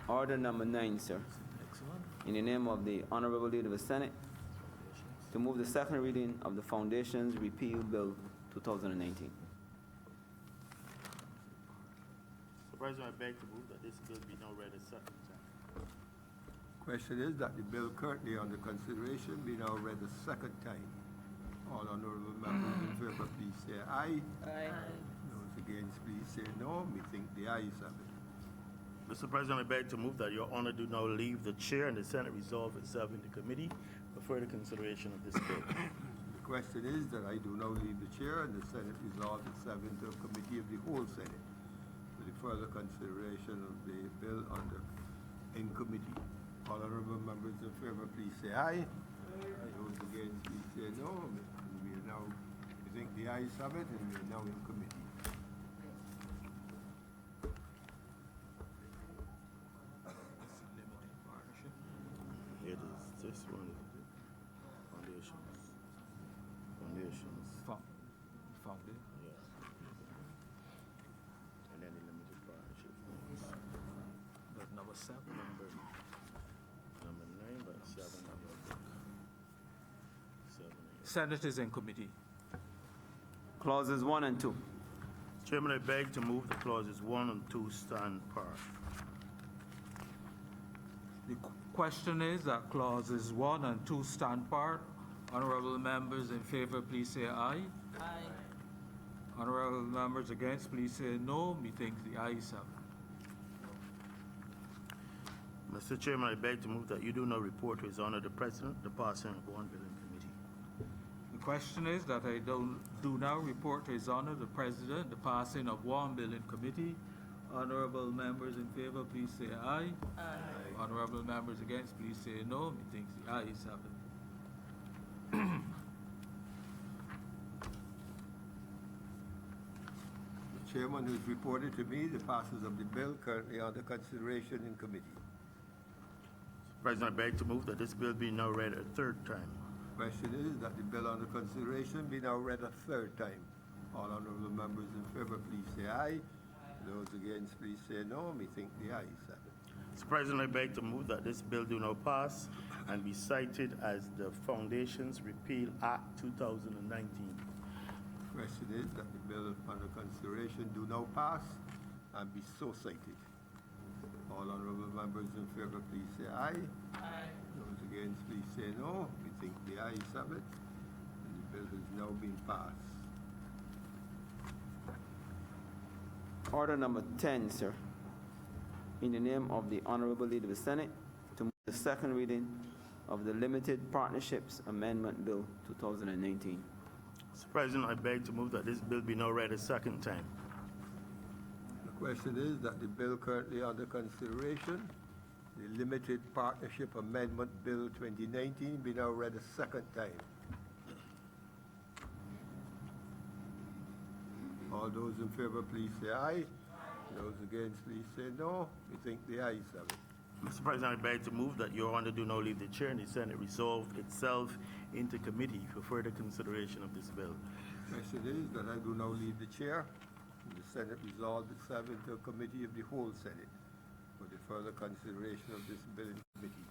Order number 9, sir. In the name of the Honorable Leader of the Senate, to move the second reading of the Foundations Repeal Bill 2019. Mr. President, I beg to move that this bill be now read a second time. Question is that the bill currently under consideration be now read a second time. All honorable members in favor, please say aye. Aye. Those against, please say no. We think the ayes have it. Mr. President, I beg to move that your honor do now leave the chair and the Senate resolve itself into committee for further consideration of this bill. The question is that I do now leave the chair and the Senate resolve itself into a committee of the whole Senate for the further consideration of the bill in committee. All honorable members in favor, please say aye. Those against, please say no. We are now, I think the ayes have it, and we are now in committee. It is this one, foundations. Founded. Yeah. And then the limited partnership. That's number 7. Number 9, but 7 of your book. 7 of your. Senate is in committee. Clauses 1 and 2. Chairman, I beg to move the clauses 1 and 2 stand part. The question is that clauses 1 and 2 stand part. Honorable members in favor, please say aye. Aye. Honorable members against, please say no. Methinks the ayes have it. Mr. Chairman, I beg to move that you do not report to His Honor the President the passing of one bill in committee. The question is that I do now report to His Honor the President the passing of one bill in committee. Honorable members in favor, please say aye. Aye. Honorable members against, please say no. Methinks the ayes have it. The chairman has reported to me the passes of the bill currently under consideration in committee. President, I beg to move that this bill be now read a third time. Question is that the bill under consideration be now read a third time. All honorable members in favor, please say aye. Those against, please say no. We think the ayes have it. Mr. President, I beg to move that this bill do now pass and be cited as the Foundations Repeal Act 2019. Question is that the bill under consideration do now pass and be so cited. All honorable members in favor, please say aye. Aye. Those against, please say no. We think the ayes have it, and the bill has now been passed. Order number 10, sir. In the name of the Honorable Leader of the Senate, to move the second reading of the Limited Partnerships Amendment Bill 2019. Mr. President, I beg to move that this bill be now read a second time. The question is that the bill currently under consideration, the Limited Partnership Amendment Bill 2019, be now read a second time. All those in favor, please say aye. Those against, please say no. We think the ayes have it. Mr. President, I beg to move that your honor do now leave the chair and the Senate resolve itself into committee for further consideration of this bill. Question is that I do now leave the chair, and the Senate resolve itself into a committee of the whole Senate for the further consideration of this bill in committee.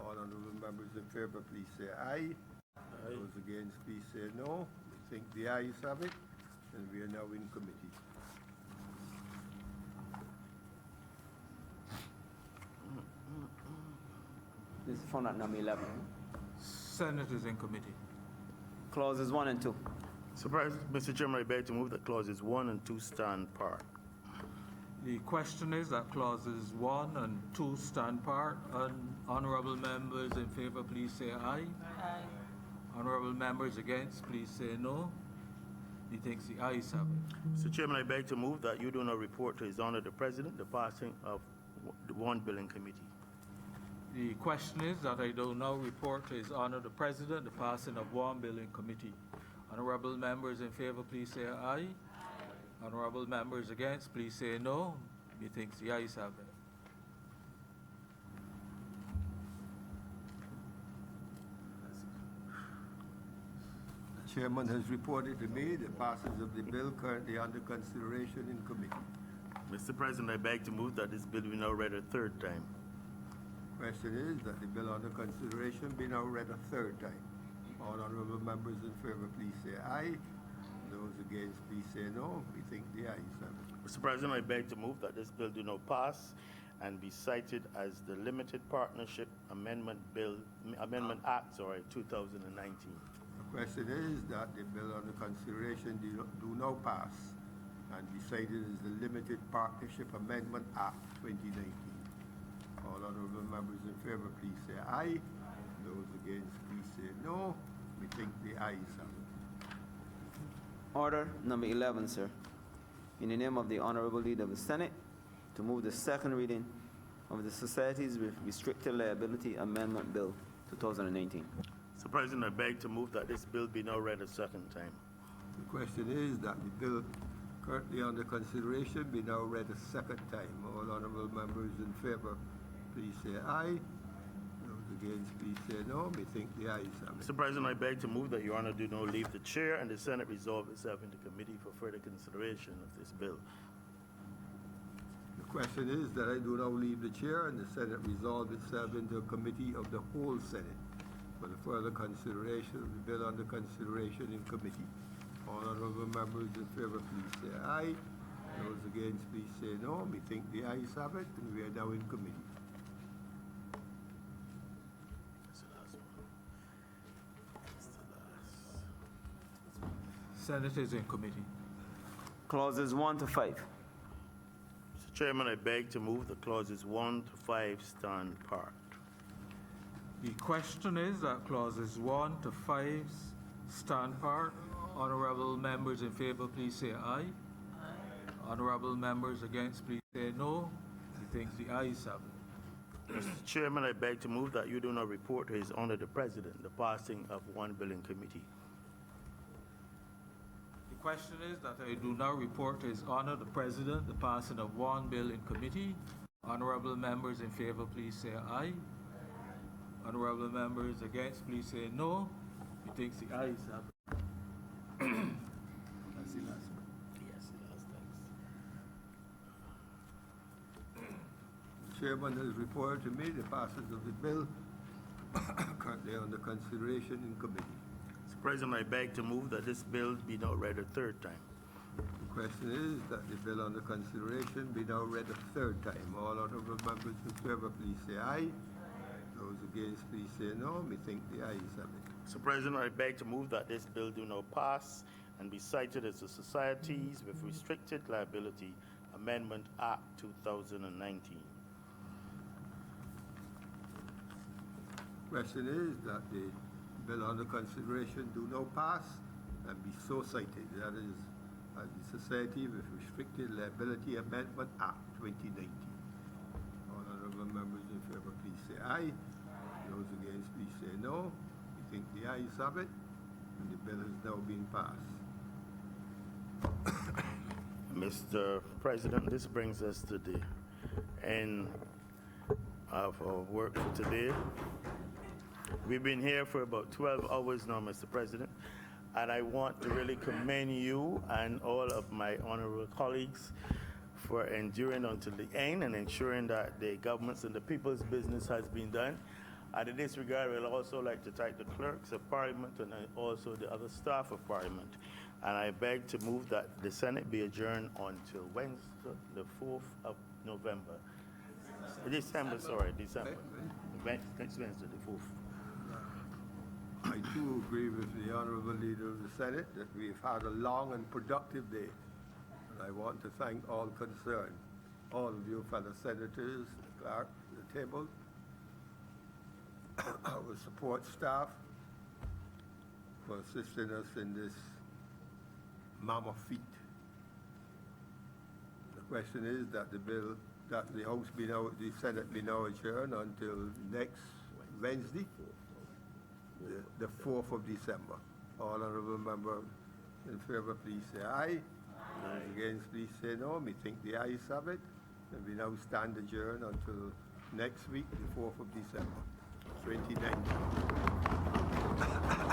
All honorable members in favor, please say aye. Those against, please say no. We think the ayes have it, and we are now in committee. This is for number 11. Senate is in committee. Clauses 1 and 2. Mr. Chairman, I beg to move that clauses 1 and 2 stand part. The question is that clauses 1 and 2 stand part. Honorable members in favor, please say aye. Aye. Honorable members against, please say no. Methinks the ayes have it. Mr. Chairman, I beg to move that you do not report to His Honor the President the passing of the one bill in committee. The question is that I do now report to His Honor the President the passing of one bill in committee. Honorable members in favor, please say aye. Honorable members against, please say no. Methinks the ayes have it. The chairman has reported to me the passage of the bill currently under consideration in committee. Mr. President, I beg to move that this bill be now read a third time. Question is that the bill under consideration be now read a third time. All honorable members in favor, please say aye. Those against, please say no. We think the ayes have it. Mr. President, I beg to move that this bill do not pass and be cited as the Limited Partnership Amendment Act, 2019. The question is that the bill under consideration do now pass and be cited as the Limited Partnership Amendment Act 2019. All honorable members in favor, please say aye. Those against, please say no. We think the ayes have it. Order number 11, sir. In the name of the Honorable Leader of the Senate, to move the second reading of the Societies with Restricted Liability Amendment Bill 2019. Mr. President, I beg to move that this bill be now read a second time. The question is that the bill currently under consideration be now read a second time. All honorable members in favor, please say aye. Those against, please say no. We think the ayes have it. Mr. President, I beg to move that Your Honor do not leave the chair and the Senate resolve itself into committee for further consideration of this bill. The question is that I do now leave the chair and the Senate resolve itself into a committee of the whole Senate for the further consideration of the bill under consideration in committee. All honorable members in favor, please say aye. Those against, please say no. We think the ayes have it, and we are now in committee. Senate is in committee. Clauses 1 to 5. Mr. Chairman, I beg to move the clauses 1 to 5 stand part. The question is that clauses 1 to 5 stand part. Honorable members in favor, please say aye. Honorable members against, please say no. We think the ayes have it. Mr. Chairman, I beg to move that you do not report to His Honor the President the passing of one bill in committee. The question is that I do now report to His Honor the President the passing of one bill in committee. Honorable members in favor, please say aye. Honorable members against, please say no. Methinks the ayes have it. That's the last one. Yes, the last text. The chairman has reported to me the passage of the bill currently under consideration in committee. Mr. President, I beg to move that this bill be now read a third time. The question is that the bill under consideration be now read a third time. All honorable members in favor, please say aye. Those against, please say no. We think the ayes have it. Mr. President, I beg to move that this bill do not pass and be cited as the Societies with Restricted Liability Amendment Act 2019. Question is that the bill under consideration do not pass and be so cited. That is the Society with Restricted Liability Amendment Act 2019. All honorable members in favor, please say aye. Those against, please say no. We think the ayes have it, and the bill has now been passed. Mr. President, this brings us to the end of our work for today. We've been here for about 12 hours now, Mr. President, and I want to really commend you and all of my honorable colleagues for enduring until the end and ensuring that the government's and the people's business has been done. And in this regard, we'd also like to thank the clerks of Parliament and also the other staff of Parliament. And I beg to move that the Senate be adjourned until Wednesday, the 4th of November. December. Next Wednesday, the 4th. I too agree with the honorable leader of the Senate that we've had a long and productive day. And I want to thank all concerned. all of you fellow senators, the clerk, the table, our support staff for assisting us in this mammoth feat. The question is that the bill, that the House be now, the Senate be now adjourned until next Wednesday, the 4th of December. All honorable members in favor, please say aye. Those against, please say no. Me think the ayes have it. And we now stand adjourned until next week, the 4th of December, 2019.